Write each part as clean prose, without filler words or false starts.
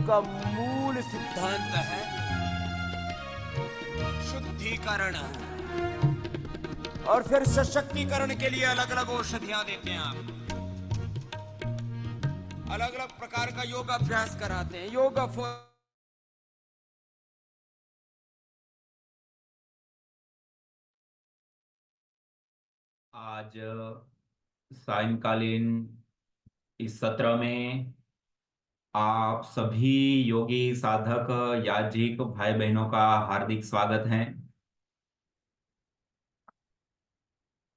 का मूल सिद्धांत है शुद्धिकरण। और फिर सशक्तिकरण के लिए अलग अलग औषधियां देते हैं आपको, अलग अलग प्रकार का योग अभ्यास कराते हैं। योग आज सायंकालीन इस सत्र में आप सभी योगी साधक याजिक भाई बहनों का हार्दिक स्वागत है।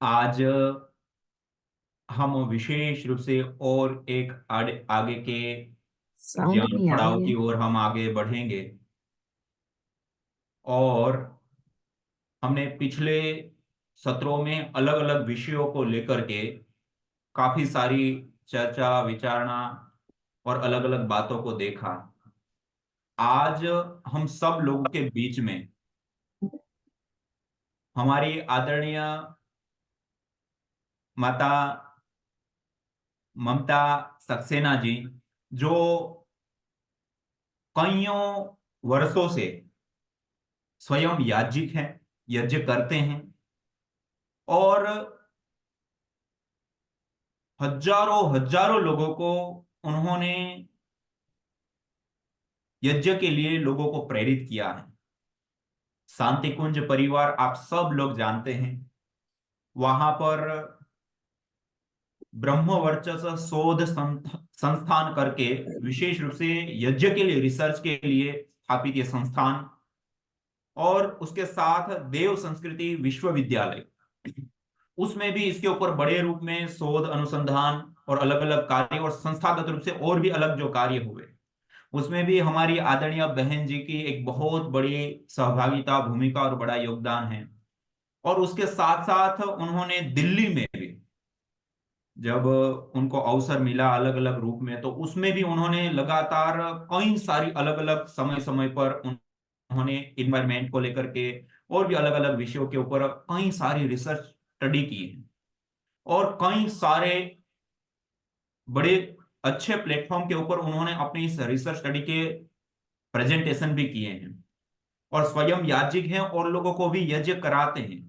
आज हम विशेष रूप से और एक आगे के साउंड ज्ञान नहीं आ पड़ाव रही की है। ओर हम आगे बढ़ेंगे। और हमने पिछले सत्रों में अलग अलग विषयों को लेकर के काफी सारी चर्चा विचारणा और अलग अलग बातों को देखा। आज हम सब लोगों के बीच में हमारी आदरणीय माता ममता सक्सेना जी, जो कईयों वर्षों से स्वयं याज्ञिक हैं, यज्ञ करते हैं और हजारों हजारों लोगों को उन्होंने यज्ञ के लिए लोगों को प्रेरित किया है। शांति कुंज परिवार आप सब लोग जानते हैं, वहां पर ब्रह्म वर्चस्व शोध संस्थान करके विशेष रूप से यज्ञ के लिए रिसर्च के लिए स्थापित ये संस्थान, और उसके साथ देव संस्कृति विश्वविद्यालय, उसमें भी इसके ऊपर बड़े रूप में शोध अनुसंधान और अलग अलग कार्य और संस्थागत रूप से और भी अलग जो कार्य हुए, उसमें भी हमारी आदरणीय बहन जी की एक बहुत बड़ी सहभागिता भूमिका और बड़ा योगदान है। और उसके साथ साथ उन्होंने दिल्ली में भी जब उनको अवसर मिला अलग अलग रूप में, तो उसमें भी उन्होंने लगातार कई सारी अलग अलग समय समय पर उन्होंने इन्वायरमेंट को लेकर के और भी अलग अलग विषयों के ऊपर कई सारी रिसर्च स्टडी की है और कई सारे बड़े अच्छे प्लेटफॉर्म के ऊपर उन्होंने अपनी इस रिसर्च स्टडी के प्रेजेंटेशन भी किए हैं और स्वयं याज्ञिक हैं और लोगों को भी यज्ञ कराते हैं।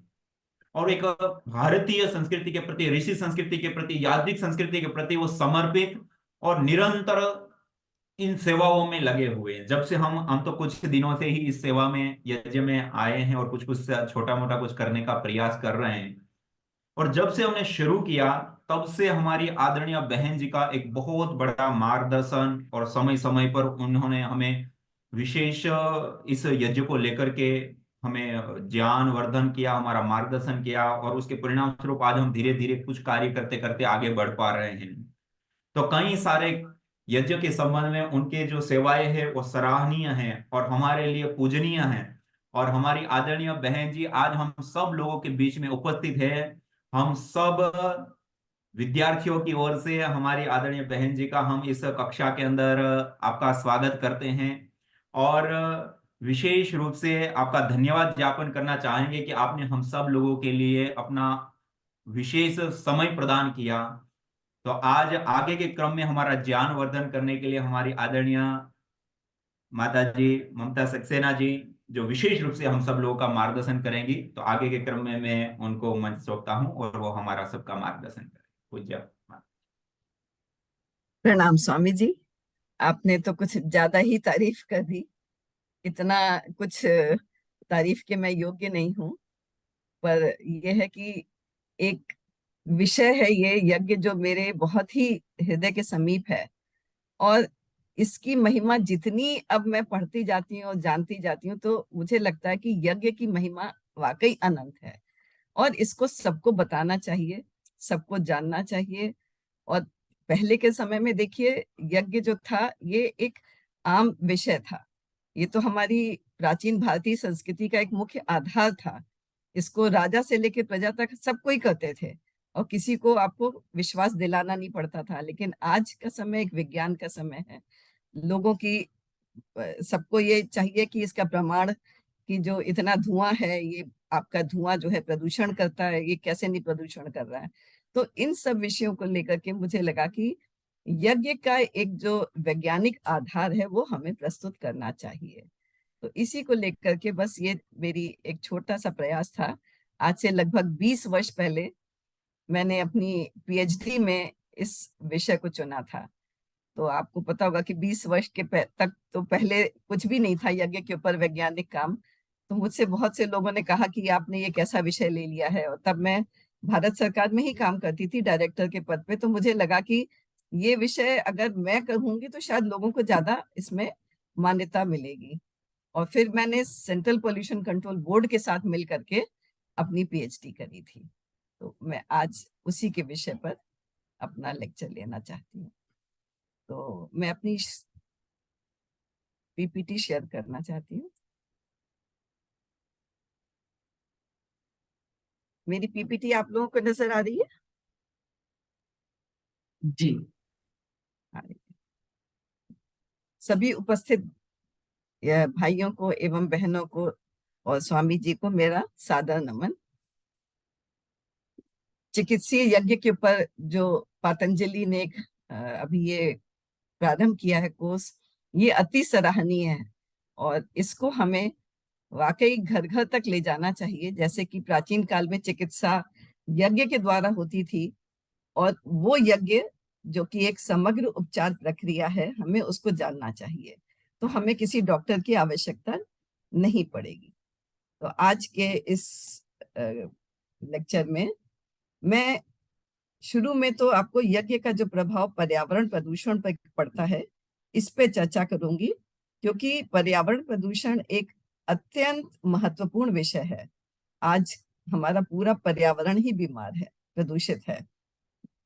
और एक भारतीय संस्कृति के प्रति, ऋषि संस्कृति के प्रति, याज्ञिक संस्कृति के प्रति वो समर्पित और निरंतर इन सेवाओं में लगे हुए हैं। जब से हम तो कुछ दिनों से ही इस सेवा में यज्ञ में आए हैं और कुछ कुछ छोटा मोटा कुछ करने का प्रयास कर रहे हैं। और जब से हमने शुरू किया तब से हमारी आदरणीय बहन जी का एक बहुत बड़ा मार्गदर्शन और समय समय पर उन्होंने हमें विशेष इस यज्ञ को लेकर के हमें ज्ञान वर्धन किया, हमारा मार्गदर्शन किया और उसके परिणाम स्वरूप आज हम धीरे धीरे कुछ कार्य करते करते आगे बढ़ पा रहे हैं। तो कई सारे यज्ञ के संबंध में उनके जो सेवाएं हैं वो सराहनीय हैं और हमारे लिए पूजनीय हैं। और हमारी आदरणीय बहन जी आज हम सब लोगों के बीच में उपस्थित है। हम सब विद्यार्थियों की ओर से हमारी आदरणीय बहन जी का हम इस कक्षा के अंदर आपका स्वागत करते हैं और विशेष रूप से आपका धन्यवाद ज्ञापन करना चाहेंगे कि आपने हम सब लोगों के लिए अपना विशेष समय प्रदान किया। तो आज आगे के क्रम में हमारा ज्ञान वर्धन करने के लिए हमारी आदरणीय माता जी ममता सक्सेना जी, जो विशेष रूप से हम सब लोगों का मार्गदर्शन करेंगी, तो आगे के क्रम में मैं उनको मंच सौंपता हूं और वो हमारा सबका मार्गदर्शन करें। पूज्य। प्रणाम स्वामी जी। आपने तो कुछ ज्यादा ही तारीफ कर दी। इतना कुछ तारीफ के मैं योग्य नहीं हूँ। पर यह है कि एक विषय है ये यज्ञ जो मेरे बहुत ही हृदय के समीप है। और इसकी महिमा जितनी अब मैं पढ़ती जाती हूँ और जानती जाती हूँ तो मुझे लगता है कि यज्ञ की महिमा वाकई अनंत है। और इसको सबको बताना चाहिए, सबको जानना चाहिए। और पहले के समय में देखिए, यज्ञ जो था ये एक आम विषय था। ये तो हमारी प्राचीन भारतीय संस्कृति का एक मुख्य आधार था। इसको राजा से लेकर प्रजा तक सब कोई करते थे और किसी को आपको विश्वास दिलाना नहीं पड़ता था। लेकिन आज का समय एक विज्ञान का समय है। लोगों की सबको ये चाहिए कि इसका प्रमाण, कि जो इतना धुआं है, ये आपका धुआं जो है प्रदूषण करता है, ये कैसे नहीं प्रदूषण कर रहा है। तो इन सब विषयों को लेकर के मुझे लगा कि यज्ञ का एक जो वैज्ञानिक आधार है वो हमें प्रस्तुत करना चाहिए। तो इसी को लेकर के बस ये मेरी एक छोटा सा प्रयास था। आज से लगभग 20 वर्ष पहले मैंने अपनी पीएचडी में इस विषय को चुना था। तो आपको पता होगा कि 20 वर्ष के तक तो पहले कुछ भी नहीं था यज्ञ के ऊपर वैज्ञानिक काम। तो मुझसे बहुत से लोगों ने कहा कि आपने ये कैसा विषय ले लिया है, और तब मैं भारत सरकार में ही काम करती थी डायरेक्टर के पद पे। तो मुझे लगा कि ये विषय अगर मैं कहूंगी तो शायद लोगों को ज्यादा इसमें मान्यता मिलेगी। और फिर मैंने सेंट्रल पोल्यूशन कंट्रोल बोर्ड के साथ मिल करके अपनी पीएचडी करी थी। तो मैं आज उसी के विषय पर अपना लेक्चर लेना चाहती हूँ। तो मैं अपनी पीपीटी शेयर करना चाहती हूँ। मेरी पीपीटी आप लोगों को नजर आ रही है? जी। आ रही है। सभी उपस्थित भाइयों को एवं बहनों को और स्वामी जी को मेरा सादर नमन। चिकित्सीय यज्ञ के ऊपर जो पतंजलि ने एक अभी ये प्रारंभ किया है कोर्स, ये अति सराहनीय है और इसको हमें वाकई घर घर तक ले जाना चाहिए। जैसे कि प्राचीन काल में चिकित्सा यज्ञ के द्वारा होती थी, और वो यज्ञ जो कि एक समग्र उपचार प्रक्रिया है, हमें उसको जानना चाहिए। तो हमें किसी डॉक्टर की आवश्यकता नहीं पड़ेगी। तो आज के इस लेक्चर में मैं शुरू में तो आपको यज्ञ का जो प्रभाव पर्यावरण प्रदूषण पर पड़ता है इस पे चर्चा करूंगी, क्योंकि पर्यावरण प्रदूषण एक अत्यंत महत्वपूर्ण विषय है। आज हमारा पूरा पर्यावरण ही बीमार है, प्रदूषित है।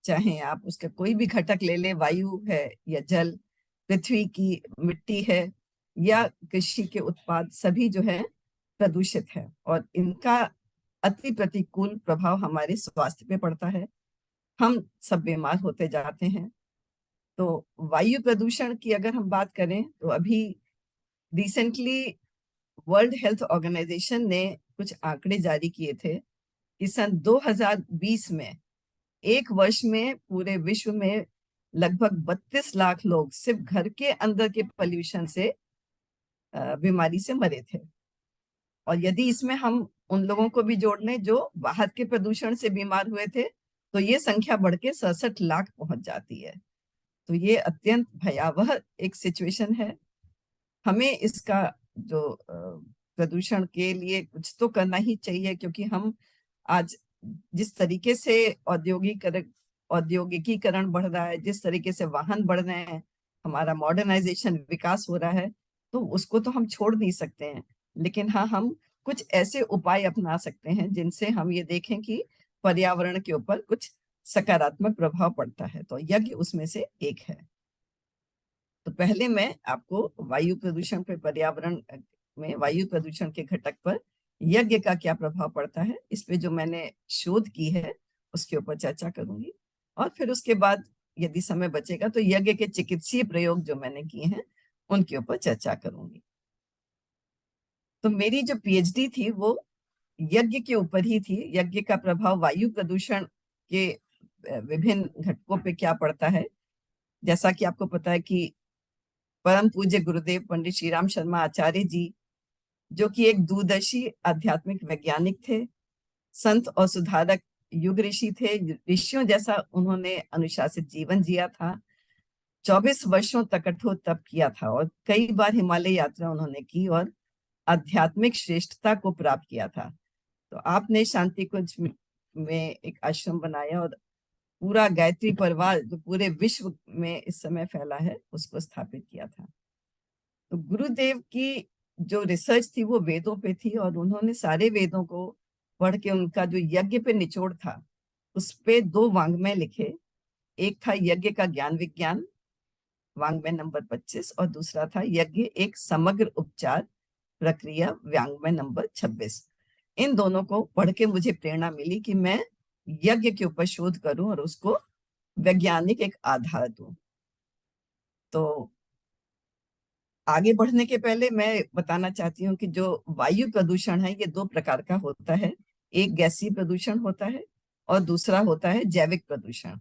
चाहे आप उसका कोई भी घटक ले ले, वायु है या जल, पृथ्वी की मिट्टी है या कृषि के उत्पाद, सभी जो है प्रदूषित है और इनका अति प्रतिकूल प्रभाव हमारे स्वास्थ्य पे पड़ता है। हम सब बीमार होते जाते हैं। तो वायु प्रदूषण की अगर हम बात करें तो अभी रिसेंटली वर्ल्ड हेल्थ ऑर्गेनाइजेशन ने कुछ आंकड़े जारी किए थे कि सन 2020 में एक वर्ष में पूरे विश्व में लगभग 32 लाख लोग सिर्फ घर के अंदर के पोल्यूशन से बीमारी से मरे थे। और यदि इसमें हम उन लोगों को भी जोड़ लें जो बाहर के प्रदूषण से बीमार हुए थे तो ये संख्या बढ़ के 67 लाख पहुंच जाती है। तो ये अत्यंत भयावह एक सिचुएशन है। हमें इसका जो प्रदूषण के लिए कुछ तो करना ही चाहिए, क्योंकि हम आज जिस तरीके से औद्योगिकीकरण बढ़ रहा है, जिस तरीके से वाहन बढ़ रहे हैं, हमारा मॉडर्नाइजेशन विकास हो रहा है, तो उसको तो हम छोड़ नहीं सकते हैं। लेकिन हाँ, हम कुछ ऐसे उपाय अपना सकते हैं जिनसे हम ये देखें कि पर्यावरण के ऊपर कुछ सकारात्मक प्रभाव पड़ता है। तो यज्ञ उसमें से एक है। तो पहले मैं आपको वायु प्रदूषण पे, पर्यावरण में वायु प्रदूषण के घटक पर यज्ञ का क्या प्रभाव पड़ता है, इस पे जो मैंने शोध की है उसके ऊपर चर्चा करूंगी। और फिर उसके बाद यदि समय बचेगा तो यज्ञ के चिकित्सीय प्रयोग जो मैंने किए हैं उनके ऊपर चर्चा करूंगी। तो मेरी जो पीएचडी थी वो यज्ञ के ऊपर ही थी। यज्ञ का प्रभाव वायु प्रदूषण के विभिन्न घटकों पे क्या पड़ता है। जैसा कि आपको पता है कि परम पूज्य गुरुदेव पंडित श्री राम शर्मा आचार्य जी, जो कि एक दूरदर्शी आध्यात्मिक वैज्ञानिक थे, संत और सुधारक युग ऋषि थे। ऋषियों जैसा उन्होंने अनुशासित जीवन जिया था। 24 वर्षों तक कठोर तप किया था और कई बार हिमालय यात्रा उन्होंने की और आध्यात्मिक श्रेष्ठता को प्राप्त किया था। तो आपने शांति कुंज में एक आश्रम बनाया और पूरा गायत्री परिवार जो पूरे विश्व में इस समय फैला है उसको स्थापित किया था। तो गुरुदेव की जो रिसर्च थी वो वेदों पे थी और उन्होंने सारे वेदों को पढ़ के उनका जो यज्ञ पे निचोड़ था उस पे 2 वाङ्मय लिखे। एक था यज्ञ का ज्ञान विज्ञान, वाङ्मय नंबर 25, और दूसरा था यज्ञ एक समग्र उपचार प्रक्रिया, वाङ्मय नंबर 26। इन दोनों को पढ़ के मुझे प्रेरणा मिली कि मैं यज्ञ के ऊपर शोध करूं और उसको वैज्ञानिक एक आधार दूं। तो आगे बढ़ने के पहले मैं बताना चाहती हूँ कि जो वायु प्रदूषण है ये 2 प्रकार का होता है। एक गैसीय प्रदूषण होता है और दूसरा होता है जैविक प्रदूषण।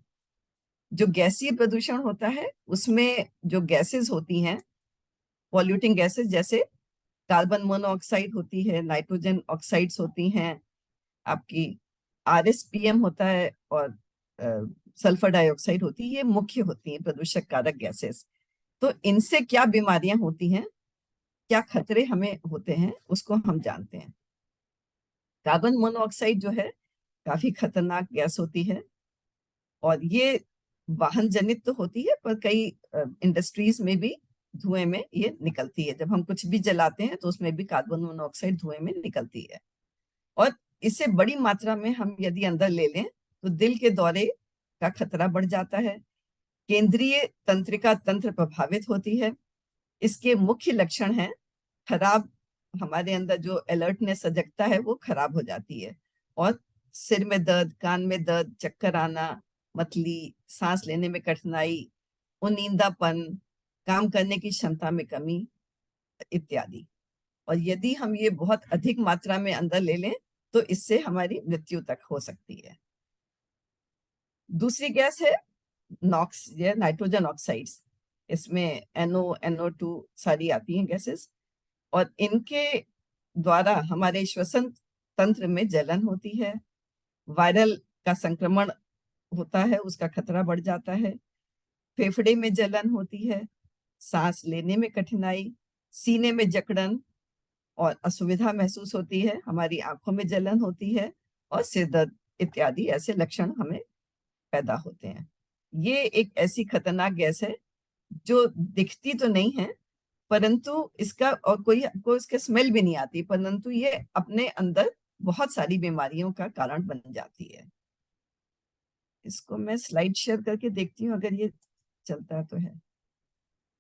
जो गैसीय प्रदूषण होता है उसमें जो गैसेस होती हैं, पॉल्यूटिंग गैसेस, जैसे कार्बन मोनोऑक्साइड होती है, नाइट्रोजन ऑक्साइड्स होती हैं, आपकी RSPM होता है, और सल्फर डाइऑक्साइड होती है, ये मुख्य होती हैं प्रदूषक कारक गैसेस। तो इनसे क्या बीमारियां होती हैं, क्या खतरे हमें होते हैं, उसको हम जानते हैं। कार्बन मोनोऑक्साइड जो है काफी खतरनाक गैस होती है, और ये वाहन जनित तो होती है, पर कई इंडस्ट्रीज में भी धुएं में ये निकलती है। जब हम कुछ भी जलाते हैं तो उसमें भी कार्बन मोनोऑक्साइड धुएं में निकलती है। और इससे बड़ी मात्रा में हम यदि अंदर ले लें तो दिल के दौरे का खतरा बढ़ जाता है, केंद्रीय तंत्रिका तंत्र प्रभावित होती है। इसके मुख्य लक्षण हैं खराब, हमारे अंदर जो अलर्टनेस, सजगता है, वो खराब हो जाती है, और सिर में दर्द, कान में दर्द, चक्कर आना, मतली, सांस लेने में कठिनाई, उनींदापन, काम करने की क्षमता में कमी इत्यादि। और यदि हम ये बहुत अधिक मात्रा में अंदर ले लें तो इससे हमारी मृत्यु तक हो सकती है। दूसरी गैस है नॉक्स या नाइट्रोजन ऑक्साइड्स। इसमें NO, NO2 सारी आती हैं गैसेस, और इनके द्वारा हमारे श्वसन तंत्र में जलन होती है, वायरल का संक्रमण होता है, उसका खतरा बढ़ जाता है, फेफड़े में जलन होती है, सांस लेने में कठिनाई, सीने में जकड़न और असुविधा महसूस होती है, हमारी आंखों में जलन होती है, और सिर दर्द इत्यादि ऐसे लक्षण हमें पैदा होते हैं। ये एक ऐसी खतरनाक गैस है जो दिखती तो नहीं है, परंतु इसका और कोई इसके स्मेल भी नहीं आती, परंतु ये अपने अंदर बहुत सारी बीमारियों का कारण बन जाती है। इसको मैं स्लाइड शेयर करके देखती हूँ, अगर ये चलता है तो है।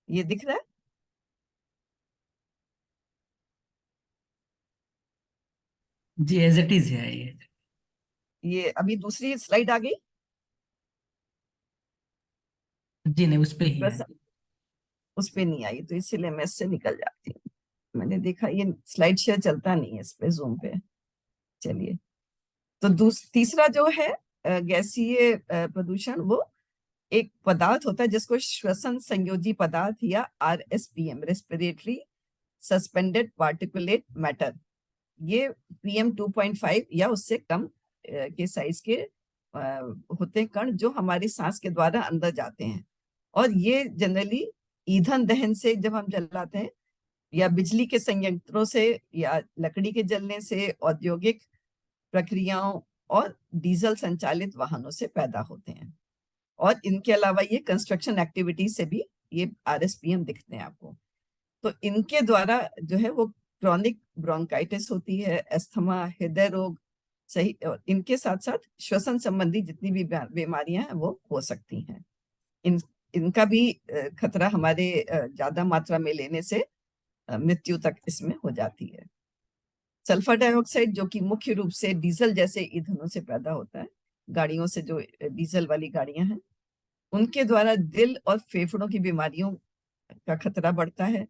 ये दिख रहा है? जी, एज इट इज है ये अभी दूसरी स्लाइड आ गई। जी नहीं, उस पे ही है। बस उस पे नहीं आई, तो इसीलिए मैं इससे निकल जाती हूँ। मैंने देखा ये स्लाइड शेयर चलता नहीं है इस पे, जूम पे। चलिए, तो तीसरा जो है गैसीय प्रदूषण, वो एक पदार्थ होता है जिसको श्वसन संयोजी पदार्थ या RSPM, respiratory suspended particulate matter, ये PM2.5 या उससे कम के साइज के होते हैं कण, जो हमारी सांस के द्वारा अंदर जाते हैं। और ये जनरली ईंधन दहन से जब हम जलाते हैं, या बिजली के संयंत्रों से, या लकड़ी के जलने से, औद्योगिक प्रक्रियाओं और डीजल संचालित वाहनों से पैदा होते हैं। और इनके अलावा ये कंस्ट्रक्शन एक्टिविटी से भी ये RSPM दिखते हैं आपको। तो इनके द्वारा जो है वो क्रॉनिक ब्रोंकाइटिस होती है, अस्थमा, हृदय रोग, सही, और इनके साथ साथ श्वसन संबंधी जितनी भी बीमारियां हैं वो हो सकती हैं। इनका भी खतरा हमारे ज्यादा मात्रा में लेने से मृत्यु तक इसमें हो जाती है। सल्फर डाइऑक्साइड, जो कि मुख्य रूप से डीजल जैसे ईंधनों से पैदा होता है, गाड़ियों से, जो डीजल वाली गाड़ियां हैं, उनके द्वारा दिल और फेफड़ों की बीमारियों का खतरा बढ़ता है,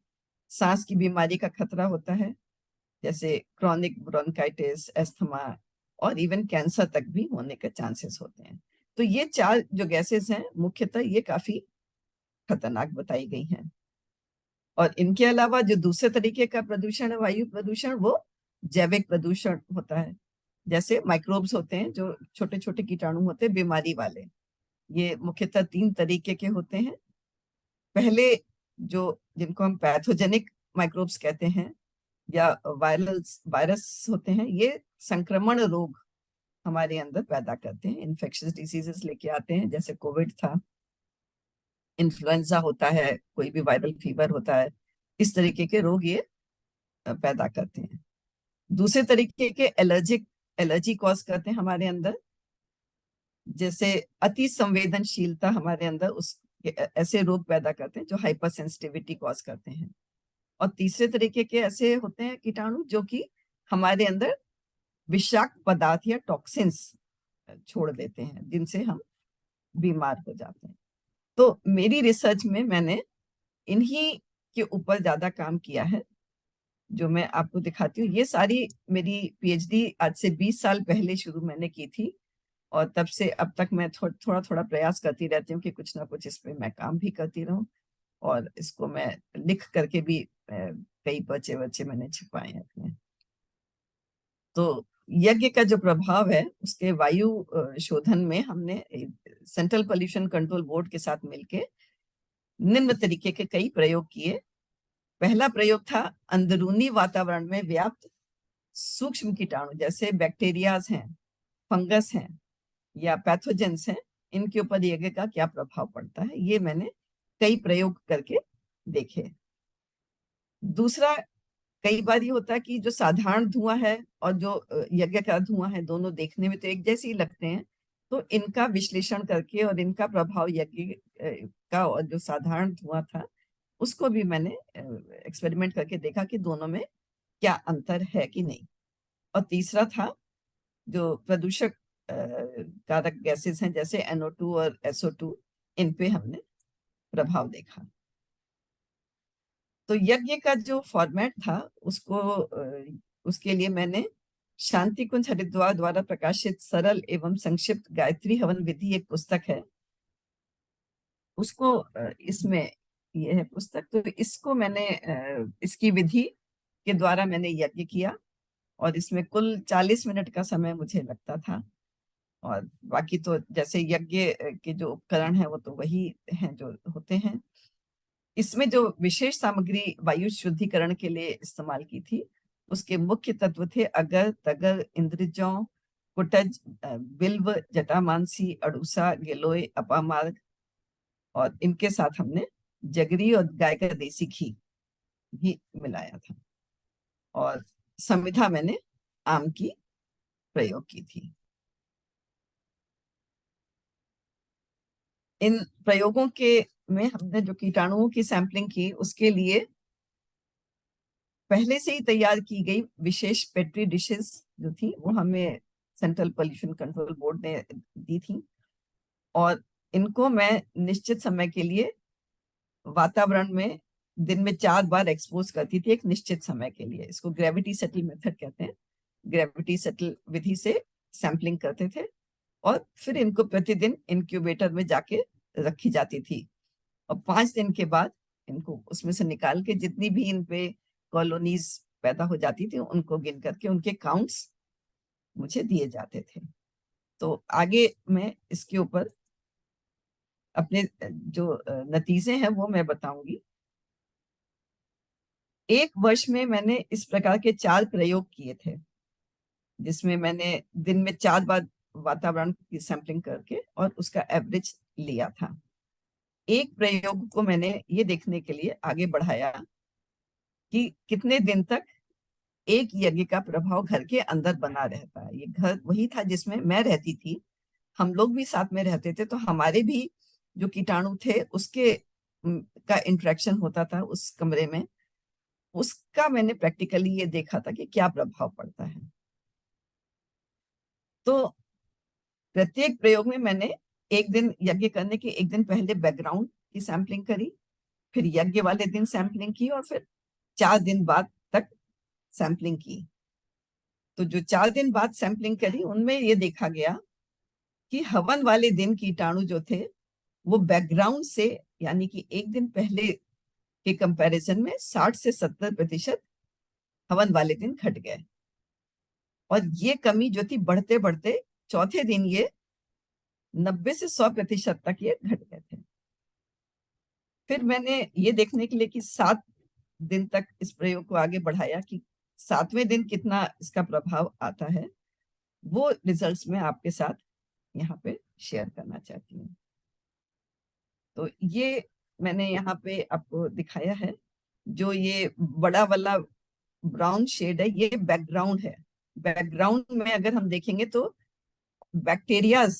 सांस की बीमारी का खतरा होता है, जैसे क्रॉनिक ब्रोंकाइटिस, अस्थमा, और इवन कैंसर तक भी होने के चांसेस होते हैं। तो ये 4 जो गैसेस हैं मुख्यतः ये काफी खतरनाक बताई गई हैं। और इनके अलावा जो दूसरे तरीके का प्रदूषण है, वायु प्रदूषण, वो जैविक प्रदूषण होता है। जैसे माइक्रोब्स होते हैं, जो छोटे छोटे कीटाणु होते हैं बीमारी वाले, ये मुख्यतः 3 तरीके के होते हैं। पहले जो जिनको हम पैथोजेनिक माइक्रोब्स कहते हैं, या वायरस होते हैं, ये संक्रमण रोग हमारे अंदर पैदा करते हैं, इन्फेक्शियस डिसीजेस लेके आते हैं, जैसे कोविड था, इन्फ्लुएंजा होता है, कोई भी वायरल फीवर होता है, इस तरीके के रोग ये पैदा करते हैं। दूसरे तरीके के एलर्जी कॉज करते हैं हमारे अंदर, जैसे अति संवेदनशीलता हमारे अंदर उस ऐसे रोग पैदा करते हैं जो हाइपर सेंसिटिविटी कॉज करते हैं। और तीसरे तरीके के ऐसे होते हैं कीटाणु जो कि हमारे अंदर विषाक्त पदार्थ या टॉक्सिन्स छोड़ देते हैं, जिनसे हम बीमार हो जाते हैं। तो मेरी रिसर्च में मैंने इन्हीं के ऊपर ज्यादा काम किया है, जो मैं आपको दिखाती हूँ। ये सारी मेरी PhD आज से 20 साल पहले शुरू मैंने की थी, और तब से अब तक मैं थोड़ा थोड़ा प्रयास करती रहती हूँ कि कुछ ना कुछ इस पे मैं काम भी करती रहूं, और इसको मैं लिख करके भी कई पर्चे वर्चे मैंने छुपाए हैं अपने। तो यज्ञ का जो प्रभाव है उसके वायु शोधन में हमने सेंट्रल पोल्यूशन कंट्रोल बोर्ड के साथ मिलके निम्न तरीके के कई प्रयोग किए। पहला प्रयोग था अंदरूनी वातावरण में व्याप्त सूक्ष्म कीटाणु जैसे बैक्टीरियाज हैं, फंगस हैं या पैथोजेंस हैं, इनके ऊपर यज्ञ का क्या प्रभाव पड़ता है, ये मैंने कई प्रयोग करके देखे। दूसरा, कई बार ये होता है कि जो साधारण धुआं है और जो यज्ञ का धुआं है, दोनों देखने में तो एक जैसे ही लगते हैं, तो इनका विश्लेषण करके और इनका प्रभाव यज्ञ का और जो साधारण धुआं था उसको भी मैंने एक्सपेरिमेंट करके देखा कि दोनों में क्या अंतर है कि नहीं। और तीसरा था जो प्रदूषक कारक गैसेस हैं जैसे NO2 और SO2, इन पे हमने प्रभाव देखा। तो यज्ञ का जो फॉर्मेट था उसके लिए मैंने शांति कुंज हरिद्वार द्वारा प्रकाशित सरल एवं संक्षिप्त गायत्री हवन विधि एक पुस्तक है, उसको इसमें ये है पुस्तक, तो इसको मैंने इसकी विधि के द्वारा मैंने यज्ञ किया और इसमें कुल 40 मिनट का समय मुझे लगता था। और बाकी तो जैसे यज्ञ के जो उपकरण है वो तो वही हैं जो होते हैं। इसमें जो विशेष सामग्री वायु शुद्धिकरण के लिए इस्तेमाल की थी उसके मुख्य तत्व थे अगर, तगर, इंद्रजौ, कुटज, बिल्व, जटामानसी, अड़ूसा, गिलोय, अपामार्ग, और इनके साथ हमने जगरी और गाय का देसी घी भी मिलाया था। और संविधा मैंने आम की प्रयोग की थी। इन प्रयोगों के में हमने जो कीटाणुओं की सैंपलिंग की उसके लिए पहले से ही तैयार की गई विशेष पेट्री डिशेस जो थी वो हमें सेंट्रल पोल्यूशन कंट्रोल बोर्ड ने दी थी, और इनको मैं निश्चित समय के लिए वातावरण में दिन में 4 बार एक्सपोज करती थी एक निश्चित समय के लिए। इसको ग्रेविटी सेटल मेथड कहते हैं। ग्रेविटी सेटल विधि से सैंपलिंग करते थे और फिर इनको प्रतिदिन इंक्यूबेटर में जाके रखी जाती थी, और 5 दिन के बाद इनको उसमें से निकाल के जितनी भी इन पे कॉलोनीज पैदा हो जाती थी उनको गिन करके उनके काउंट्स मुझे दिए जाते थे। तो आगे मैं इसके ऊपर अपने जो नतीजे हैं वो मैं बताऊंगी। 1 वर्ष में मैंने इस प्रकार के 4 प्रयोग किए थे जिसमें मैंने दिन में 4 बार वातावरण की सैंपलिंग करके और उसका एवरेज लिया था। एक प्रयोग को मैंने ये देखने के लिए आगे बढ़ाया कि कितने दिन तक एक यज्ञ का प्रभाव घर के अंदर बना रहता है। ये घर वही था जिसमें मैं रहती थी, हम लोग भी साथ में रहते थे, तो हमारे भी जो कीटाणु थे उसके का इंटरेक्शन होता था उस कमरे में, उसका मैंने प्रैक्टिकली ये देखा था कि क्या प्रभाव पड़ता है। तो प्रत्येक प्रयोग में मैंने एक दिन यज्ञ करने के एक दिन पहले बैकग्राउंड की सैंपलिंग करी, फिर यज्ञ वाले दिन सैंपलिंग की और फिर 4 दिन बाद तक सैंपलिंग की। तो जो 4 दिन बाद सैंपलिंग करी उनमें ये देखा गया कि हवन वाले दिन कीटाणु जो थे वो बैकग्राउंड से यानी कि एक दिन पहले के कंपैरिजन में 60 से 70% हवन वाले दिन घट गए, और ये कमी जो थी बढ़ते बढ़ते चौथे दिन ये 90 से 100% तक ये घट गए थे। फिर मैंने ये देखने के लिए कि 7 दिन तक इस प्रयोग को आगे बढ़ाया कि 7वें दिन कितना इसका प्रभाव आता है, वो रिजल्ट्स मैं आपके साथ यहाँ पे शेयर करना चाहती हूँ। तो ये मैंने यहाँ पे आपको दिखाया है, जो ये बड़ा वाला ब्राउन शेड है ये बैकग्राउंड है। बैकग्राउंड में अगर हम देखेंगे तो बैक्टीरियाज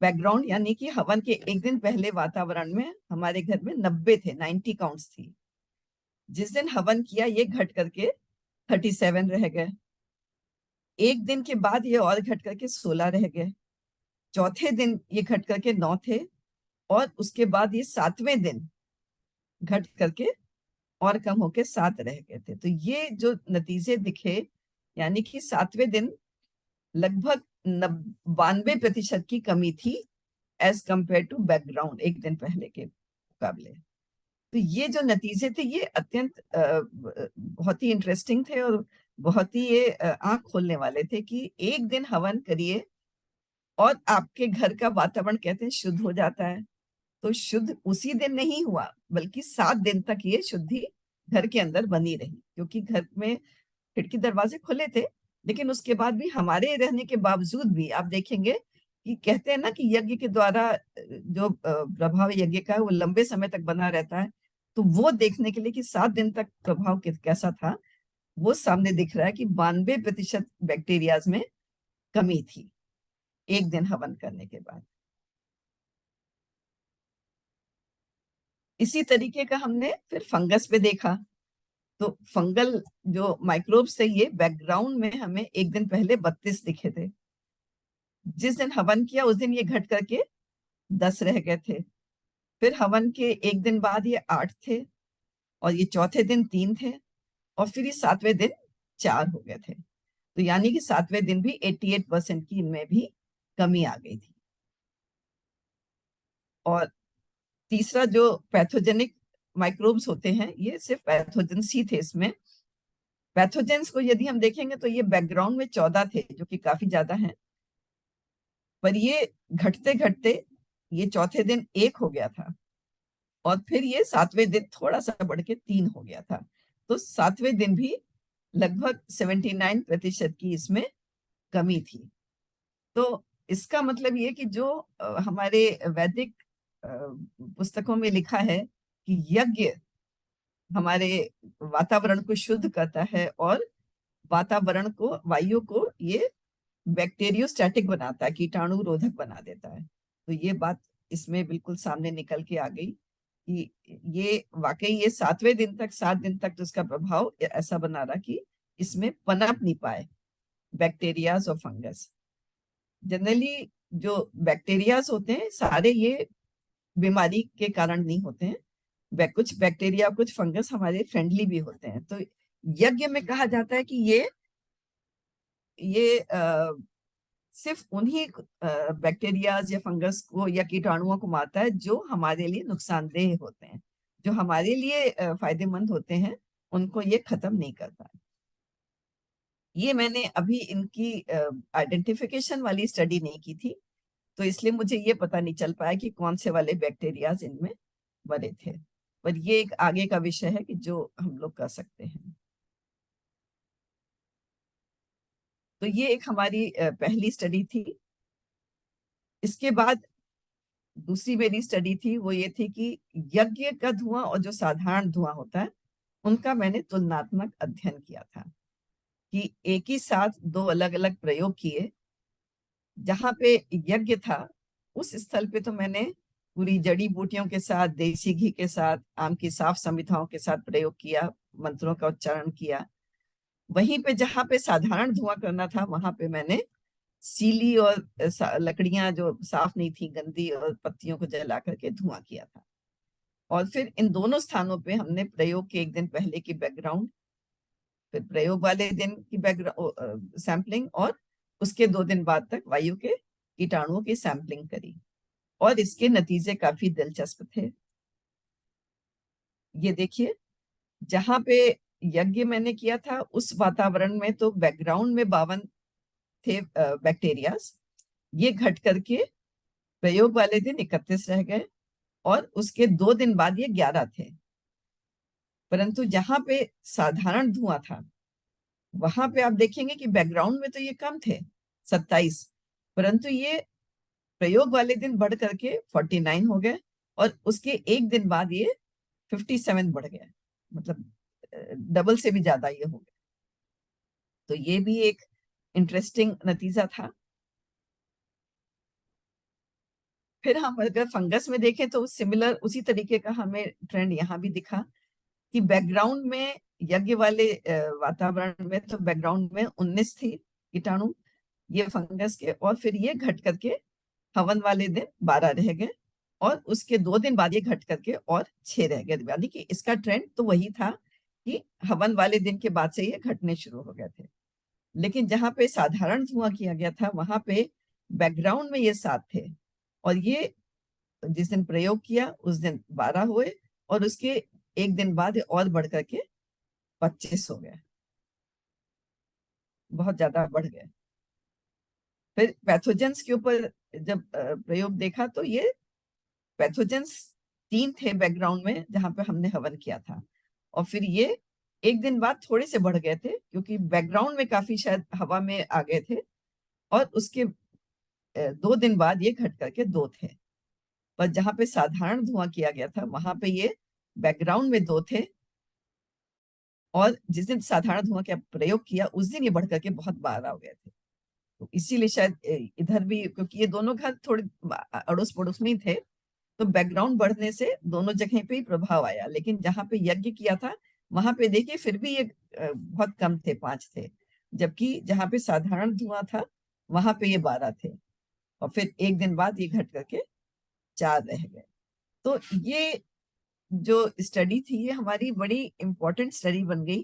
बैकग्राउंड यानी कि हवन के एक दिन पहले वातावरण में हमारे घर में 90 थे, 90 काउंट्स थी। जिस दिन हवन किया ये घट करके 37 रह गए, एक दिन के बाद ये और घट करके 16 रह गए, चौथे दिन ये घट करके 9 थे, और उसके बाद ये 7वें दिन घट करके और कम होके 7 रह गए थे। तो ये जो नतीजे दिखे यानी कि 7वें दिन लगभग 92% की कमी थी एज कंपेयर टू बैकग्राउंड एक दिन पहले के मुकाबले। तो ये जो नतीजे थे ये अत्यंत बहुत ही इंटरेस्टिंग थे और बहुत ही ये आंख खोलने वाले थे कि एक दिन हवन करिए और आपके घर का वातावरण कहते हैं शुद्ध हो जाता है। तो शुद्ध उसी दिन नहीं हुआ बल्कि 7 दिन तक ये शुद्धि घर के अंदर बनी रही, क्योंकि घर में खिड़की दरवाजे खुले थे, लेकिन उसके बाद भी हमारे रहने के बावजूद भी आप देखेंगे कि कहते हैं ना कि यज्ञ के द्वारा जो प्रभाव यज्ञ का है वो लंबे समय तक बना रहता है। तो वो देखने के लिए कि 7 दिन तक प्रभाव कैसा था, वो सामने दिख रहा है कि 92% बैक्टीरियाज में कमी थी एक दिन हवन करने के बाद। इसी तरीके का हमने फिर फंगस पे देखा। तो फंगल जो माइक्रोब्स थे ये बैकग्राउंड में हमें एक दिन पहले 32 दिखे थे। जिस दिन हवन किया उस दिन ये घट करके 10 रह गए थे। फिर हवन के एक दिन बाद ये 8 थे और ये चौथे दिन 3 थे और फिर ये 7वें दिन 4 हो गए थे। तो यानी कि 7वें दिन भी 88% की इनमें भी कमी आ गई थी। और तीसरा जो पैथोजेनिक माइक्रोब्स होते हैं ये सिर्फ पैथोजेंस ही थे। इसमें पैथोजेंस को यदि हम देखेंगे तो ये बैकग्राउंड में 14 थे, जो कि काफी ज्यादा हैं, पर ये घटते घटते ये चौथे दिन 1 हो गया था और फिर ये 7वें दिन थोड़ा सा बढ़ के 3 हो गया था। तो 7वें दिन भी लगभग 79% की इसमें कमी थी। तो इसका मतलब ये कि जो हमारे वैदिक पुस्तकों में लिखा है कि यज्ञ हमारे वातावरण को शुद्ध करता है और वातावरण को, वायु को ये बैक्टीरियोस्टैटिक बनाता है, कीटाणु रोधक बना देता है। तो ये बात इसमें बिल्कुल सामने निकल के आ गई कि ये वाकई ये 7वें दिन तक 7 दिन तक तो उसका प्रभाव ऐसा बना रहा कि इसमें पनप नहीं पाए बैक्टीरियाज और फंगस। जनरली जो बैक्टीरियाज होते हैं सारे ये बीमारी के कारण नहीं होते हैं, कुछ बैक्टीरिया कुछ फंगस हमारे फ्रेंडली भी होते हैं। तो यज्ञ में कहा जाता है कि ये सिर्फ उन्हीं बैक्टीरियाज या फंगस को या कीटाणुओं को मारता है जो हमारे लिए नुकसानदेह होते हैं। जो हमारे लिए फायदेमंद होते हैं उनको ये खत्म नहीं करता है। ये मैंने अभी इनकी आइडेंटिफिकेशन वाली स्टडी नहीं की थी, तो इसलिए मुझे ये पता नहीं चल पाया कि कौन से वाले बैक्टीरियाज इनमें बने थे, पर ये एक आगे का विषय है कि जो हम लोग कर सकते हैं। तो ये एक हमारी पहली स्टडी थी। इसके बाद दूसरी मेरी स्टडी थी वो ये थी कि यज्ञ का धुआं और जो साधारण धुआं होता है उनका मैंने तुलनात्मक अध्ययन किया था कि एक ही साथ 2 अलग अलग प्रयोग किए। जहां पे यज्ञ था उस स्थल पे तो मैंने पूरी जड़ी बूटियों के साथ, देसी घी के साथ, आम की साफ संविधाओं के साथ प्रयोग किया, मंत्रों का उच्चारण किया। वहीं पे जहां पे साधारण धुआं करना था वहां पे मैंने सीली और लकड़ियां जो साफ नहीं थी, गंदी, और पत्तियों को जला करके धुआं किया था। और फिर इन दोनों स्थानों पे हमने प्रयोग के एक दिन पहले की बैकग्राउंड, फिर प्रयोग वाले दिन की बैकग्राउंड सैंपलिंग और उसके 2 दिन बाद तक वायु के कीटाणुओं की सैंपलिंग करी और इसके नतीजे काफी दिलचस्प थे। ये देखिए, जहां पे यज्ञ मैंने किया था उस वातावरण में तो बैकग्राउंड में 52 थे बैक्टीरियाज, ये घट करके प्रयोग वाले दिन 31 रह गए और उसके 2 दिन बाद ये 11 थे। परंतु जहां पे साधारण धुआं था वहां पे आप देखेंगे कि बैकग्राउंड में तो ये कम थे 27, परंतु ये प्रयोग वाले दिन बढ़ करके 49 हो गए और उसके एक दिन बाद ये 57 बढ़ गए, मतलब डबल से भी ज्यादा ये हो गए। तो ये भी एक इंटरेस्टिंग नतीजा था। फिर हम अगर फंगस में देखें तो सिमिलर उसी तरीके का हमें ट्रेंड यहाँ भी दिखा कि बैकग्राउंड में यज्ञ वाले वातावरण में तो बैकग्राउंड में 19 थी कीटाणु ये फंगस के, और फिर ये घट करके हवन वाले दिन 12 रह गए और उसके 2 दिन बाद ये घट करके और 6 रह गए। यानी कि इसका ट्रेंड तो वही था कि हवन वाले दिन के बाद से ये घटने शुरू हो गए थे। लेकिन जहां पे साधारण धुआं किया गया था वहां पे बैकग्राउंड में ये 7 थे, और ये जिस दिन प्रयोग किया उस दिन 12 हुए, और उसके एक दिन बाद ये और बढ़ करके 25 हो गए, बहुत ज्यादा बढ़ गए। फिर पैथोजेंस के ऊपर जब प्रयोग देखा तो ये पैथोजेंस 3 थे बैकग्राउंड में जहां पे हमने हवन किया था, और फिर ये एक दिन बाद थोड़े से बढ़ गए थे क्योंकि बैकग्राउंड में काफी शायद हवा में आ गए थे, और उसके 2 दिन बाद ये घट करके 2 थे। पर जहां पे साधारण धुआं किया गया था वहां पे ये बैकग्राउंड में 2 थे, और जिस दिन साधारण धुआं का प्रयोग किया उस दिन ये बढ़ करके बहुत 12 हो गए थे। तो इसीलिए शायद इधर भी, क्योंकि ये दोनों घर थोड़े अड़ोस पड़ोस में ही थे, तो बैकग्राउंड बढ़ने से दोनों जगह पे ही प्रभाव आया। लेकिन जहां पे यज्ञ किया था वहां पे देखिए फिर भी ये बहुत कम थे, 5 थे, जबकि जहां पे साधारण धुआं था वहां पे ये 12 थे, और फिर एक दिन बाद ये घट करके 4 रह गए। तो ये जो स्टडी थी ये हमारी बड़ी इंपॉर्टेंट स्टडी बन गई,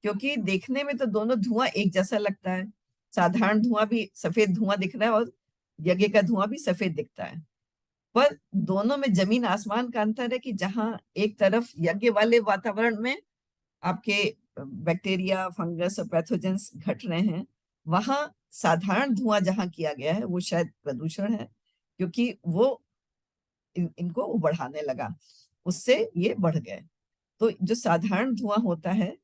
क्योंकि देखने में तो दोनों धुआं एक जैसा लगता है, साधारण धुआं भी सफेद धुआं दिख रहा है और यज्ञ का धुआं भी सफेद दिखता है, पर दोनों में जमीन आसमान का अंतर है कि जहां एक तरफ यज्ञ वाले वातावरण में आपके बैक्टीरिया, फंगस और पैथोजेंस घट रहे हैं, वहां साधारण धुआं जहां किया गया है वो शायद प्रदूषण है, क्योंकि वो इनको बढ़ाने लगा, उससे ये बढ़ गए। तो जो साधारण धुआं होता है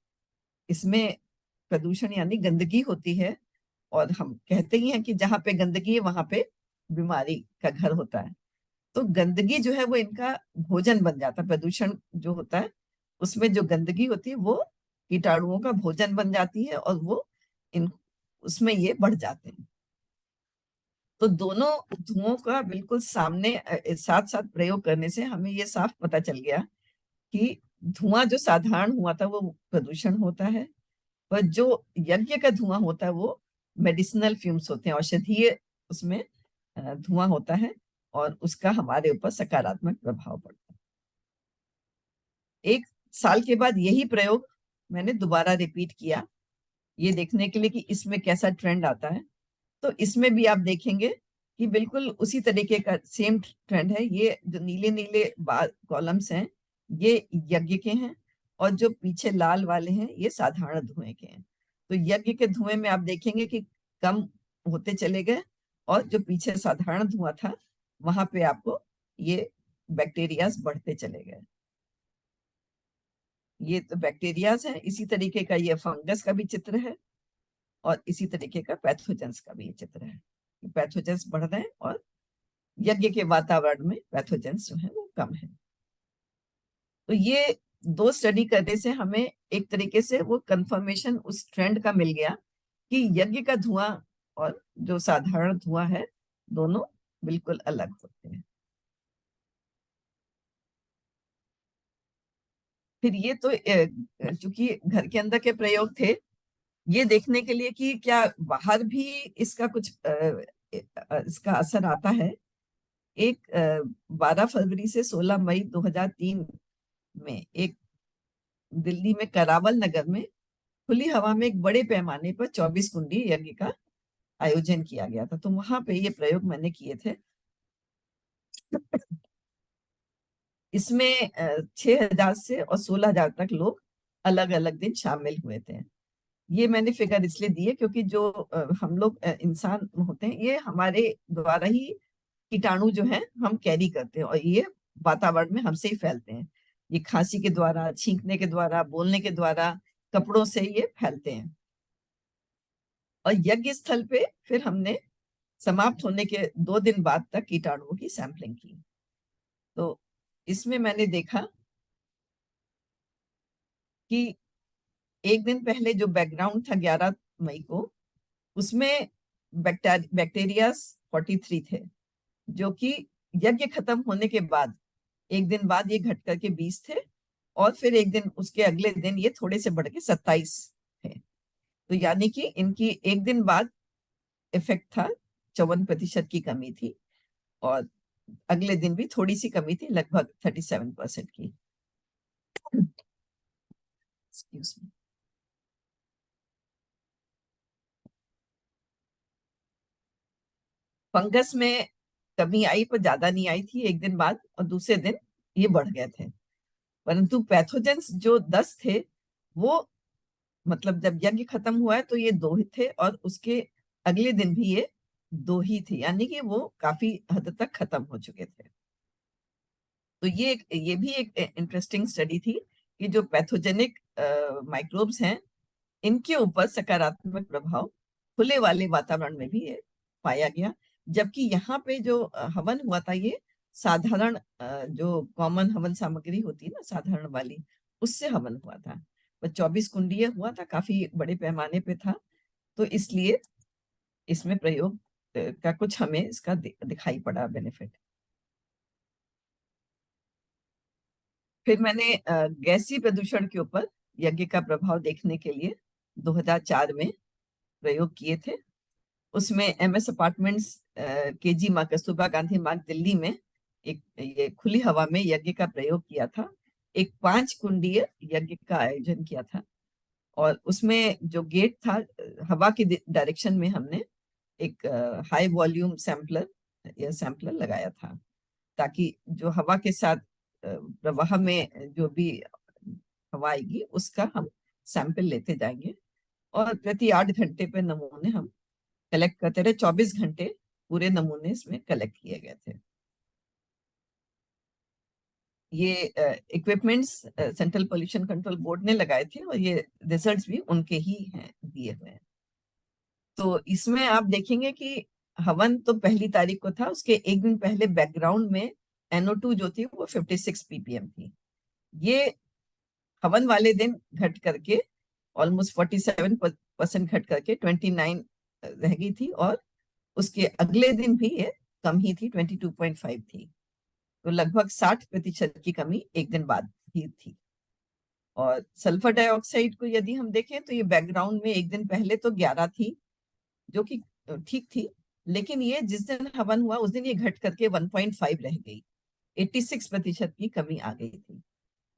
इसमें प्रदूषण यानी गंदगी होती है, और हम कहते ही हैं कि जहां पे गंदगी है वहां पे बीमारी का घर होता है। तो गंदगी जो है वो इनका भोजन बन जाता है, प्रदूषण जो होता है उसमें जो गंदगी होती है वो कीटाणुओं का भोजन बन जाती है, और वो इन उसमें ये बढ़ जाते हैं। तो दोनों धुओं का बिल्कुल सामने साथ साथ प्रयोग करने से हमें ये साफ पता चल गया कि धुआं जो साधारण हुआ था वो प्रदूषण होता है, पर जो यज्ञ का धुआं होता है वो मेडिसिनल फ्यूम्स होते हैं, औषधीय उसमें धुआं होता है, और उसका हमारे ऊपर सकारात्मक प्रभाव पड़ता है। 1 साल के बाद यही प्रयोग मैंने दोबारा रिपीट किया, ये देखने के लिए कि इसमें कैसा ट्रेंड आता है। तो इसमें भी आप देखेंगे कि बिल्कुल उसी तरीके का सेम ट्रेंड है। ये जो नीले नीले कॉलम्स हैं ये यज्ञ के हैं, और जो पीछे लाल वाले हैं ये साधारण धुएं के हैं। तो यज्ञ के धुएं में आप देखेंगे कि कम होते चले गए, और जो पीछे साधारण धुआं था वहां पे आपको ये बैक्टीरियाज बढ़ते चले गए। ये तो बैक्टीरियाज है, इसी तरीके का ये फंगस का भी चित्र है, और इसी तरीके का पैथोजेंस का भी ये चित्र है। पैथोजेंस बढ़ रहे हैं और यज्ञ के वातावरण में पैथोजेंस जो है वो कम है। तो ये 2 स्टडी करने से हमें एक तरीके से वो कंफर्मेशन उस ट्रेंड का मिल गया कि यज्ञ का धुआं और जो साधारण धुआं है दोनों बिल्कुल अलग होते हैं। फिर ये तो चूंकि घर के अंदर के प्रयोग थे, ये देखने के लिए कि क्या बाहर भी इसका कुछ इसका असर आता है। एक 12 फरवरी से 16 मई 2003 में एक दिल्ली में करावल नगर में खुली हवा में एक बड़े पैमाने पर 24 कुंडी यज्ञ का आयोजन किया गया था। तो वहां पे ये प्रयोग मैंने किए थे। इसमें 6,000 से और 16,000 तक लोग अलग अलग दिन शामिल हुए थे। ये मैंने फिगर इसलिए दी है क्योंकि जो हम लोग इंसान होते हैं ये हमारे द्वारा ही कीटाणु जो है हम कैरी करते हैं, और ये वातावरण में हमसे ही फैलते हैं। ये खांसी के द्वारा, छींकने के द्वारा, बोलने के द्वारा, कपड़ों से ये फैलते हैं। और यज्ञ स्थल पे फिर हमने समाप्त होने के 2 दिन बाद तक कीटाणुओं की सैंपलिंग की। तो इसमें मैंने देखा कि एक दिन पहले जो बैकग्राउंड था 11 मई को, उसमें बैक्टीरिया 43 थे, जो कि यज्ञ खत्म होने के बाद एक दिन बाद ये घट करके 20 थे, और फिर एक दिन उसके अगले दिन ये थोड़े से बढ़ के 27 थे। तो यानी कि इनकी एक दिन बाद इफेक्ट था, 54% की कमी थी, और अगले दिन भी थोड़ी सी कमी थी, लगभग 37% की। Excuse me. फंगस में कमी आई पर ज्यादा नहीं आई थी एक दिन बाद, और दूसरे दिन ये बढ़ गए थे। परंतु पैथोजेंस जो 10 थे वो, मतलब जब यज्ञ खत्म हुआ है तो ये 2 ही थे, और उसके अगले दिन भी ये 2 ही थे, यानी कि वो काफी हद तक खत्म हो चुके थे। तो ये भी एक इंटरेस्टिंग स्टडी थी कि जो पैथोजेनिक माइक्रोब्स हैं इनके ऊपर सकारात्मक प्रभाव खुले वाले वातावरण में भी ये पाया गया। जबकि यहाँ पे जो हवन हुआ था ये साधारण जो कॉमन हवन सामग्री होती है ना, साधारण वाली, उससे हवन हुआ था। 24 कुंडीय हुआ था, काफी बड़े पैमाने पे था, तो इसलिए इसमें प्रयोग का कुछ हमें इसका दिखाई पड़ा बेनिफिट। फिर मैंने गैसीय प्रदूषण के ऊपर यज्ञ का प्रभाव देखने के लिए 2004 में प्रयोग किए थे। उसमें एमएस अपार्टमेंट्स केजी मार्ग, कस्तूरबा गांधी मार्ग, दिल्ली में एक ये खुली हवा में यज्ञ का प्रयोग किया था। एक 5 कुंडीय यज्ञ का आयोजन किया था, और उसमें जो गेट था, हवा की डायरेक्शन में हमने एक हाई वॉल्यूम सैंपलर या सैंपलर लगाया था, ताकि जो हवा के साथ प्रवाह में जो भी हवा आएगी उसका हम सैंपल लेते जाएंगे, और प्रति 8 घंटे पे नमूने हम कलेक्ट करते रहे। 24 घंटे पूरे नमूने इसमें कलेक्ट किए गए थे। ये equipments central pollution control board ने लगाए थे, और ये रिजल्ट्स भी उनके ही हैं, दिए हुए हैं। तो इसमें आप देखेंगे कि हवन तो 1 तारीख को था, उसके एक दिन पहले बैकग्राउंड में NO2 जो थी वो 56 ppm थी। ये हवन वाले दिन घट करके ऑलमोस्ट 47% घट करके 29 रह गई थी, और उसके अगले दिन भी ये कम ही थी, 22.5 थी। तो लगभग 60% की कमी एक दिन बाद ही थी। और सल्फर डाइऑक्साइड को यदि हम देखें तो ये बैकग्राउंड में एक दिन पहले तो 11 थी, जो कि ठीक थी, लेकिन ये जिस दिन हवन हुआ उस दिन ये घट करके 1.5 रह गई, 86% की कमी आ गई थी।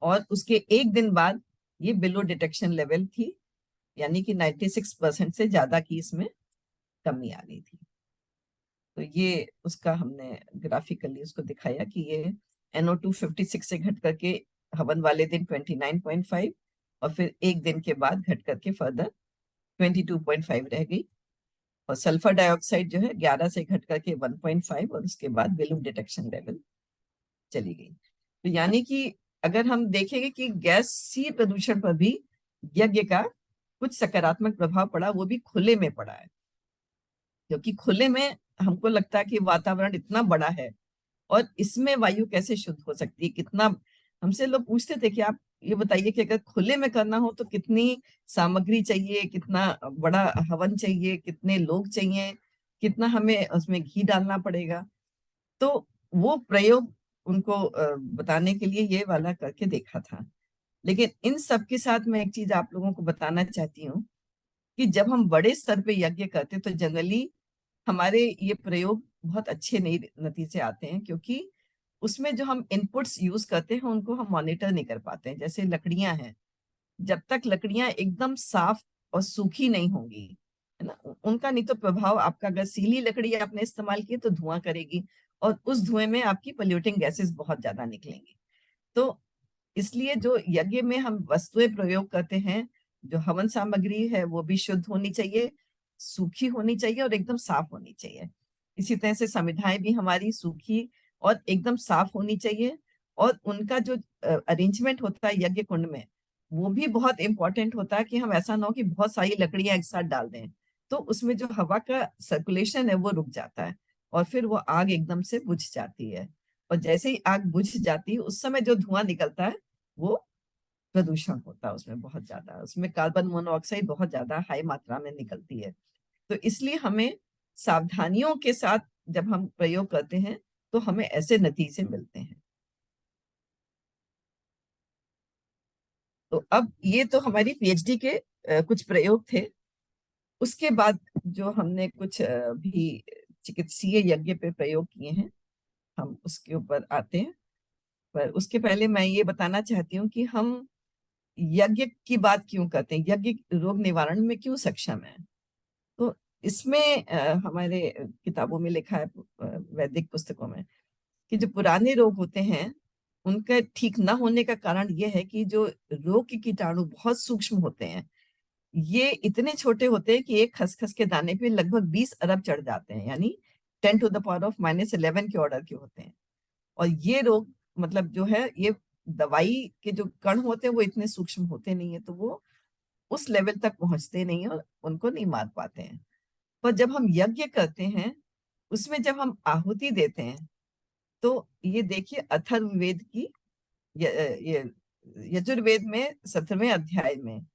और उसके एक दिन बाद ये बिलो डिटेक्शन लेवल थी, यानी कि 96% से ज्यादा की इसमें कमी आ गई थी। तो ये उसका हमने ग्राफिकली उसको दिखाया कि ये NO2 56 से घट करके हवन वाले दिन 29.5, और फिर एक दिन के बाद घट करके फर्दर 22.5 रह गई। और सल्फर डाइऑक्साइड जो है 11 से घट करके 1.5, और उसके बाद बिलो डिटेक्शन लेवल चली गई। तो यानी कि अगर हम देखेंगे कि गैसीय प्रदूषण पर भी यज्ञ का कुछ सकारात्मक प्रभाव पड़ा, वो भी खुले में पड़ा है। क्योंकि खुले में हमको लगता है कि वातावरण इतना बड़ा है और इसमें वायु कैसे शुद्ध हो सकती है, कितना, हमसे लोग पूछते थे कि आप ये बताइए कि अगर खुले में करना हो तो कितनी सामग्री चाहिए, कितना बड़ा हवन चाहिए, कितने लोग चाहिए, कितना हमें उसमें घी डालना पड़ेगा। तो वो प्रयोग उनको बताने के लिए ये वाला करके देखा था। लेकिन इन सब के साथ मैं एक चीज आप लोगों को बताना चाहती हूँ कि जब हम बड़े स्तर पे यज्ञ करते तो जनरली हमारे ये प्रयोग बहुत अच्छे नहीं नतीजे आते हैं, क्योंकि उसमें जो हम इनपुट्स यूज करते हैं उनको हम मॉनिटर नहीं कर पाते हैं। जैसे लकड़ियां हैं, जब तक लकड़ियां एकदम साफ और सूखी नहीं होंगी, है ना, उनका नहीं तो प्रभाव आपका, अगर सीली लकड़ी आपने इस्तेमाल की तो धुआं करेगी, और उस धुएं में आपकी पोल्यूटिंग गैसेस बहुत ज्यादा निकलेंगी। तो इसलिए जो यज्ञ में हम वस्तुएं प्रयोग करते हैं, जो हवन सामग्री है वो भी शुद्ध होनी चाहिए, सूखी होनी चाहिए और एकदम साफ होनी चाहिए। इसी तरह से समिधाएं भी हमारी सूखी और एकदम साफ होनी चाहिए, और उनका जो अरेंजमेंट होता है यज्ञ कुंड में वो भी बहुत इंपॉर्टेंट होता है कि हम ऐसा ना हो कि बहुत सारी लकड़ियां एक साथ डाल दें, तो उसमें जो हवा का सर्कुलेशन है वो रुक जाता है, और फिर वो आग एकदम से बुझ जाती है। और जैसे ही आग बुझ जाती है उस समय जो धुआं निकलता है वो प्रदूषण होता है, उसमें बहुत ज्यादा, उसमें कार्बन मोनोऑक्साइड बहुत ज्यादा हाई मात्रा में निकलती है। तो इसलिए हमें सावधानियों के साथ जब हम प्रयोग करते हैं तो हमें ऐसे नतीजे मिलते हैं। तो अब ये तो हमारी PhD के कुछ प्रयोग थे। उसके बाद जो हमने कुछ भी चिकित्सीय यज्ञ पे प्रयोग किए हैं, हम उसके ऊपर आते हैं। पर उसके पहले मैं ये बताना चाहती हूँ कि हम यज्ञ की बात क्यों करते हैं, यज्ञ रोग निवारण में क्यों सक्षम है। तो इसमें हमारे किताबों में लिखा है, वैदिक पुस्तकों में, कि जो पुराने रोग होते हैं उनका ठीक न होने का कारण यह है कि जो रोग के कीटाणु बहुत सूक्ष्म होते हैं, ये इतने छोटे होते हैं कि एक खसखस के दाने पे लगभग 20 अरब चढ़ जाते हैं, यानी 10⁻⁻11 के ऑर्डर के होते हैं। और ये रोग मतलब जो है, ये दवाई के जो कण होते हैं वो इतने सूक्ष्म होते नहीं है, तो वो उस लेवल तक पहुंचते नहीं है और उनको नहीं मार पाते हैं। पर जब हम यज्ञ करते हैं, उसमें जब हम आहुति देते हैं, तो ये देखिए अथर्ववेद की ये यजुर्वेद में 17वें अध्याय में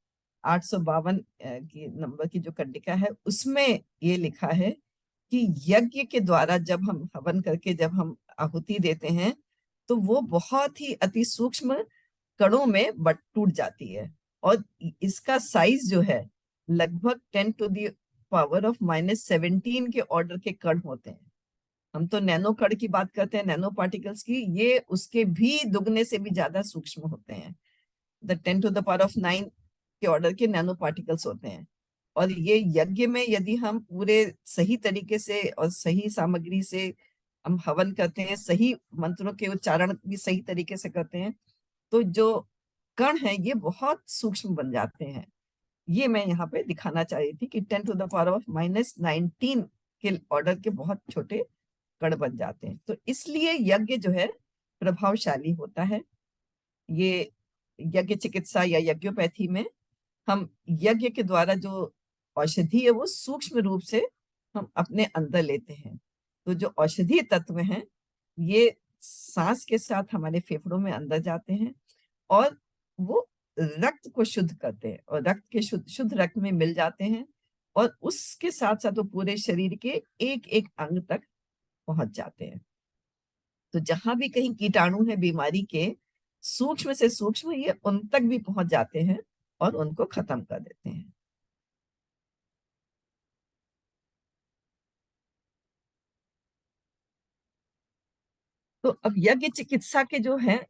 852 की नंबर की जो कंडिका है, उसमें ये लिखा है कि यज्ञ के द्वारा जब हम हवन करके जब हम आहुति देते हैं, तो वो बहुत ही अति सूक्ष्म कणों में बट टूट जाती है। और इसका साइज जो है लगभग 10⁻⁻17 के ऑर्डर के कण होते हैं। हम तो नैनो कण की बात करते हैं, नैनो पार्टिकल्स की, ये उसके भी दुगने से भी ज्यादा सूक्ष्म होते हैं। 10⁻⁹ के ऑर्डर के नैनो पार्टिकल्स होते हैं। और ये यज्ञ में यदि हम पूरे सही तरीके से और सही सामग्री से हम हवन करते हैं, सही मंत्रों के उच्चारण भी सही तरीके से करते हैं, तो जो कण है ये बहुत सूक्ष्म बन जाते हैं। ये मैं यहाँ पे दिखाना चाह रही थी कि 10⁻⁻19 के ऑर्डर के बहुत छोटे कण बन जाते हैं। तो इसलिए यज्ञ जो है प्रभावशाली होता है। ये यज्ञ चिकित्सा या यज्ञोपैथी में हम यज्ञ के द्वारा जो औषधि है वो सूक्ष्म रूप से हम अपने अंदर लेते हैं। तो जो औषधीय तत्व हैं ये सांस के साथ हमारे फेफड़ों में अंदर जाते हैं और वो रक्त को शुद्ध करते हैं और रक्त के शुद्ध रक्त में मिल जाते हैं और उसके साथ साथ वो पूरे शरीर के एक एक अंग तक पहुंच जाते हैं। तो जहां भी कहीं कीटाणु है बीमारी के, सूक्ष्म से सूक्ष्म, ये उन तक भी पहुंच जाते हैं और उनको खत्म कर देते हैं। तो अब यज्ञ चिकित्सा के जो है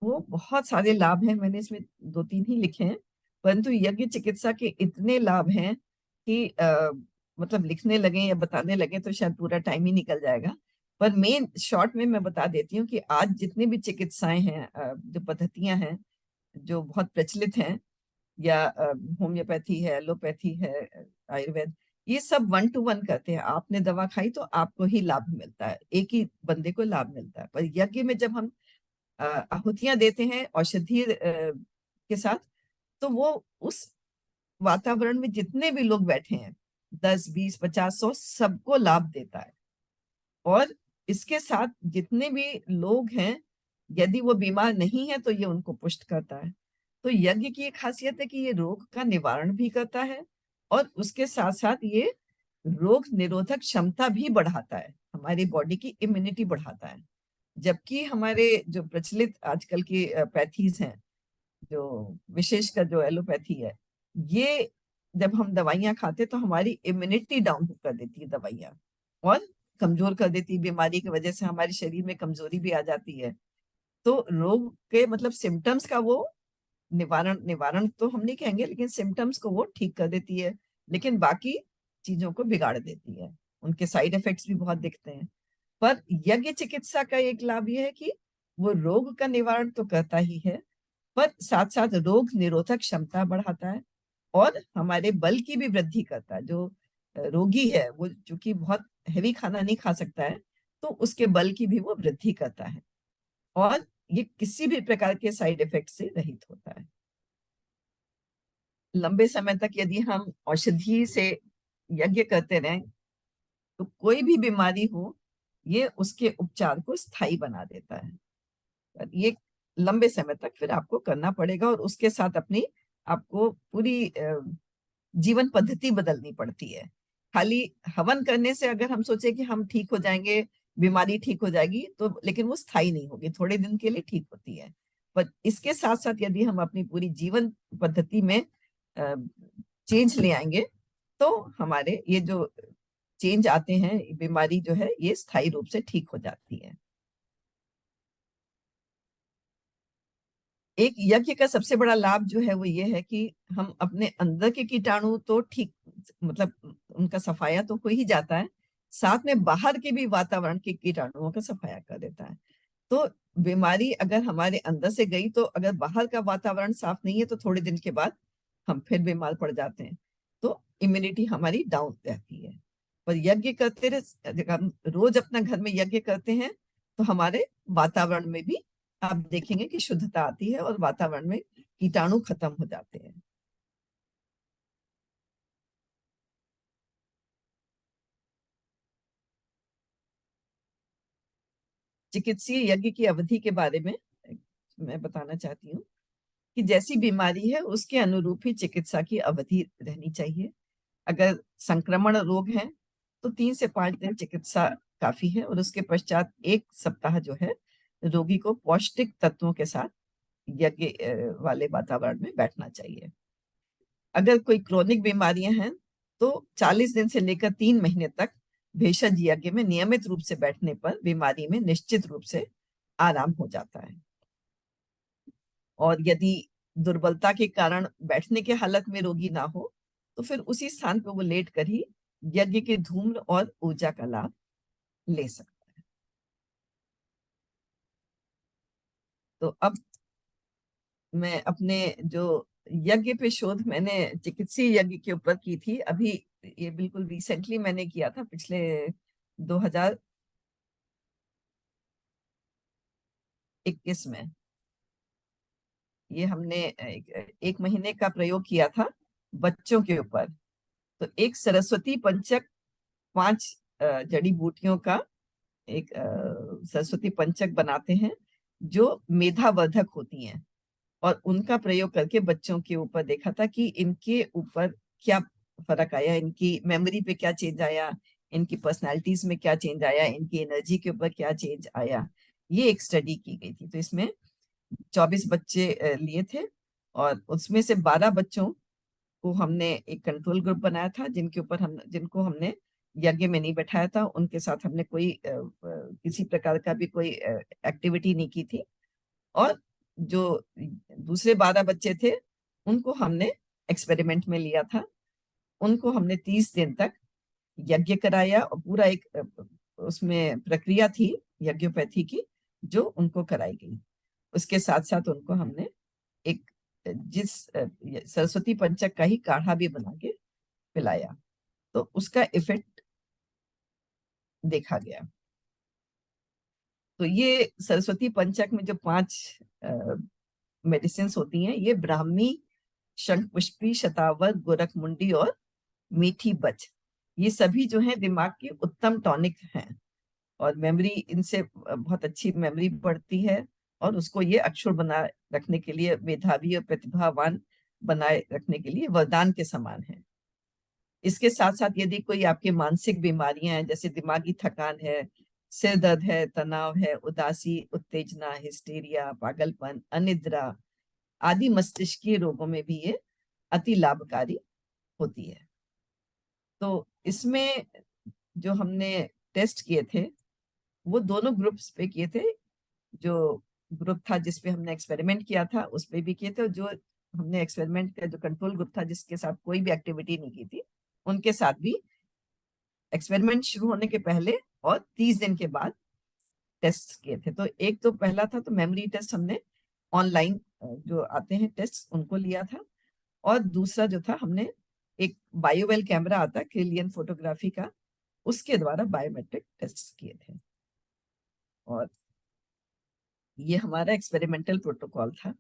वो बहुत सारे लाभ हैं, मैंने इसमें 2-3 ही लिखे हैं, परंतु यज्ञ चिकित्सा के इतने लाभ हैं कि मतलब लिखने लगे या बताने लगे तो शायद पूरा टाइम ही निकल जाएगा। पर मेन शॉर्ट में मैं बता देती हूँ कि आज जितनी भी चिकित्साएं हैं, जो पद्धतियां हैं जो बहुत प्रचलित हैं, या होम्योपैथी है, एलोपैथी है, आयुर्वेद, ये सब 1 to 1 करते हैं। आपने दवा खाई तो आपको ही लाभ मिलता है, एक ही बंदे को लाभ मिलता है। पर यज्ञ में जब हम आहुतियां देते हैं औषधि के साथ, तो वो उस वातावरण में जितने भी लोग बैठे हैं, 10, 20, 50, 100, सबको लाभ देता है। और इसके साथ जितने भी लोग हैं, यदि वो बीमार नहीं है तो ये उनको पुष्ट करता है। तो यज्ञ की एक खासियत है कि ये रोग का निवारण भी करता है और उसके साथ साथ ये रोग निरोधक क्षमता भी बढ़ाता है, हमारी बॉडी की इम्यूनिटी बढ़ाता है। जबकि हमारे जो प्रचलित आजकल की पैथीज हैं, जो विशेषकर जो एलोपैथी है, ये जब हम दवाइयां खाते तो हमारी इम्यूनिटी डाउन कर देती है दवाइयां और कमजोर कर देती है। बीमारी की वजह से हमारे शरीर में कमजोरी भी आ जाती है। तो रोग के मतलब सिम्टम्स का वो निवारण तो हम नहीं कहेंगे, लेकिन सिम्टम्स को वो ठीक कर देती है, लेकिन बाकी चीजों को बिगाड़ देती है। उनके साइड इफेक्ट्स भी बहुत दिखते हैं। पर यज्ञ चिकित्सा का एक लाभ यह है कि वो रोग का निवारण तो करता ही है, पर साथ साथ रोग निरोधक क्षमता बढ़ाता है और हमारे बल की भी वृद्धि करता है। जो रोगी है वो चूंकि बहुत हैवी खाना नहीं खा सकता है, तो उसके बल की भी वो वृद्धि करता है और ये किसी भी प्रकार के साइड इफेक्ट से रहित होता है। लंबे समय तक यदि हम औषधि से यज्ञ करते रहें तो कोई भी बीमारी हो, ये उसके उपचार को स्थायी बना देता है। पर ये लंबे समय तक फिर आपको करना पड़ेगा और उसके साथ अपनी आपको पूरी जीवन पद्धति बदलनी पड़ती है। खाली हवन करने से अगर हम सोचे कि हम ठीक हो जाएंगे, बीमारी ठीक हो जाएगी, तो लेकिन वो स्थायी नहीं होगी, थोड़े दिन के लिए ठीक होती है। पर इसके साथ साथ यदि हम अपनी पूरी जीवन पद्धति में चेंज ले आएंगे, तो हमारे ये जो चेंज आते हैं, बीमारी जो है ये स्थायी रूप से ठीक हो जाती है। एक यज्ञ का सबसे बड़ा लाभ जो है वो ये है कि हम अपने अंदर के कीटाणु तो ठीक, मतलब उनका सफाया तो हो ही जाता है, साथ में बाहर के भी वातावरण के कीटाणुओं का सफाया कर देता है। तो बीमारी अगर हमारे अंदर से गई तो अगर बाहर का वातावरण साफ नहीं है तो थोड़े दिन के बाद हम फिर बीमार पड़ जाते हैं, तो इम्यूनिटी हमारी डाउन रहती है। पर यज्ञ करते रहे, अगर हम रोज अपना घर में यज्ञ करते हैं तो हमारे वातावरण में भी आप देखेंगे कि शुद्धता आती है और वातावरण में कीटाणु खत्म हो जाते हैं। चिकित्सीय यज्ञ की अवधि के बारे में मैं बताना चाहती हूँ कि जैसी बीमारी है उसके अनुरूप ही चिकित्सा की अवधि रहनी चाहिए। अगर संक्रमण रोग है तो 3 से 5 दिन चिकित्सा काफी है, और उसके पश्चात 1 सप्ताह जो है रोगी को पौष्टिक तत्वों के साथ यज्ञ वाले वातावरण में बैठना चाहिए। अगर कोई क्रोनिक बीमारियां हैं तो 40 दिन से लेकर 3 महीने तक भेषज यज्ञ में नियमित रूप से बैठने पर बीमारी में निश्चित रूप से आराम हो जाता है। और यदि दुर्बलता के कारण बैठने के हालत में रोगी ना हो तो फिर उसी स्थान पर वो लेट कर ही यज्ञ के धूम्र और ऊर्जा का लाभ ले सकता है। तो अब मैं अपने जो यज्ञ पे शोध मैंने चिकित्सीय यज्ञ के ऊपर की थी, अभी ये बिल्कुल रिसेंटली मैंने किया था, पिछले 2021 में। ये हमने एक महीने का प्रयोग किया था बच्चों के ऊपर। तो एक सरस्वती पंचक 5 जड़ी बूटियों का एक सरस्वती पंचक बनाते हैं जो मेधावर्धक होती हैं, और उनका प्रयोग करके बच्चों के ऊपर देखा था कि इनके ऊपर क्या फर्क आया, इनकी मेमोरी पे क्या चेंज आया, इनकी पर्सनालिटीज में क्या चेंज आया, इनकी एनर्जी के ऊपर क्या चेंज आया। ये एक स्टडी की गई थी। तो इसमें 24 बच्चे लिए थे, और उसमें से 12 बच्चों को हमने एक कंट्रोल ग्रुप बनाया था, जिनको हमने यज्ञ में नहीं बैठाया था, उनके साथ हमने कोई किसी प्रकार का भी कोई एक्टिविटी नहीं की थी। और जो दूसरे 12 बच्चे थे उनको हमने एक्सपेरिमेंट में लिया था। उनको हमने 30 दिन तक यज्ञ कराया, और पूरा एक उसमें प्रक्रिया थी यज्ञोपैथी की जो उनको कराई गई। उसके साथ साथ उनको हमने एक जिस सरस्वती पंचक का ही काढ़ा भी बना के पिलाया, तो उसका इफेक्ट देखा गया। तो ये सरस्वती पंचक में जो 5 मेडिसिन होती हैं, ये ब्राह्मी, शंखपुष्पी, शतावर, गोरखमुंडी और मीठी बच, ये सभी जो हैं दिमाग के उत्तम टॉनिक हैं, और मेमोरी इनसे बहुत अच्छी मेमोरी बढ़ती है, और उसको ये अक्षुण बनाए रखने के लिए, मेधावी और प्रतिभावान बनाए रखने के लिए वरदान के समान है। इसके साथ साथ यदि कोई आपकी मानसिक बीमारियां हैं, जैसे दिमागी थकान है, सिर दर्द है, तनाव है, उदासी, उत्तेजना, हिस्टीरिया, पागलपन, अनिद्रा आदि मस्तिष्कीय रोगों में भी ये अति लाभकारी होती है। तो इसमें जो हमने टेस्ट किए थे वो दोनों ग्रुप्स पे किए थे। जो ग्रुप था जिसपे हमने एक्सपेरिमेंट किया था उस पे भी किए थे, और जो हमने एक्सपेरिमेंट का जो कंट्रोल ग्रुप था जिसके साथ कोई भी एक्टिविटी नहीं की थी, उनके साथ भी एक्सपेरिमेंट शुरू होने के पहले और 30 दिन के बाद टेस्ट किए थे। तो एक तो पहला था तो मेमोरी टेस्ट हमने ऑनलाइन जो आते हैं टेस्ट उनको लिया था, और दूसरा जो था हमने एक बायोवेल कैमरा आता है क्रिलियन फोटोग्राफी का, उसके द्वारा बायोमेट्रिक टेस्ट किए थे। और ये हमारा एक्सपेरिमेंटल प्रोटोकॉल था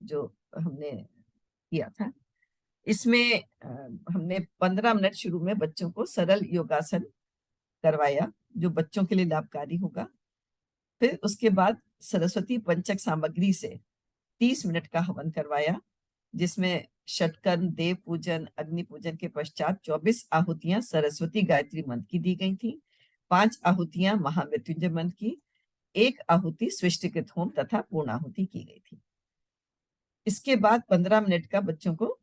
जो हमने किया था। इसमें हमने 15 मिनट शुरू में बच्चों को सरल योगासन करवाया जो बच्चों के लिए लाभकारी होगा। फिर उसके बाद सरस्वती पंचक सामग्री से 30 मिनट का हवन करवाया, जिसमें षटकर्म, देव पूजन, अग्नि पूजन के पश्चात 24 आहुतियां सरस्वती गायत्री मंत्र की दी गई थी, 5 आहुतियां महामृत्युंजय मंत्र की, 1 आहुति सृष्टिकृत होम तथा पूर्णाहुति की गई थी। इसके बाद 15 मिनट का बच्चों को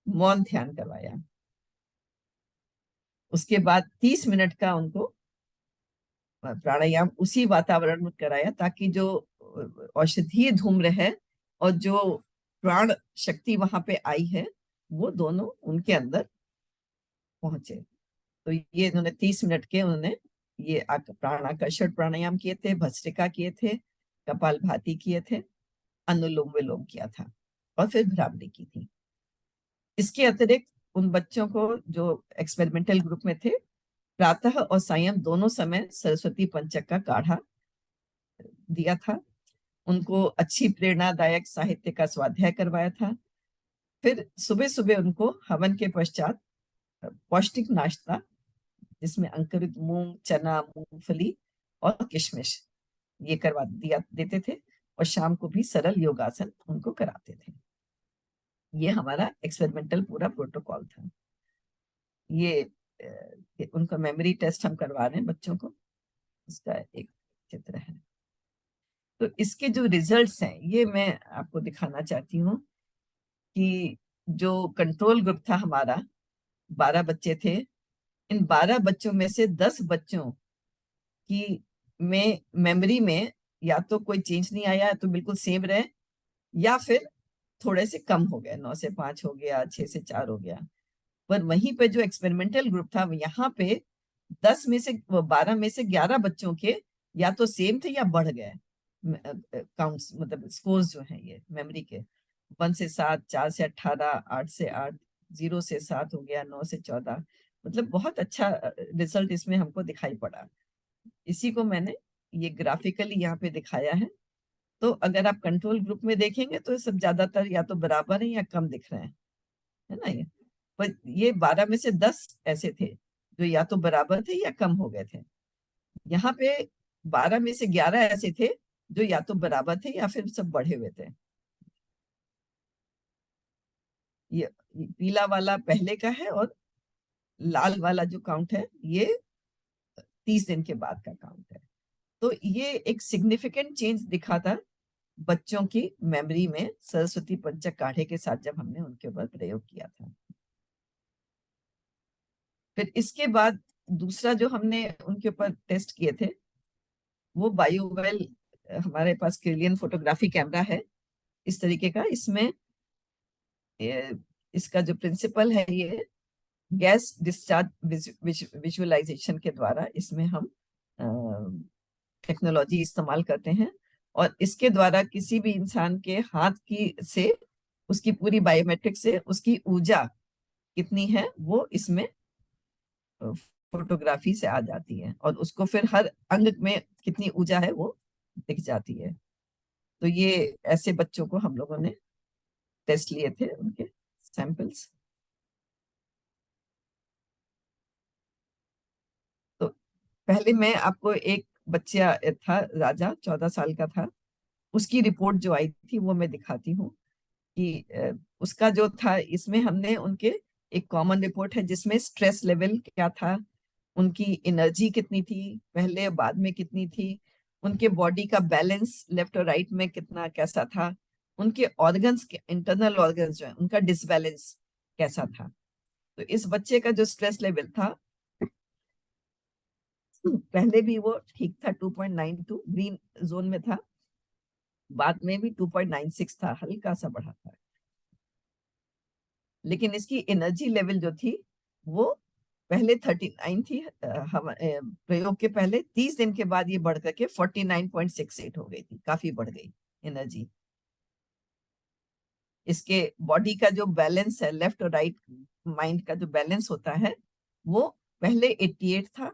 मौन ध्यान करवाया। उसके बाद 30 मिनट का उनको प्राणायाम उसी वातावरण में कराया, ताकि जो औषधीय धूम्र है और जो प्राण शक्ति वहां पे आई है, वो दोनों उनके अंदर पहुंचे। तो ये इन्होंने 30 मिनट के उन्होंने ये प्राणाकर्षण प्राणायाम किए थे, भस्त्रिका किए थे, कपालभाति किए थे, अनुलोम विलोम किया था और फिर भ्रामरी की थी। इसके अतिरिक्त उन बच्चों को जो एक्सपेरिमेंटल ग्रुप में थे, प्रातः और सायं दोनों समय सरस्वती पंचक का काढ़ा दिया था। उनको अच्छी प्रेरणादायक साहित्य का स्वाध्याय करवाया था। फिर सुबह सुबह उनको हवन के पश्चात पौष्टिक नाश्ता, जिसमें अंकुरित मूंग, चना, मूंगफली और किशमिश ये करवा देते थे, और शाम को भी सरल योगासन उनको कराते थे। ये हमारा एक्सपेरिमेंटल पूरा प्रोटोकॉल था। ये उनका मेमोरी टेस्ट हम करवा रहे हैं बच्चों को, इसका एक चित्र है। तो इसके जो रिजल्ट्स हैं ये मैं आपको दिखाना चाहती हूँ कि जो कंट्रोल ग्रुप था हमारा, 12 बच्चे थे। इन 12 बच्चों में से 10 बच्चों की मेमोरी में या तो कोई चेंज नहीं आया, तो बिल्कुल सेम रहे, या फिर थोड़े से कम हो गए, 9 से 5 हो गया, 6 से 4 हो गया। पर वहीं पे जो एक्सपेरिमेंटल ग्रुप था, यहाँ पे 12 में से 11 बच्चों के या तो सेम थे या बढ़ गए काउंट्स, मतलब स्कोर्स जो हैं ये मेमोरी के, 1 से 7, 4 से 18, 8 से 8, 0 से 7 हो गया, 9 से 14। मतलब बहुत अच्छा रिजल्ट इसमें हमको दिखाई पड़ा। इसी को मैंने ये ग्राफिकली यहाँ पे दिखाया है। तो अगर आप कंट्रोल ग्रुप में देखेंगे तो सब ज्यादातर या तो बराबर है या कम दिख रहे हैं, है ना। ये पर ये 12 में से 10 ऐसे थे जो या तो बराबर थे या कम हो गए थे। यहाँ पे 12 में से 11 ऐसे थे जो या तो बराबर थे या फिर सब बढ़े हुए थे। ये पीला वाला पहले का है और लाल वाला जो काउंट है ये 30 दिन के बाद का काउंट है। तो ये एक सिग्निफिकेंट चेंज दिखा था बच्चों की मेमोरी में सरस्वती पंचक काढ़े के साथ, जब हमने उनके ऊपर प्रयोग किया था। फिर इसके बाद दूसरा जो हमने उनके ऊपर टेस्ट किए थे वो बायोवेल, हमारे पास क्रिलियन फोटोग्राफी कैमरा है इस तरीके का। इसमें इसका जो प्रिंसिपल है, ये गैस डिस्चार्ज विजुअलाइजेशन के द्वारा इसमें हम टेक्नोलॉजी इस्तेमाल करते हैं, और इसके द्वारा किसी भी इंसान के हाथ की से उसकी पूरी बायोमेट्रिक से उसकी ऊर्जा कितनी है वो इसमें फोटोग्राफी से आ जाती है, और उसको फिर हर अंग में कितनी ऊर्जा है वो दिख जाती है। तो ये ऐसे बच्चों को हम लोगों ने टेस्ट लिए थे, उनके सैंपल्स। तो पहले मैं आपको एक बच्चा था, राजा 14 साल का था, उसकी रिपोर्ट जो आई थी वो मैं दिखाती हूँ कि उसका जो था, इसमें हमने उनके एक कॉमन रिपोर्ट है जिसमें स्ट्रेस लेवल क्या था, उनकी एनर्जी कितनी थी पहले और बाद में कितनी थी, उनके बॉडी का बैलेंस लेफ्ट और राइट में कितना कैसा था, उनके ऑर्गन्स के इंटरनल ऑर्गन्स जो है उनका डिसबैलेंस कैसा था। तो इस बच्चे का जो स्ट्रेस लेवल था पहले भी वो ठीक था, 2.92 ग्रीन जोन में था, बाद में भी 2.96 था, हल्का सा बढ़ा था। लेकिन इसकी एनर्जी लेवल जो थी वो पहले 39 थी, प्रयोग के पहले 30 दिन के बाद ये बढ़ करके 49.68 हो गई थी, काफी बढ़ गई एनर्जी। इसके बॉडी का जो बैलेंस है, लेफ्ट और राइट माइंड का जो बैलेंस होता है, वो पहले 88 था,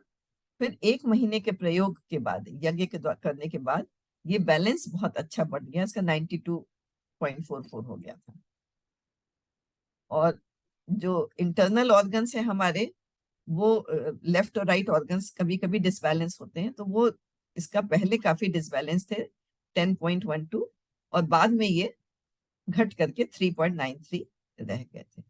फिर 1 महीने के प्रयोग के बाद, यज्ञ के करने के बाद ये बैलेंस बहुत अच्छा बढ़ गया, इसका 92.44 हो गया था। और जो इंटरनल ऑर्गन्स है हमारे, वो लेफ्ट और राइट ऑर्गन्स कभी कभी डिसबैलेंस होते हैं, तो वो इसका पहले काफी डिसबैलेंस थे 10.12, और बाद में ये घट करके 3.93 रह गए थे।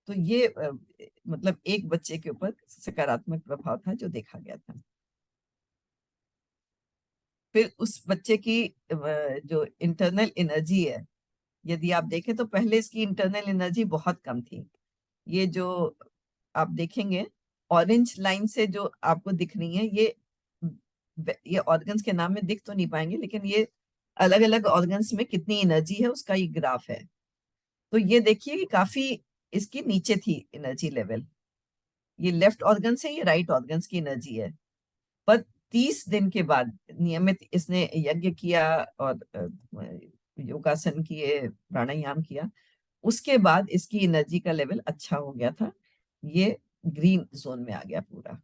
तो ये मतलब एक बच्चे के ऊपर सकारात्मक प्रभाव था जो देखा गया था। फिर उस बच्चे की जो इंटरनल एनर्जी है, यदि आप देखें तो पहले इसकी इंटरनल एनर्जी बहुत कम थी। ये जो आप देखेंगे ऑरेंज लाइन से जो आपको दिख रही है, ये ऑर्गन्स के नाम में दिख तो नहीं पाएंगे, लेकिन ये अलग अलग ऑर्गन्स में कितनी एनर्जी है उसका ये ग्राफ है। तो ये देखिए कि काफी इसकी नीचे थी एनर्जी लेवल। ये लेफ्ट ऑर्गन से, ये राइट ऑर्गन्स की एनर्जी है। पर 30 दिन के बाद नियमित इसने यज्ञ किया और योगासन किए, प्राणायाम किया, उसके बाद इसकी एनर्जी का लेवल अच्छा हो गया था। ये ग्रीन जोन में आ गया पूरा।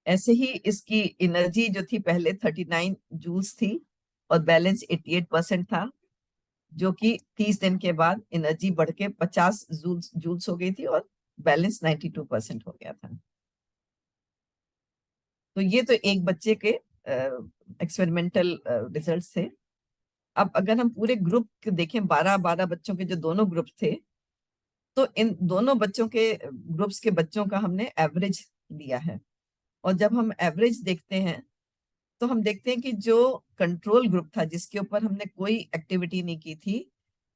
ऐसे ही इसकी एनर्जी जो थी पहले 39 जूल्स थी और बैलेंस 88% था, जो कि 30 दिन के बाद एनर्जी बढ़ के 50 जूल्स हो गई थी और बैलेंस 92% हो गया था। तो ये तो एक बच्चे के एक्सपेरिमेंटल रिजल्ट्स थे। अब अगर हम पूरे ग्रुप देखें, 12 बच्चों के जो दोनों ग्रुप थे, तो इन दोनों बच्चों के ग्रुप्स के बच्चों का हमने एवरेज लिया है। और जब हम एवरेज देखते हैं तो हम देखते हैं कि जो कंट्रोल ग्रुप था, जिसके ऊपर हमने कोई एक्टिविटी नहीं की थी,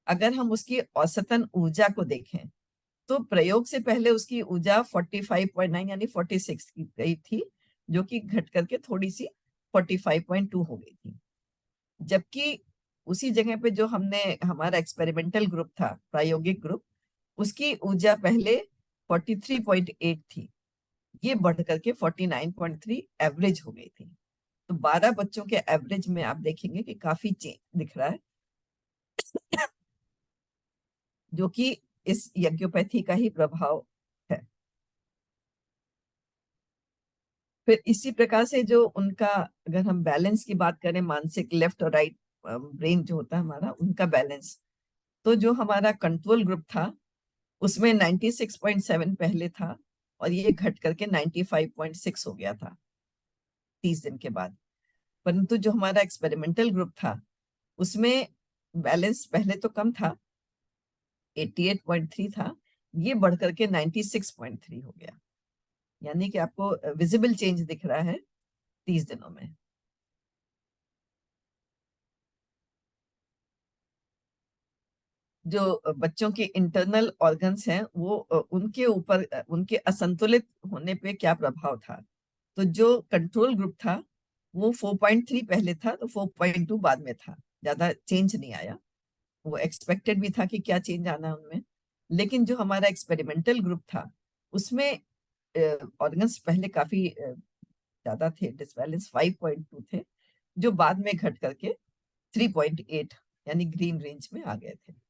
अगर हम उसकी औसतन ऊर्जा को देखें तो प्रयोग से पहले उसकी ऊर्जा 45.9 यानी 46 की गई थी, जो कि घट करके थोड़ी सी 45.2 हो गई थी। जबकि उसी जगह पे जो हमने हमारा एक्सपेरिमेंटल ग्रुप था, प्रायोगिक ग्रुप, उसकी ऊर्जा पहले 43.8 थी, ये बढ़ करके 49.3 एवरेज हो गई थी। तो 12 बच्चों के एवरेज में आप देखेंगे कि काफी चेंज दिख रहा है, जो कि इस यज्ञोपैथी का ही प्रभाव है। फिर इसी प्रकार से जो उनका, अगर हम बैलेंस की बात करें, मानसिक लेफ्ट और राइट ब्रेन जो होता है हमारा, उनका बैलेंस, तो जो हमारा कंट्रोल ग्रुप था उसमें 96.7 पहले था और ये घट करके 95.6 हो गया था 30 दिन के बाद। परंतु जो हमारा एक्सपेरिमेंटल ग्रुप था उसमें बैलेंस पहले तो कम था, 88.3 था, ये बढ़ करके 96.3 हो गया। यानी कि आपको विजिबल चेंज दिख रहा है 30 दिनों में। जो बच्चों के इंटरनल ऑर्गन्स हैं वो उनके ऊपर उनके असंतुलित होने पे क्या प्रभाव था। तो जो कंट्रोल ग्रुप था वो 4.3 पहले था, तो 4.2 बाद में था, ज्यादा चेंज नहीं आया। वो एक्सपेक्टेड भी था कि क्या चेंज आना है उनमें। लेकिन जो हमारा एक्सपेरिमेंटल ग्रुप था उसमें ऑर्गन्स पहले काफी ज्यादा थे, डिसबैलेंस 5.2 थे, जो बाद में घट करके 3.8 यानी ग्रीन रेंज में आ गए थे।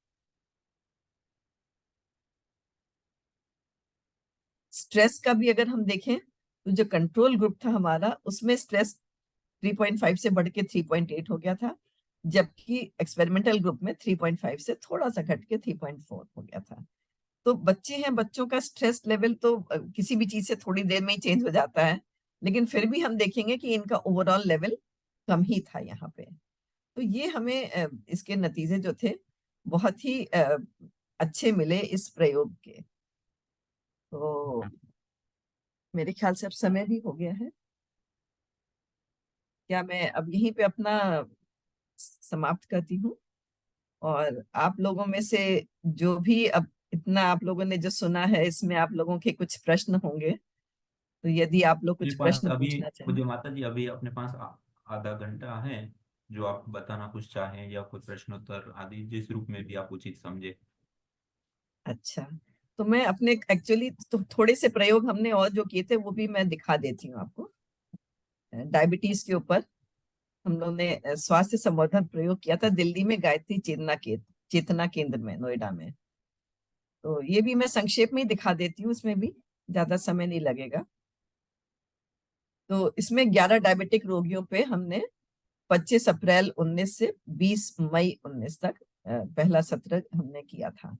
स्ट्रेस का भी अगर हम देखें तो जो कंट्रोल ग्रुप था हमारा उसमें स्ट्रेस 3.5 से बढ़ के 3.8 हो गया था, जबकि एक्सपेरिमेंटल ग्रुप में 3.5 से थोड़ा सा घट के 3.4 हो गया था। तो बच्चे हैं, बच्चों का स्ट्रेस लेवल तो किसी भी चीज से थोड़ी देर में ही चेंज हो जाता है, लेकिन फिर भी हम देखेंगे कि इनका ओवरऑल लेवल कम ही था यहाँ पे। तो ये हमें इसके नतीजे जो थे बहुत ही अच्छे मिले इस प्रयोग के। तो मेरे ख्याल से अब समय भी हो गया है, क्या मैं अब यहीं पे अपना समाप्त करती हूँ। और आप लोगों में से जो भी अब इतना आप लोगों ने जो सुना है, इसमें आप लोगों के कुछ प्रश्न होंगे, तो यदि आप लोग कुछ मेरे पास प्रश्न अभी, पूछना चाहें। पूज्य माता जी, अभी अपने पास आधा घंटा है, जो आप बताना कुछ चाहें या कोई प्रश्नोत्तर आदि, जिस रूप में भी आप उचित समझे। अच्छा, तो मैं अपने एक्चुअली तो थोड़े से प्रयोग हमने और जो किए थे वो भी मैं दिखा देती हूँ आपको। डायबिटीज के ऊपर हम लोगों ने स्वास्थ्य संवर्धन प्रयोग किया था दिल्ली में, गायत्री चेतना केंद्र में, नोएडा में। तो ये भी मैं संक्षेप में ही दिखा देती हूँ, इसमें भी ज्यादा समय नहीं लगेगा। तो इसमें 11 डायबिटिक रोगियों पे हमने 25 अप्रैल 19 से 20 मई 19 तक पहला सत्र हमने किया था।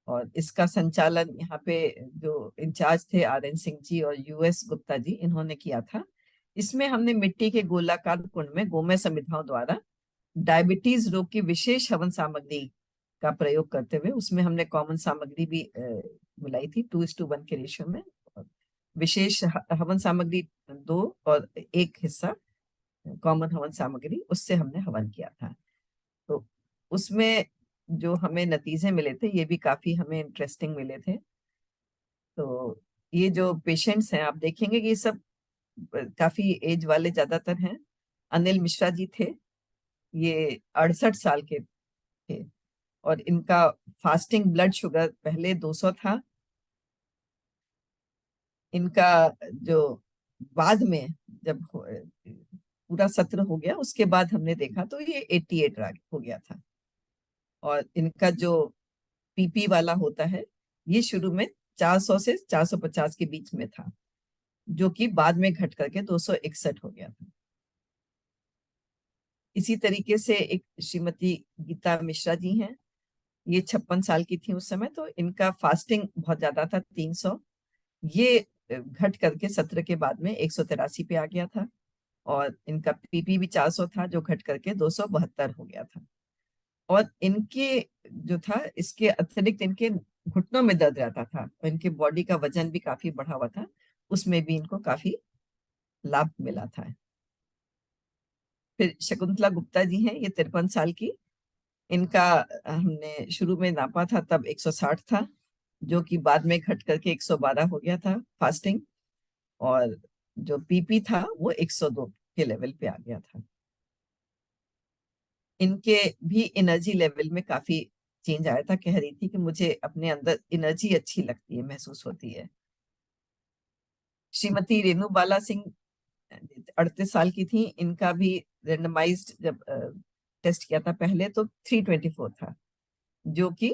और इसका संचालन यहाँ पे जो इंचार्ज थे RN सिंह जी और US गुप्ता जी, इन्होंने किया था। इसमें हमने मिट्टी के गोलाकार कुंड में गोमय समिधाओं द्वारा डायबिटीज रोग की विशेष हवन सामग्री का प्रयोग करते हुए, उसमें हमने कॉमन सामग्री भी मिलाई थी 2:1 के रेशियो में। विशेष हवन सामग्री 2 और 1 हिस्सा कॉमन हवन सामग्री, उससे हमने हवन किया था। तो उसमें जो हमें नतीजे मिले थे ये भी काफी हमें इंटरेस्टिंग मिले थे। तो ये जो पेशेंट्स हैं आप देखेंगे कि ये सब काफी एज वाले ज्यादातर हैं। अनिल मिश्रा जी थे, ये 68 साल के थे और इनका फास्टिंग ब्लड शुगर पहले 200 था। इनका जो बाद में जब पूरा सत्र हो गया उसके बाद हमने देखा तो ये 88 हो गया था। और इनका जो पीपी वाला होता है ये शुरू में 400 से 450 के बीच में था, जो कि बाद में घट करके 261 हो गया था। इसी तरीके से एक श्रीमती गीता मिश्रा जी हैं, ये 56 साल की थी उस समय, तो इनका फास्टिंग बहुत ज्यादा था 300, ये घट करके सत्र के बाद में 183 पे आ गया था। और इनका पीपी भी 400 था जो घट करके 272 हो गया था। और इनके जो था इसके अतिरिक्त इनके घुटनों में दर्द रहता था और इनके बॉडी का वजन भी काफी बढ़ा हुआ था, उसमें भी इनको काफी लाभ मिला था। फिर शकुंतला गुप्ता जी हैं, ये 53 साल की, इनका हमने शुरू में नापा था तब 160 था, जो कि बाद में घट करके 112 हो गया था फास्टिंग। और जो पीपी था वो 102 के लेवल पे आ गया था। इनके भी एनर्जी लेवल में काफी चेंज आया था। कह रही थी कि मुझे अपने अंदर एनर्जी अच्छी लगती है, महसूस होती है। श्रीमती रेणु बाला सिंह 38 साल की थी, इनका भी रेंडमाइज्ड जब टेस्ट किया था पहले तो 324 था, जो कि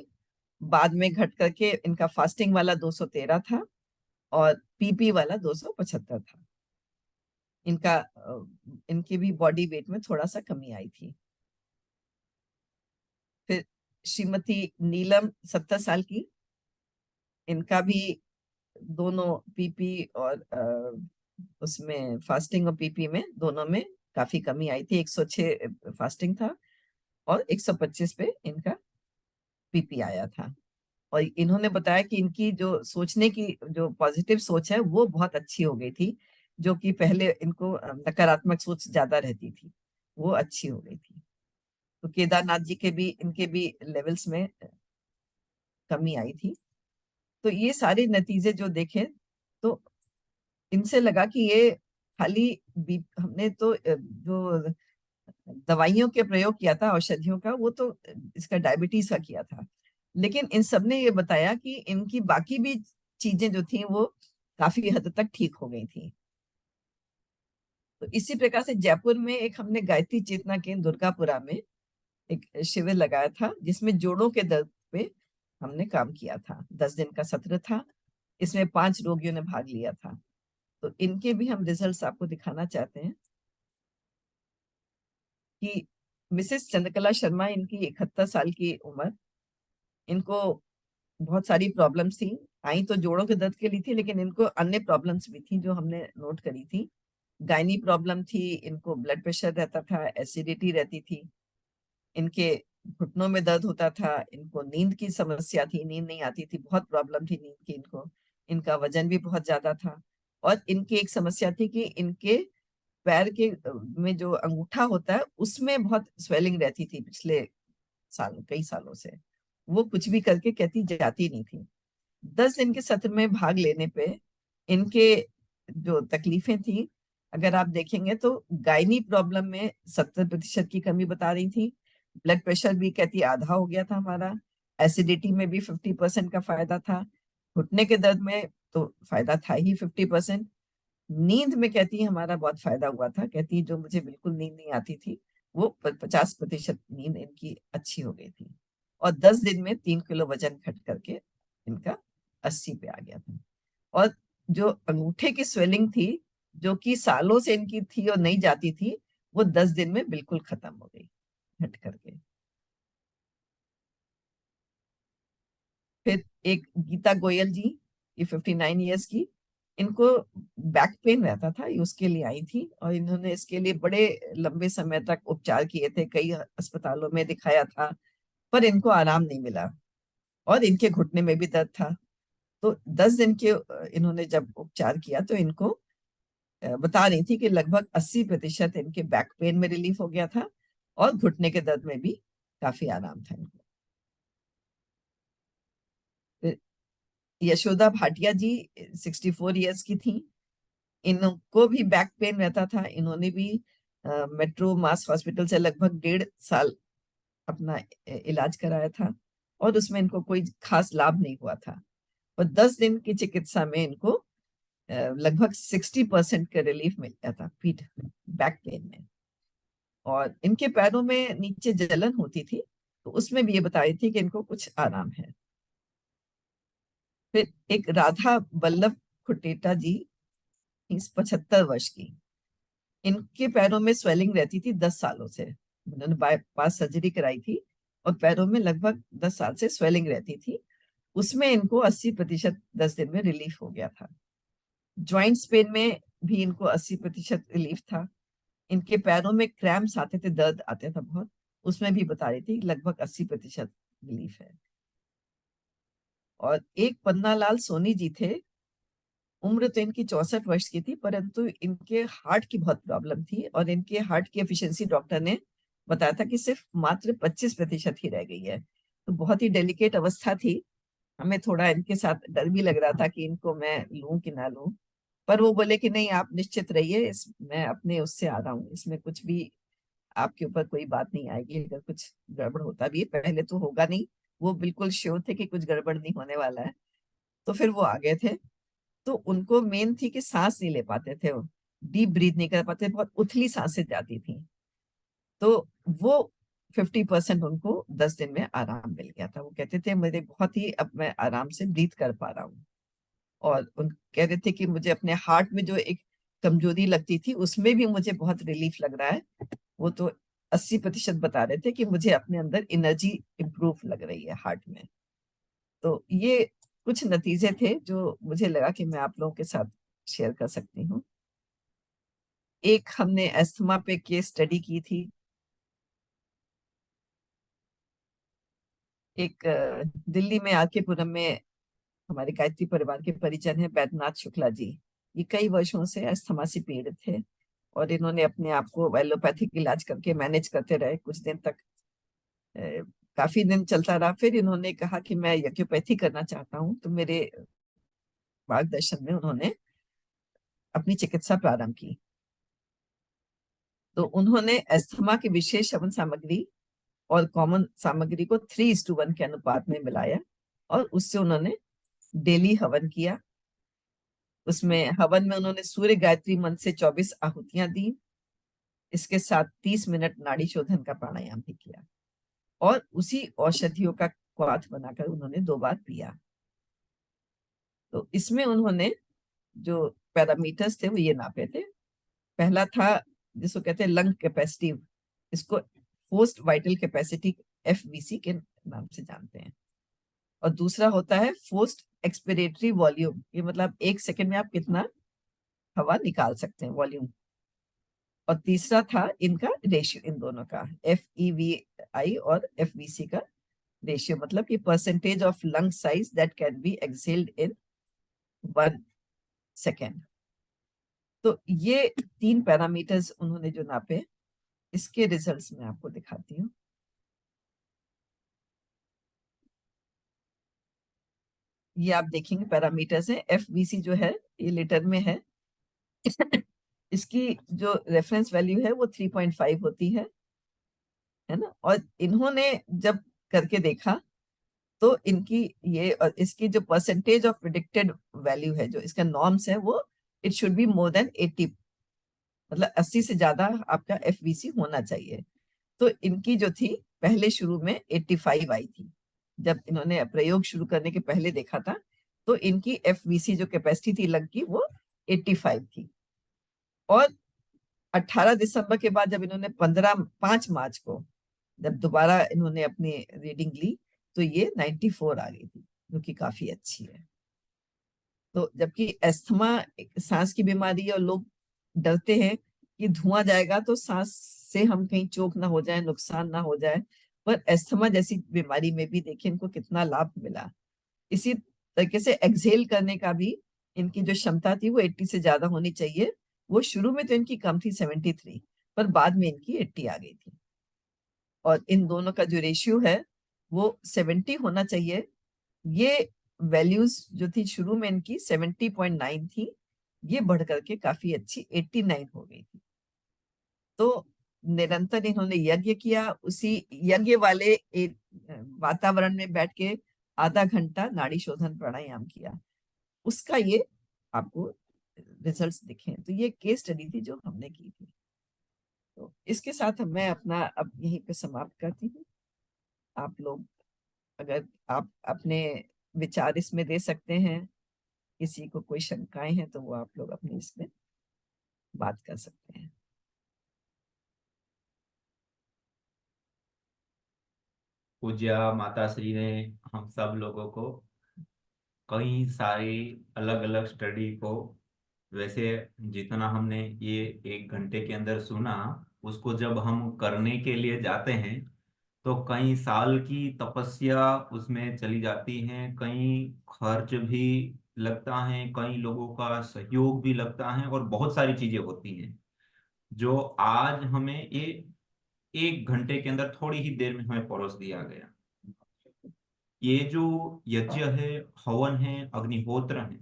बाद में घट करके इनका फास्टिंग वाला 213 था और पीपी वाला 275 था। इनका इनकी भी बॉडी वेट में थोड़ा सा कमी आई थी। फिर श्रीमती नीलम 70 साल की, इनका भी दोनों पीपी और उसमें फास्टिंग और पीपी में दोनों में काफी कमी आई थी। 106 फास्टिंग था और 125 पे इनका पीपी आया था। और इन्होंने बताया कि इनकी जो सोचने की जो पॉजिटिव सोच है वो बहुत अच्छी हो गई थी, जो कि पहले इनको नकारात्मक सोच ज्यादा रहती थी, वो अच्छी हो गई थी। तो केदारनाथ जी के भी इनके भी लेवल्स में कमी आई थी। तो ये सारे नतीजे जो देखे तो इनसे लगा कि ये खाली हमने तो जो दवाइयों के प्रयोग किया था औषधियों का वो तो इसका डायबिटीज का किया था, लेकिन इन सब ने ये बताया कि इनकी बाकी भी चीजें जो थी वो काफी हद तक ठीक हो गई थी। तो इसी प्रकार से जयपुर में एक हमने गायत्री चेतना केंद्र दुर्गापुरा में एक शिविर लगाया था, जिसमें जोड़ों के दर्द पे हमने काम किया था। 10 दिन का सत्र था, इसमें 5 रोगियों ने भाग लिया था। तो इनके भी हम रिजल्ट्स आपको दिखाना चाहते हैं कि मिसेस चंद्रकला शर्मा, इनकी 71 साल की उम्र, इनको बहुत सारी प्रॉब्लम्स थी। आई तो जोड़ों के दर्द के लिए थी, लेकिन इनको अन्य प्रॉब्लम्स भी थी जो हमने नोट करी थी। गायनी प्रॉब्लम थी, इनको ब्लड प्रेशर रहता था, एसिडिटी रहती थी, इनके घुटनों में दर्द होता था, इनको नींद की समस्या थी, नींद नहीं आती थी, बहुत प्रॉब्लम थी नींद की इनको। इनका वजन भी बहुत ज्यादा था और इनकी एक समस्या थी कि इनके पैर के में जो अंगूठा होता है उसमें बहुत स्वेलिंग रहती थी पिछले कई सालों से, वो कुछ भी करके कहती जाती नहीं थी। 10 दिन के सत्र में भाग लेने पे इनके जो तकलीफें थी, अगर आप देखेंगे तो गायनी प्रॉब्लम में 70% की कमी बता रही थी, ब्लड प्रेशर भी कहती आधा हो गया था हमारा, एसिडिटी में भी 50% का फायदा था, घुटने के दर्द में तो फायदा था ही 50%, नींद में कहती हमारा बहुत फायदा हुआ था, कहती जो मुझे बिल्कुल नींद नहीं आती थी वो 50% नींद इनकी अच्छी हो गई थी। और 10 दिन में 3 किलो वजन घट करके इनका 80 पे आ गया था। और जो अंगूठे की स्वेलिंग थी जो कि सालों से इनकी थी और नहीं जाती थी, वो 10 दिन में बिल्कुल खत्म हो गई घट करके। फिर एक गीता गोयल जी, ये 59 ईयर्स की, इनको बैक पेन रहता था, ये उसके लिए आई थी और इन्होंने इसके लिए बड़े लंबे समय तक उपचार किए थे, कई अस्पतालों में दिखाया था, पर इनको आराम नहीं मिला और इनके घुटने में भी दर्द था। तो 10 दिन के इन्होंने जब उपचार किया तो इनको बता रही थी कि लगभग 80% इनके बैक पेन में रिलीफ हो गया था और घुटने के दर्द में भी काफी आराम था इनको। फिर यशोदा भाटिया जी 64 इयर्स की थी। इनको भी बैक पेन रहता था। इन्होंने भी मेट्रो मास हॉस्पिटल से लगभग 1.5 साल अपना इलाज कराया था और उसमें इनको कोई खास लाभ नहीं हुआ था। और 10 दिन की चिकित्सा में इनको लगभग 60% का रिलीफ मिल गया था पीठ बैक पेन में। और इनके पैरों में नीचे जलन होती थी, तो उसमें भी ये बताई थी कि इनको कुछ आराम है। फिर एक राधा वल्लभ खुटेटा जी 75 वर्ष की, इनके पैरों में स्वेलिंग रहती थी 10 सालों से। उन्होंने बाईपास सर्जरी कराई थी और पैरों में लगभग 10 साल से स्वेलिंग रहती थी। उसमें इनको 80% 10 दिन में रिलीफ हो गया था। ज्वाइंट्स पेन में भी इनको 80% रिलीफ था। इनके पैरों में क्रैम्प्स आते थे, दर्द आते था बहुत, उसमें भी बता रही थी लगभग 80% रिलीफ है। और एक पन्नालाल सोनी जी थे, उम्र तो इनकी 64 वर्ष की थी, परंतु इनके हार्ट की बहुत प्रॉब्लम थी और इनके हार्ट की एफिशिएंसी डॉक्टर ने बताया था कि सिर्फ मात्र 25% ही रह गई है। तो बहुत ही डेलिकेट अवस्था थी। हमें थोड़ा इनके साथ डर भी लग रहा था कि इनको मैं लूं कि ना लूं, पर वो बोले कि नहीं, आप निश्चित रहिए, मैं अपने उससे आ रहा हूँ, इसमें कुछ भी आपके ऊपर कोई बात नहीं आएगी। अगर कुछ गड़बड़ होता भी है, पहले तो होगा नहीं, वो बिल्कुल श्योर थे कि कुछ गड़बड़ नहीं होने वाला है। तो फिर वो आ गए थे। तो उनको मेन थी कि सांस नहीं ले पाते थे, वो डीप ब्रीथ नहीं कर पाते, बहुत उथली सांसें जाती थी। तो वो 50% उनको 10 दिन में आराम मिल गया था। वो कहते थे मेरे बहुत ही, अब मैं आराम से ब्रीथ कर पा रहा हूँ। और उन कह रहे थे कि मुझे अपने हार्ट में जो एक कमजोरी लगती थी उसमें भी मुझे बहुत रिलीफ लग रहा है। वो तो 80% बता रहे थे कि मुझे अपने अंदर एनर्जी इंप्रूव लग रही है हार्ट में। तो ये कुछ नतीजे थे जो मुझे लगा कि मैं आप लोगों के साथ शेयर कर सकती हूँ। एक हमने अस्थमा पे केस स्टडी की थी। एक दिल्ली में आर के पुरम में हमारे गायत्री परिवार के परिजन है बैद्यनाथ शुक्ला जी। ये कई वर्षों से अस्थमा से पीड़ित थे और इन्होंने अपने आप को एलोपैथिक इलाज करके मैनेज करते रहे कुछ दिन तक। काफी दिन चलता रहा। फिर इन्होंने कहा कि मैं यज्ञोपैथी करना चाहता हूँ, तो मेरे मार्गदर्शन में उन्होंने अपनी चिकित्सा प्रारंभ की। तो उन्होंने अस्थमा की विशेष शमन सामग्री और कॉमन सामग्री को 3:1 के अनुपात में मिलाया और उससे उन्होंने डेली हवन किया। उसमें हवन में उन्होंने सूर्य गायत्री मंत्र से 24 आहुतियां दी। इसके साथ 30 मिनट नाड़ी शोधन का प्राणायाम भी किया और उसी औषधियों का क्वाथ बनाकर उन्होंने 2 बार पिया। तो इसमें उन्होंने जो पैरामीटर्स थे वो ये नापे थे। पहला था जिसको कहते हैं लंग कैपेसिटी, इसको फोर्स्ड वाइटल कैपेसिटी FVC के नाम से जानते हैं। और दूसरा होता है फोर्स्ड एक्सपिरेटरी वॉल्यूम, ये मतलब 1 सेकंड में आप कितना हवा निकाल सकते हैं, वॉल्यूम। और तीसरा था इनका रेशियो, इन दोनों का FEVI और FVC का रेशियो, मतलब कि percentage of lung size that can be exhaled in 1 second. तो ये 3 पैरामीटर्स उन्होंने जो नापे, इसके रिजल्ट्स मैं आपको दिखाती हूँ। ये आप देखेंगे पैरामीटर्स है। FVC जो है ये लीटर में है। इसकी जो रेफरेंस वैल्यू है वो 3.5 होती है ना। और इन्होंने जब करके देखा तो इनकी ये और इसकी जो परसेंटेज ऑफ प्रिडिक्टेड वैल्यू है, जो इसका नॉर्म्स है, वो it should be more than 80, मतलब 80 से ज्यादा आपका FVC होना चाहिए। तो इनकी जो थी पहले शुरू में 85 आई थी। जब इन्होंने प्रयोग शुरू करने के पहले देखा था तो इनकी FVC जो कैपेसिटी थी लंग की वो 85 थी। और 18 दिसंबर के बाद जब इन्होंने 5 मार्च को जब दोबारा इन्होंने अपनी रीडिंग ली तो ये 94 आ गई थी, जो कि काफी अच्छी है। तो जबकि अस्थमा एक सांस की बीमारी है और लोग डरते हैं कि धुआं जाएगा तो सांस से हम कहीं चोक ना हो जाए, नुकसान ना हो जाए, पर अस्थमा जैसी बीमारी में भी देखिए इनको कितना लाभ मिला। इसी तरीके से एक्सहेल करने का भी इनकी जो क्षमता थी वो 80 से ज्यादा होनी चाहिए। वो शुरू में तो इनकी कम थी 73, पर बाद में इनकी 80 आ गई थी। और इन दोनों का जो रेशियो है वो 70 होना चाहिए। ये वैल्यूज जो थी शुरू में इनकी 70.9 थी, ये बढ़ करके काफी अच्छी 89 हो गई थी। तो निरंतर इन्होंने यज्ञ किया, उसी यज्ञ वाले एक वातावरण में बैठ के आधा घंटा नाड़ी शोधन प्राणायाम किया, उसका ये आपको रिजल्ट्स दिखे। तो ये केस स्टडी थी जो हमने की थी। तो इसके साथ मैं अपना अब यहीं पे समाप्त करती हूँ। आप लोग अगर आप अपने विचार इसमें दे सकते हैं, किसी को कोई शंकाएं हैं तो वो आप लोग अपनी इसमें बात कर सकते हैं। पूज्य माता श्री ने हम सब लोगों को कई सारी अलग अलग स्टडी को, वैसे जितना हमने ये 1 घंटे के अंदर सुना, उसको जब हम करने के लिए जाते हैं तो कई साल की तपस्या उसमें चली जाती है, कई खर्च भी लगता है, कई लोगों का सहयोग भी लगता है और बहुत सारी चीजें होती हैं जो आज हमें ये 1 घंटे के अंदर थोड़ी ही देर में हमें परोस दिया गया। ये जो यज्ञ है, हवन है, अग्निहोत्र है,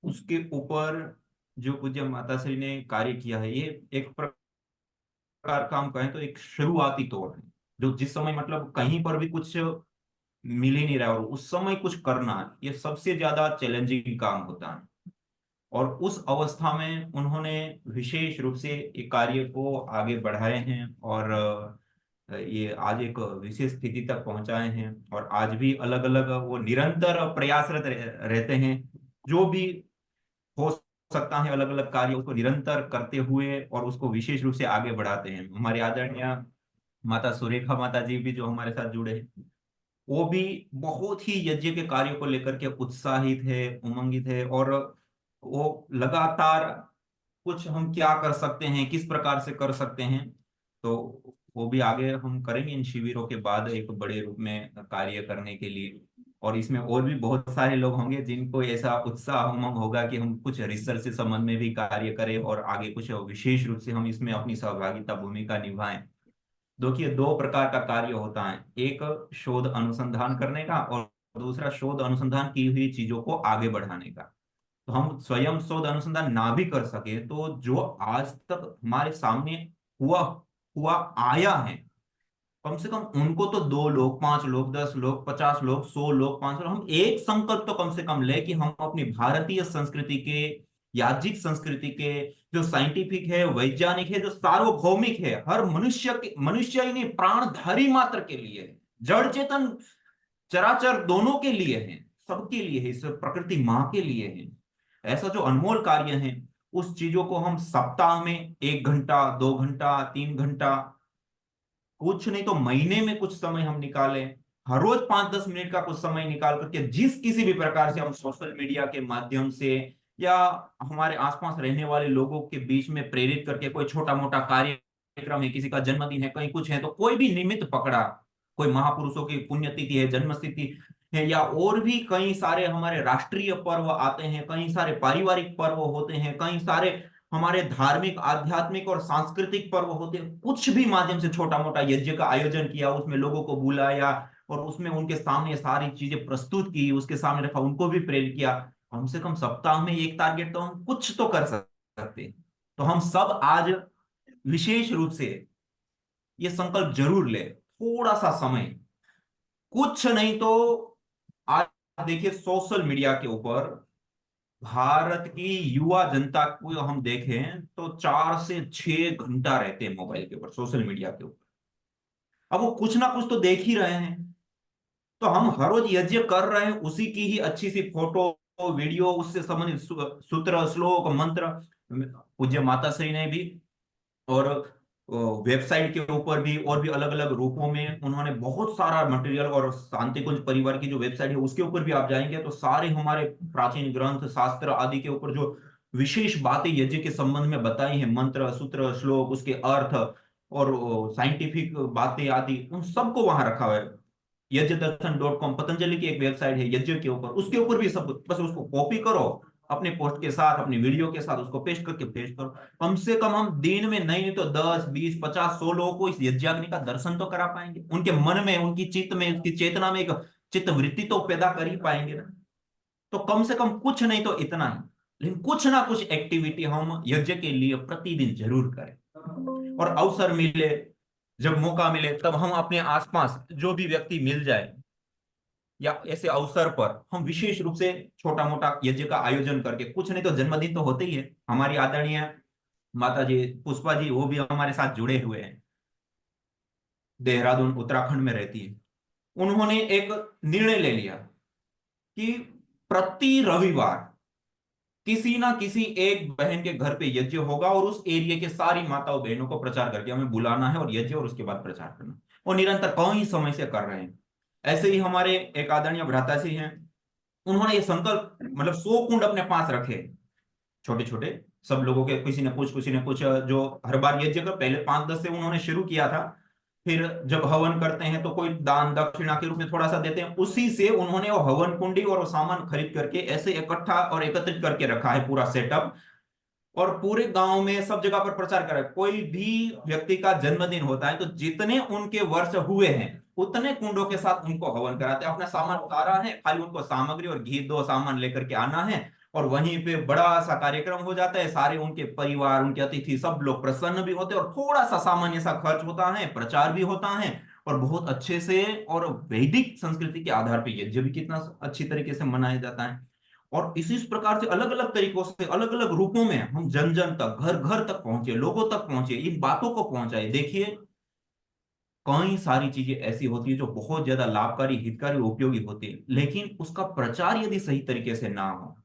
उसके ऊपर जो पूज्य माताश्री ने कार्य किया है, ये एक प्रकार का हम कहें तो एक शुरुआती तौर है, जो जिस समय मतलब कहीं पर भी कुछ मिल ही नहीं रहा और उस समय कुछ करना, ये सबसे ज्यादा चैलेंजिंग काम होता है। और उस अवस्था में उन्होंने विशेष रूप से ये कार्य को आगे बढ़ाए हैं और ये आज एक विशेष स्थिति तक पहुंचाए हैं। और आज भी अलग अलग वो निरंतर प्रयासरत रहते हैं, जो भी हो सकता है अलग अलग कार्य उसको निरंतर करते हुए और उसको विशेष रूप से आगे बढ़ाते हैं। हमारे आदरणीय माता सुरेखा माता जी भी जो हमारे साथ जुड़े हैं, वो भी बहुत ही यज्ञ के कार्य को लेकर के उत्साहित है, उमंगित है और वो लगातार कुछ हम क्या कर सकते हैं, किस प्रकार से कर सकते हैं, तो वो भी आगे हम करेंगे इन शिविरों के बाद एक बड़े रूप में कार्य करने के लिए। और इसमें और भी बहुत सारे लोग होंगे जिनको ऐसा उत्साह उमंग होगा कि हम कुछ रिसर्च से संबंध में भी कार्य करें और आगे कुछ विशेष रूप से हम इसमें अपनी सहभागिता भूमिका निभाएं। देखिए, 2 प्रकार का कार्य होता है, एक शोध अनुसंधान करने का और दूसरा शोध अनुसंधान की हुई चीजों को आगे बढ़ाने का। तो हम स्वयं शोध अनुसंधान ना भी कर सके तो जो आज तक हमारे सामने हुआ हुआ आया है, कम से कम उनको तो 2 लोग, 5 लोग, 10 लोग, 50 लोग, 100 लोग, 500 लोग, हम एक संकल्प तो कम से कम ले कि हम अपनी भारतीय संस्कृति के, याज्ञिक संस्कृति के, जो साइंटिफिक है, वैज्ञानिक है, जो सार्वभौमिक है, हर मनुष्य के, मनुष्य ही नहीं प्राणधारी मात्र के लिए है, जड़ चेतन चराचर दोनों के लिए है, सबके लिए है, इस प्रकृति माँ के लिए है। ऐसा जो अनमोल कार्य है, उस चीजों को हम सप्ताह में 1 घंटा, 2 घंटा, 3 घंटा, कुछ नहीं तो महीने में कुछ समय हम निकालें, हर रोज 5-10 मिनट का कुछ समय निकाल करके जिस किसी भी प्रकार से हम सोशल मीडिया के माध्यम से या हमारे आसपास रहने वाले लोगों के बीच में प्रेरित करके कोई छोटा मोटा कार्यक्रम है, किसी का जन्मदिन है, कहीं कुछ है, तो कोई भी निमित्त पकड़ा, कोई महापुरुषों की पुण्यतिथि है, जन्मतिथि है, या और भी कई सारे हमारे राष्ट्रीय पर्व आते हैं, कई सारे पारिवारिक पर्व होते हैं, कई सारे हमारे धार्मिक, आध्यात्मिक और सांस्कृतिक पर्व होते हैं, कुछ भी माध्यम से छोटा मोटा यज्ञ का आयोजन किया, उसमें लोगों को बुलाया और उसमें उनके सामने सारी चीजें प्रस्तुत की, उसके सामने रखा, उनको भी प्रेरित किया। कम से कम सप्ताह में एक टारगेट तो हम कुछ तो कर सकते हैं। तो हम सब आज विशेष रूप से ये संकल्प जरूर ले, थोड़ा सा समय, कुछ नहीं तो आज देखिए सोशल मीडिया के ऊपर भारत की युवा जनता को हम देखें तो 4 से 6 घंटा रहते हैं मोबाइल के ऊपर, सोशल मीडिया के ऊपर। अब वो कुछ ना कुछ तो देख ही रहे हैं, तो हम हर रोज यज्ञ कर रहे हैं, उसी की ही अच्छी सी फोटो, वीडियो, उससे संबंधित सूत्र, श्लोक, मंत्र पूज्य माता श्री ने भी और वेबसाइट के ऊपर भी और भी अलग अलग रूपों में उन्होंने बहुत सारा मटेरियल, और शांति कुंज परिवार की जो वेबसाइट है उसके ऊपर भी आप जाएंगे तो सारे हमारे प्राचीन ग्रंथ, शास्त्र आदि के ऊपर जो विशेष बातें यज्ञ के संबंध में बताई हैं, मंत्र, सूत्र, श्लोक, उसके अर्थ और साइंटिफिक बातें आदि, उन सबको वहां रखा हुआ है। यज्ञदर्शन.com पतंजलि की एक वेबसाइट है यज्ञ के ऊपर, उसके ऊपर भी सब, बस उसको कॉपी करो, अपने पोस्ट के साथ, अपनी वीडियो के साथ उसको पेस्ट करके पेस्ट करो। कम से कम हम दिन में नहीं तो 10, 20, 50, 100 लोगों को इस यज्ञाग्नि का दर्शन तो करा पाएंगे, उनके मन में, उनकी चित्त में, उनकी चेतना में एक चित्त वृत्ति तो पैदा कर ही पाएंगे ना। तो कम से कम कुछ नहीं तो इतना ही, लेकिन कुछ ना कुछ एक्टिविटी हम यज्ञ के लिए प्रतिदिन जरूर करें। और अवसर मिले, जब मौका मिले, तब हम अपने आसपास जो भी व्यक्ति मिल जाए या ऐसे अवसर पर हम विशेष रूप से छोटा मोटा यज्ञ का आयोजन करके, कुछ नहीं तो जन्मदिन तो होते ही है। हमारी आदरणीय माता जी पुष्पा जी, वो भी हमारे साथ जुड़े हुए हैं, देहरादून उत्तराखंड में रहती है। उन्होंने एक निर्णय ले लिया कि प्रति रविवार किसी ना किसी एक बहन के घर पे यज्ञ होगा और उस एरिया के सारी माताओं बहनों को प्रचार करके हमें बुलाना है और यज्ञ, और उसके बाद प्रचार करना। और निरंतर कई समय से कर रहे हैं। ऐसे ही हमारे एक आदरणीय भ्राता जी हैं, उन्होंने ये संकल्प, मतलब 100 कुंड अपने पास रखे, छोटे छोटे, सब लोगों के, किसी ने कुछ, किसी ने कुछ, जो हर बार यज्ञ का पहले 5-10 से उन्होंने शुरू किया था। फिर जब हवन करते हैं तो कोई दान दक्षिणा के रूप में थोड़ा सा देते हैं, उसी से उन्होंने वो हवन कुंडी और वो सामान खरीद करके ऐसे इकट्ठा और एकत्रित करके रखा है, पूरा सेटअप। और पूरे गांव में सब जगह पर प्रचार करा है। कोई भी व्यक्ति का जन्मदिन होता है तो जितने उनके वर्ष हुए हैं उतने कुंडों के साथ उनको हवन कराते हैं। अपना सामान उतारा है, खाली उनको सामग्री और घी, 2 सामान लेकर के आना है, और वहीं पे बड़ा सा कार्यक्रम हो जाता है। सारे उनके परिवार, उनके अतिथि, सब लोग प्रसन्न भी होते हैं, और थोड़ा सा सामान्य सा खर्च होता है, प्रचार भी होता है, और बहुत अच्छे से, और वैदिक संस्कृति के आधार पर यज्ञ भी कितना अच्छी तरीके से मनाया जाता है। और इसी प्रकार से अलग अलग तरीकों से, अलग अलग रूपों में हम जन जन तक, घर घर तक पहुंचे, लोगों तक पहुंचे, इन बातों को पहुंचाए। देखिए, कई सारी चीजें ऐसी होती है जो बहुत ज्यादा लाभकारी, हितकारी, उपयोगी होती है, लेकिन उसका प्रचार यदि सही तरीके से ना हो,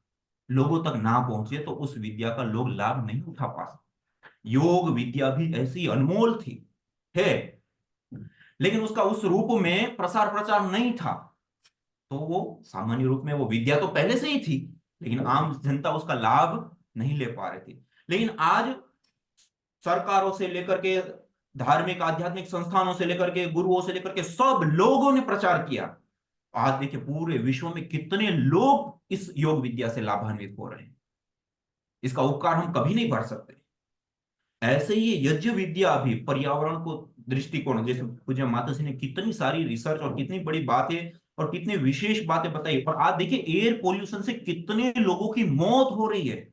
लोगों तक ना पहुंचे, तो उस विद्या का लोग लाभ नहीं उठा पा सकते। योग विद्या भी ऐसी अनमोल थी, है, लेकिन उसका उस रूप में प्रसार प्रचार नहीं था। तो वो सामान्य रूप में वो विद्या तो पहले से ही थी, लेकिन आम जनता उसका लाभ नहीं ले पा रही थी। लेकिन आज सरकारों से लेकर के, धार्मिक आध्यात्मिक संस्थानों से लेकर के, गुरुओं से लेकर के, सब लोगों ने प्रचार किया। आज देखिए पूरे विश्व में कितने लोग इस योग विद्या से लाभान्वित हो रहे हैं, इसका उपकार हम कभी नहीं भर सकते। ऐसे ही यज्ञ विद्या भी पर्यावरण को दृष्टिकोण, जैसे पूज्य माता जी ने कितनी सारी रिसर्च और कितनी बड़ी बातें और कितनी विशेष बातें बताई। और आज देखिए एयर पोल्यूशन से कितने लोगों की मौत हो रही है,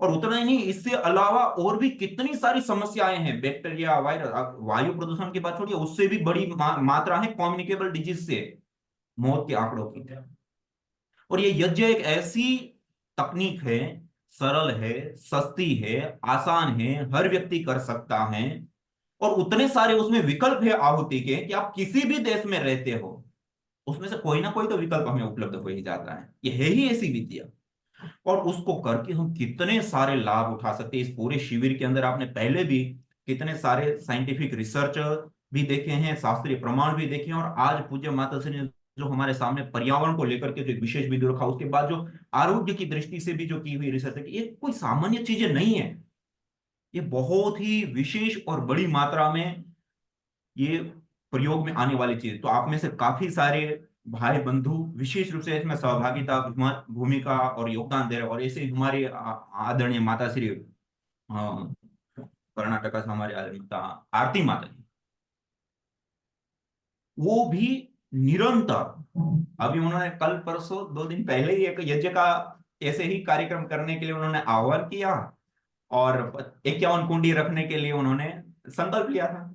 और उतना ही नहीं, इससे अलावा और भी कितनी सारी समस्याएं हैं, बैक्टीरिया, वायरस, वायु प्रदूषण की बात छोड़िए, उससे भी बड़ी मात्रा है कम्युनिकेबल डिजीज से मौत के आंकड़ों की। और ये यज्ञ एक ऐसी तकनीक है, सरल है, सस्ती है, आसान है, हर व्यक्ति कर सकता है, और उतने सारे उसमें विकल्प है आहुति के कि आप किसी भी देश में रहते हो, उसमें से कोई ना कोई तो विकल्प हमें उपलब्ध हो ही जाता है। ये है ही ऐसी विद्या, और उसको करके हम कितने सारे लाभ उठा सकते हैं। इस पूरे शिविर के अंदर आपने पहले भी कितने सारे साइंटिफिक रिसर्च भी देखे हैं, शास्त्रीय प्रमाण भी देखे हैं, और आज पूज्य माता श्री ने जो हमारे सामने पर्यावरण को लेकर के जो एक विशेष वीडियो रखा, उसके बाद जो आरोग्य की दृष्टि से भी जो की हुई रिसर्च है, ये कोई सामान्य चीजें नहीं है, ये बहुत ही विशेष और बड़ी मात्रा में ये प्रयोग में आने वाली चीज। तो आप में से काफी सारे भाई बंधु विशेष रूप से इसमें सहभागिता, भूमिका और योगदान दे रहे हैं। और ऐसे हमारे आदरणीय माता श्री कर्नाटक से हमारे आरती माता जी, वो भी निरंतर, अभी उन्होंने कल परसों 2 दिन पहले ही एक यज्ञ का ऐसे ही कार्यक्रम करने के लिए उन्होंने आह्वान किया, और 51 कुंडी रखने के लिए उन्होंने संकल्प लिया था।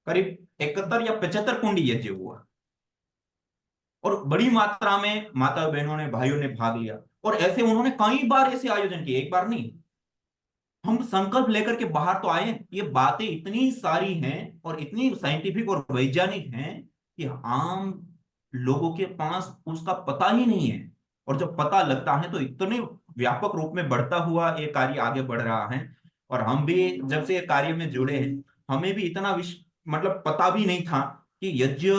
करीब 71 या 75 कुंडी यज्ञ हुआ, और बड़ी मात्रा में माता बहनों ने, भाइयों ने भाग लिया। और ऐसे उन्होंने कई बार ऐसे आयोजन किए, एक बार नहीं। हम संकल्प लेकर के बाहर तो आए, ये बातें इतनी सारी हैं और इतनी साइंटिफिक और वैज्ञानिक हैं कि आम लोगों के पास उसका पता ही नहीं है। और जब पता लगता है तो इतने व्यापक रूप में बढ़ता हुआ ये कार्य आगे बढ़ रहा है। और हम भी जब से ये कार्य में जुड़े हैं, हमें भी इतना मतलब पता भी नहीं था कि यज्ञ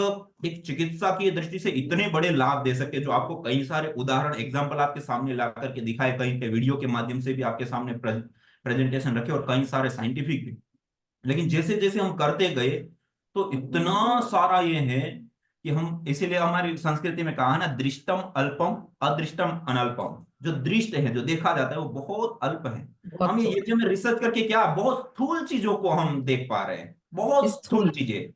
एक चिकित्सा की दृष्टि से इतने बड़े लाभ दे सके, जो आपको कई सारे उदाहरण, एग्जाम्पल आपके सामने ला करके दिखाए, कहीं के वीडियो के माध्यम से भी आपके सामने प्रेजेंटेशन रखे, और कई सारे साइंटिफिक भी। लेकिन जैसे जैसे हम करते गए तो इतना सारा ये है कि हम, इसीलिए हमारी संस्कृति में कहा है ना, दृष्टम अल्पम अदृष्टम अनल्पम। जो दृष्ट है, जो देखा जाता है, वो बहुत अल्प है। हम ये जो में रिसर्च करके क्या बहुत स्थूल चीजों को हम देख पा रहे हैं, बहुत स्थूल चीजें।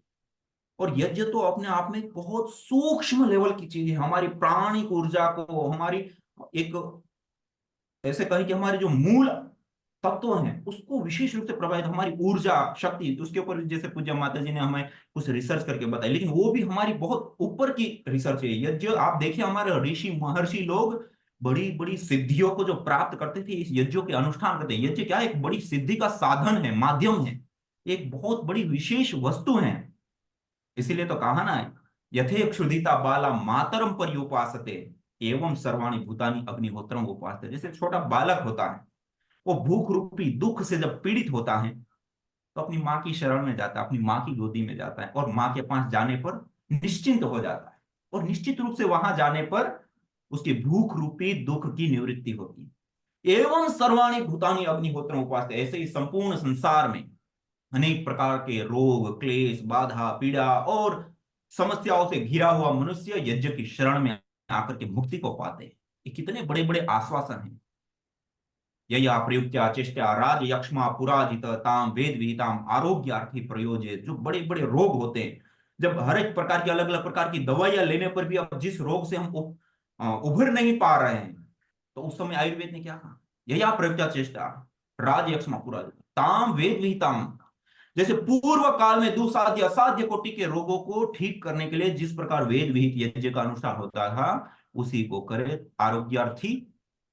और यज्ञ तो अपने आप में एक बहुत सूक्ष्म लेवल की चीज है। हमारी प्राणिक ऊर्जा को, हमारी एक ऐसे कहें कि हमारे जो मूल तत्व हैं उसको विशेष रूप से प्रभावित, हमारी ऊर्जा शक्ति, उसके ऊपर जैसे पूज्य माता जी ने हमें कुछ रिसर्च करके बताया, लेकिन वो भी हमारी बहुत ऊपर की रिसर्च है। यज्ञ आप देखिए, हमारे ऋषि महर्षि लोग बड़ी बड़ी सिद्धियों को जो प्राप्त करते थे इस यज्ञों के अनुष्ठान करते। यज्ञ क्या है? एक बड़ी सिद्धि का साधन है, माध्यम है, एक बहुत बड़ी विशेष वस्तु है। इसीलिए तो कहा ना, यथे क्षुधिता बाला मातरम पर्युपासते एवं सर्वाणि भूतानि अग्निहोत्रम उपासते। जैसे छोटा बालक होता है, वो भूख रूपी दुख से जब पीड़ित होता है तो अपनी माँ की शरण में जाता है, अपनी माँ की गोदी में जाता है, और माँ के पास जाने पर निश्चिंत हो जाता है, और निश्चित रूप से वहां जाने पर उसकी भूख रूपी दुख की निवृत्ति होती है। एवं सर्वाणि भूतानि अग्निहोत्रम उपासते। ऐसे ही संपूर्ण संसार में अनेक प्रकार के रोग, क्लेश, बाधा, पीड़ा और समस्याओं से घिरा हुआ मनुष्य यज्ञ की शरण में आकर के मुक्ति को पाते हैं। ये कितने बड़े बड़े आश्वासन हैं। यया प्रयुक्त्या चेष्टा राज यक्ष्मा पुराजित ताम वेद विहिताम आरोग्यार्थी प्रयोज्य। जो बड़े बड़े रोग होते हैं, जब हर एक प्रकार की अलग अलग प्रकार की दवाइयां लेने पर भी अब जिस रोग से हम उभर नहीं पा रहे हैं, तो उस समय आयुर्वेद ने क्या कहा? यया प्रयुक्त्या चेष्टा राज यक्ष्मा पुराजित ताम वेद विहिताम। जैसे पूर्व काल में दुसाध्य असाध्य कोटि के रोगों को ठीक करने के लिए जिस प्रकार वेद विहित यज्ञ का अनुष्ठान होता था, उसी को करे आरोग्यार्थी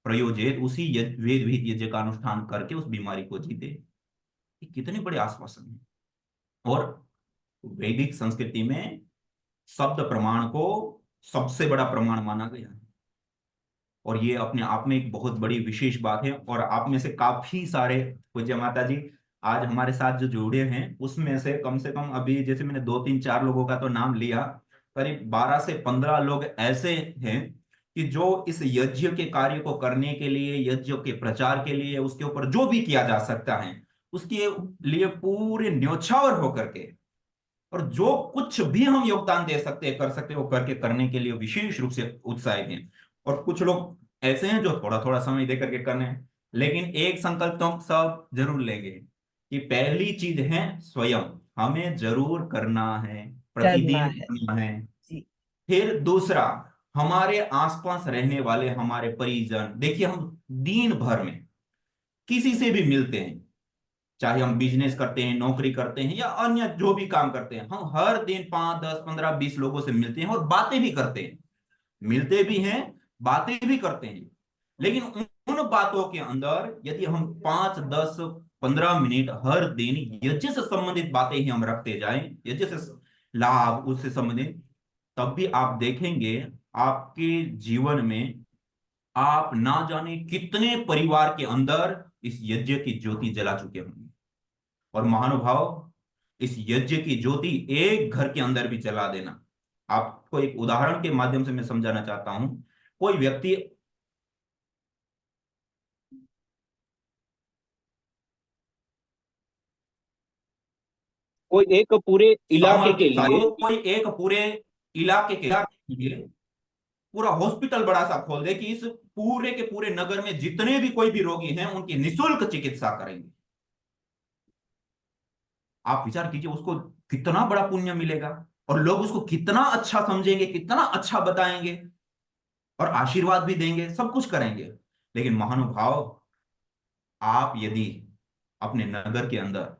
प्रयोजित, उसी वेद विहित यज्ञ का अनुष्ठान करके उस बीमारी को जीते। ये कितने बड़े आश्वासन हैं। और वैदिक संस्कृति में शब्द प्रमाण को सबसे बड़ा प्रमाण माना गया है, और ये अपने आप में एक बहुत बड़ी विशेष बात है। और आप में से काफी सारे पूज्य माता जी आज हमारे साथ जो जुड़े हैं, उसमें से कम अभी जैसे मैंने 2 3 4 लोगों का तो नाम लिया, करीब 12 से 15 लोग ऐसे हैं कि जो इस यज्ञ के कार्य को करने के लिए, यज्ञ के प्रचार के लिए, उसके ऊपर जो भी किया जा सकता है उसके लिए पूरे न्योछावर होकर के, और जो कुछ भी हम योगदान दे सकते हैं, कर सकते हैं, वो करके करने के लिए विशेष रूप से उत्साहित हैं। और कुछ लोग ऐसे हैं जो थोड़ा थोड़ा समय दे करके करने हैं, लेकिन एक संकल्प तो हम सब जरूर लेंगे कि पहली चीज है स्वयं, हमें जरूर करना है, करना प्रतिदिन है करना है। जी। फिर दूसरा, हमारे आसपास रहने वाले हमारे परिजन, देखिए हम दिन भर में किसी से भी मिलते हैं, चाहे हम बिजनेस करते हैं, नौकरी करते हैं, या अन्य जो भी काम करते हैं, हम हर दिन 5 10 15 20 लोगों से मिलते हैं और बातें भी करते हैं, मिलते भी हैं, बातें भी करते हैं। लेकिन उन बातों के अंदर यदि हम 5 10 15 मिनट हर दिन यज्ञ से संबंधित बातें ही हम रखते जाएं, यज्ञ से लाभ उससे संबंधित, तब भी आप देखेंगे आपके जीवन में आप ना जाने कितने परिवार के अंदर इस यज्ञ की ज्योति जला चुके होंगे। और महानुभाव, इस यज्ञ की ज्योति एक घर के अंदर भी जला देना। आपको एक उदाहरण के माध्यम से मैं समझाना चाहता हूं। कोई व्यक्ति, कोई एक पूरे इलाके के लिए कोई एक पूरे इलाके के लिए पूरा हॉस्पिटल बड़ा सा खोल दे कि इस पूरे के पूरे नगर में जितने भी कोई भी रोगी हैं उनकी निशुल्क चिकित्सा करेंगे। आप विचार कीजिए उसको कितना बड़ा पुण्य मिलेगा, और लोग उसको कितना अच्छा समझेंगे, कितना अच्छा बताएंगे, और आशीर्वाद भी देंगे, सब कुछ करेंगे। लेकिन महानुभाव, आप यदि अपने नगर के अंदर,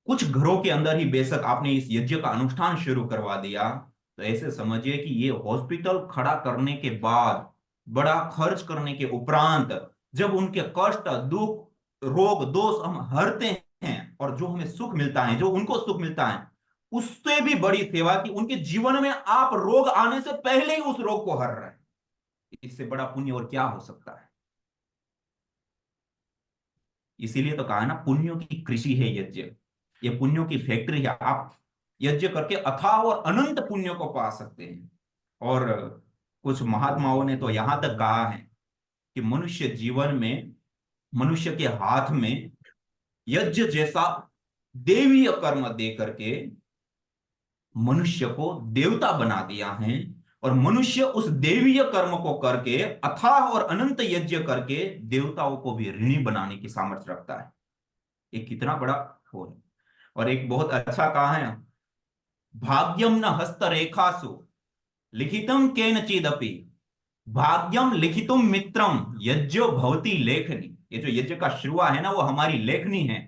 कुछ घरों के अंदर ही बेशक आपने इस यज्ञ का अनुष्ठान शुरू करवा दिया, तो ऐसे समझिए कि ये हॉस्पिटल खड़ा करने के बाद, बड़ा खर्च करने के उपरांत, जब उनके कष्ट दुख रोग दोष हम हरते हैं, और जो हमें सुख मिलता है, जो उनको सुख मिलता है, उससे भी बड़ी सेवा कि उनके जीवन में आप रोग आने से पहले ही उस रोग को हर रहे हैं। इससे बड़ा पुण्य और क्या हो सकता है। इसीलिए तो कहा है ना, पुण्यों की कृषि है यज्ञ, ये पुण्यों की फैक्ट्री है। आप यज्ञ करके अथाह और अनंत पुण्यों को पा सकते हैं। और कुछ महात्माओं ने तो यहां तक कहा है कि मनुष्य जीवन में, मनुष्य के हाथ में यज्ञ जैसा देवीय कर्म दे करके मनुष्य को देवता बना दिया है, और मनुष्य उस देवीय कर्म को करके अथाह और अनंत यज्ञ करके देवताओं को भी ऋणी बनाने की सामर्थ्य रखता है। ये कितना बड़ा हो है। और एक बहुत अच्छा कहा है, भाग्यम न हस्तरेखासु लिखितम केनचिदपि भाग्यम लिखितुम मित्रम यज्ञो भवति लेखनी। ये जो यज्ञ का शुरुआ है ना, वो हमारी लेखनी है।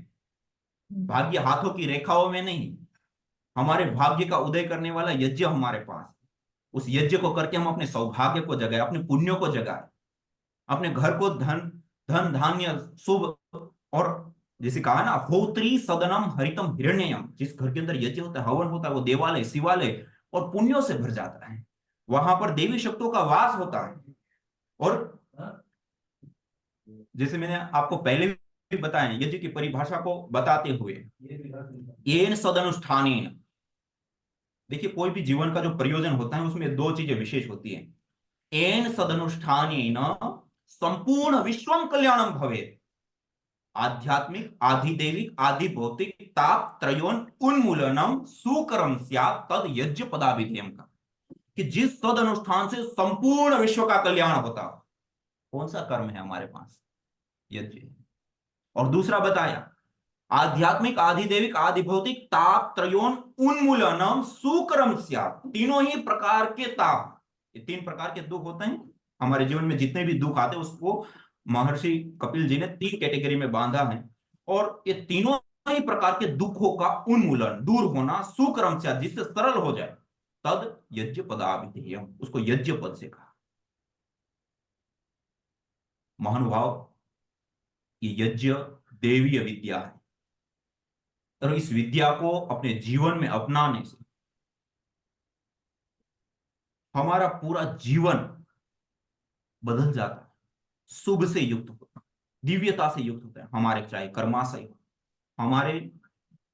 भाग्य हाथों की रेखाओं में नहीं, हमारे भाग्य का उदय करने वाला यज्ञ हमारे पास। उस यज्ञ को करके हम अपने सौभाग्य को जगाए, अपने पुण्यों को जगाए, अपने घर को धन धन धान्य शुभ, और जैसे कहा ना, होत्री सदनम हरितम हिरण्ययम, जिस घर के अंदर यज्ञ होता है, हवन होता है, वो देवालय शिवालय और पुण्यों से भर जाता है। वहां पर देवी शक्तियों का वास होता है। और जैसे मैंने आपको पहले भी बताया, यज्ञ की परिभाषा को बताते हुए, येन सदनुष्ठानेन, देखिए कोई भी जीवन का जो प्रयोजन होता है उसमें दो चीजें विशेष होती हैं। येन सदनुष्ठानेन संपूर्ण विश्वम कल्याणम भवेत्, आध्यात्मिक आधिदैविक आदि भौतिक ताप त्रयोन उन्मूलनम सुकरम स्यात् तद यज्ञ पदाभिधेयम का, कि जिस सद अनुष्ठान से संपूर्ण विश्व का कल्याण होता हो, कौन सा कर्म है हमारे पास? यज्ञ। और दूसरा बताया, आध्यात्मिक आधिदैविक आदि भौतिक ताप त्रयोन उन्मूलनम सुकरम स्यात्, तीनों ही प्रकार के ताप, ये तीन प्रकार के दुख होते हैं हमारे जीवन में, जितने भी दुख आते हैं उसको महर्षि कपिल जी ने तीन कैटेगरी में बांधा है। और ये तीनों ही प्रकार के दुखों का उन्मूलन, दूर होना, सुकरम स्यात्, जिससे सरल हो जाए, तद यज्ञ पदाभिधेयम, उसको यज्ञ पद से कहा। महानुभाव, ये यज्ञ देवीय विद्या है, और इस विद्या को अपने जीवन में अपनाने से हमारा पूरा जीवन बदल जाता है, शुभ से युक्त होता है, दिव्यता से युक्त होता है। हमारे चाहे कर्माशय हो, हमारे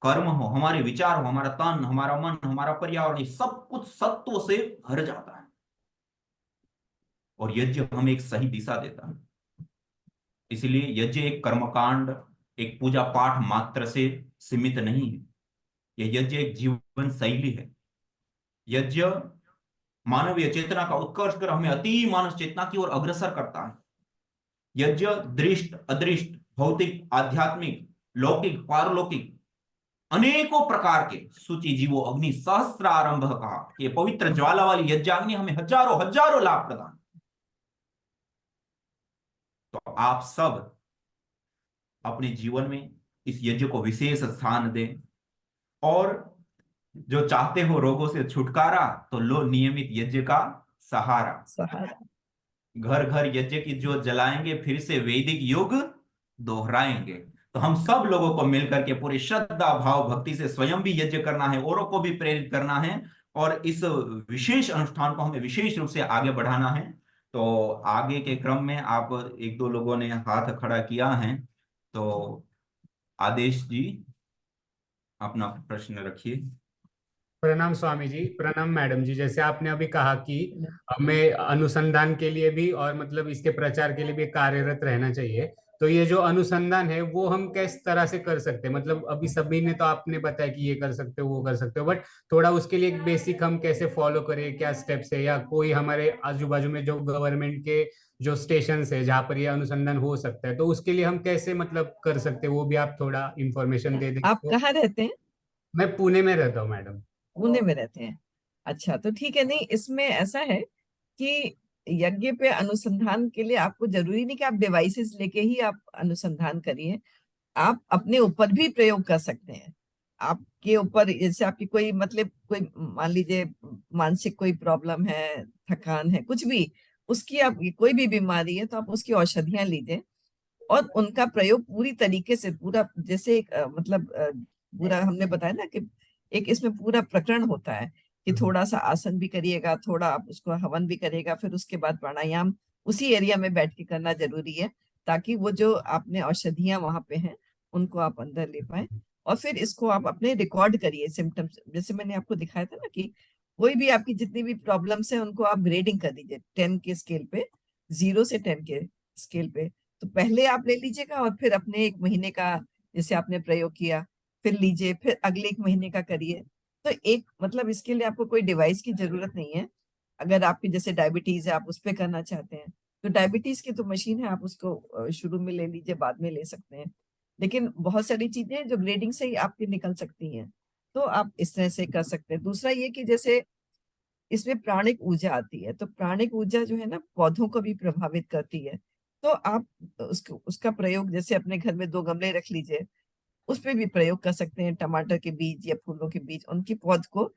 कर्म हो, हमारे विचार हो, हमारा तन, हमारा मन, हमारा पर्यावरण, सब कुछ सत्व से भर जाता है। और यज्ञ हमें एक सही दिशा देता है। इसलिए यज्ञ एक कर्मकांड, एक पूजा पाठ मात्र से सीमित नहीं है। यह यज्ञ एक जीवन शैली है। यज्ञ मानवीय चेतना का उत्कर्ष कर हमें अति मानस चेतना की ओर अग्रसर करता है। यज्ञ दृष्ट अदृष्ट भौतिक आध्यात्मिक लौकिक पारलौकिक अनेकों प्रकार के सूची जीवो अग्नि सहस्रारंभ कहा, ये पवित्र ज्वाला वाली यज्ञाग्नि हमें हजारों हजारों लाभ प्रदान। तो आप सब अपने जीवन में इस यज्ञ को विशेष स्थान दें, और जो चाहते हो रोगों से छुटकारा, तो लो नियमित यज्ञ का सहारा। घर घर यज्ञ की जो जलाएंगे, फिर से वैदिक युग दोहराएंगे। तो हम सब लोगों को मिलकर के पूरी श्रद्धा भाव भक्ति से स्वयं भी यज्ञ करना है, औरों को भी प्रेरित करना है, और इस विशेष अनुष्ठान को हमें विशेष रूप से आगे बढ़ाना है। तो आगे के क्रम में आप एक दो लोगों ने हाथ खड़ा किया है, तो आदेश जी अपना प्रश्न रखिए। प्रणाम स्वामी जी, प्रणाम मैडम जी। जैसे आपने अभी कहा कि हमें अनुसंधान के लिए भी और मतलब इसके प्रचार के लिए भी कार्यरत रहना चाहिए, तो ये जो अनुसंधान है वो हम किस तरह से कर सकते हैं? मतलब अभी सभी ने तो आपने बताया कि ये कर सकते हो वो कर सकते हो, बट थोड़ा उसके लिए एक बेसिक हम कैसे फॉलो करें, क्या स्टेप्स है, या कोई हमारे आजू बाजू में जो गवर्नमेंट के जो स्टेशन है जहाँ पर ये अनुसंधान हो सकता है, तो उसके लिए हम कैसे मतलब कर सकते हैं, वो भी आप थोड़ा इंफॉर्मेशन दे दें आप तो। कहाँ रहते हैं? मैं पुणे में रहता हूँ मैडम। पुणे में रहते हैं? अच्छा, तो ठीक है। नहीं, इसमें ऐसा है कि यज्ञ पे अनुसंधान के लिए आपको जरूरी नहीं कि आप डिवाइसेस लेके ही आप अनुसंधान करिए। आप अपने ऊपर भी प्रयोग कर सकते हैं। आपके ऊपर, जैसे आपकी कोई मतलब कोई मान लीजिए मानसिक कोई प्रॉब्लम है, थकान है, कुछ भी, उसकी आप कोई भी बीमारी है, तो आप उसकी औषधियां लीजिए और उनका प्रयोग पूरी तरीके से, पूरा जैसे एक पूरा हमने बताया ना कि एक इसमें पूरा प्रकरण होता है कि थोड़ा सा आसन भी करिएगा, थोड़ा आप उसको हवन भी करिएगा, फिर उसके बाद प्राणायाम उसी एरिया में बैठ के करना जरूरी है, ताकि वो जो आपने औषधियां वहां पे हैं उनको आप अंदर ले पाए। और फिर इसको आप अपने रिकॉर्ड करिए सिम्टम्स, जैसे मैंने आपको दिखाया था ना कि कोई भी आपकी जितनी भी प्रॉब्लम्स है उनको आप ग्रेडिंग कर दीजिए 10 के स्केल पे, 0 से 10 के स्केल पे। तो पहले आप ले लीजिएगा और फिर अपने एक महीने का जैसे आपने प्रयोग किया फिर लीजिए, फिर अगले एक महीने का करिए। तो एक मतलब इसके लिए आपको कोई डिवाइस की जरूरत नहीं है। अगर आपकी जैसे डायबिटीज है, आप उस पर करना चाहते हैं, तो डायबिटीज की तो मशीन है, आप उसको शुरू में ले लीजिए, बाद में ले सकते हैं। लेकिन बहुत सारी चीजें जो ग्रेडिंग से ही आपकी निकल सकती हैं। तो आप इस तरह से कर सकते हैं। दूसरा ये कि जैसे इसमें प्राणिक ऊर्जा आती है, तो प्राणिक ऊर्जा जो है ना पौधों को भी प्रभावित करती है। तो आप उसका प्रयोग जैसे अपने घर में 2 गमले रख लीजिए, उस पे भी प्रयोग कर सकते हैं। टमाटर के बीज या फूलों के बीज, उनकी पौध को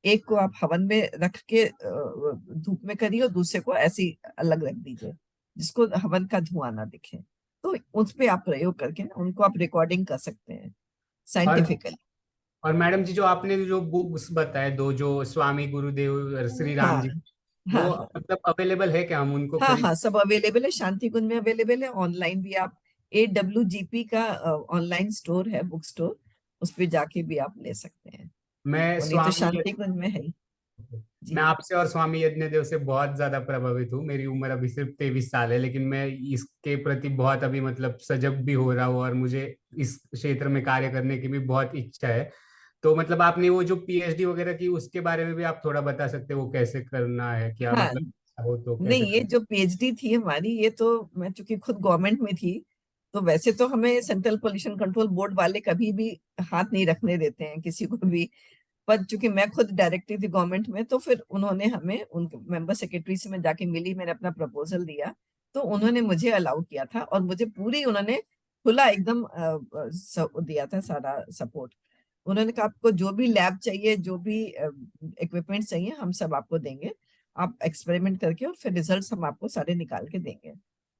एक को आप हवन में रख के धूप में करिए और दूसरे को ऐसे ही अलग रख दीजिए, जिसको हवन का धुआं ना दिखे। तो उस पे आप प्रयोग करके ना उनको आप रिकॉर्डिंग कर सकते हैं और साइंटिफिकली। और मैडम जी, जो आपने जो बुक्स बताए दो, जो स्वामी गुरुदेव श्री हाँ राम जी, हाँ वो हाँ मतलब अवेलेबल है क्या? हम उनको हाँ खरीद? हाँ, सब अवेलेबल है, शांति कुंज में अवेलेबल है, ऑनलाइन भी आप AWGP का ऑनलाइन स्टोर है, बुक स्टोर, उस पे जाके भी आप ले सकते हैं। मैं और नहीं तो स्वामी शांति कुंज में है ही। मैं जी आपसे और स्वामी यज्ञदेव से बहुत ज्यादा प्रभावित हूँ। मेरी उम्र अभी सिर्फ 23 साल है, लेकिन मैं इसके प्रति बहुत अभी मतलब सजग भी हो रहा हूँ, और मुझे इस क्षेत्र में कार्य करने की भी बहुत इच्छा है। तो मतलब आपने वो जो PhD वगैरह की, उसके बारे में भी आप थोड़ा बता सकते हैं, वो कैसे करना है, क्या हाँ, मतलब हो तो कैसे नहीं ये करना जो PhD थी हमारी, ये तो मैं चूंकि खुद गवर्नमेंट में थी, तो वैसे तो हमें सेंट्रल पोल्यूशन कंट्रोल बोर्ड वाले कभी भी हाथ नहीं रखने देते हैं किसी को भी। पर चूंकि मैं खुद डायरेक्टली थी गवर्नमेंट में, तो फिर उन्होंने हमें, उनके मेंबर सेक्रेटरी से मैं जाके मिली, मैंने अपना प्रपोजल दिया, तो उन्होंने मुझे अलाउ किया था और मुझे पूरी उन्होंने खुला एकदम दिया था सारा सपोर्ट। उन्होंने कहा आपको जो भी लैब चाहिए, जो भी इक्विपमेंट चाहिए, हम सब आपको देंगे, आप एक्सपेरिमेंट करके और फिर रिजल्ट्स हम आपको सारे निकाल के देंगे।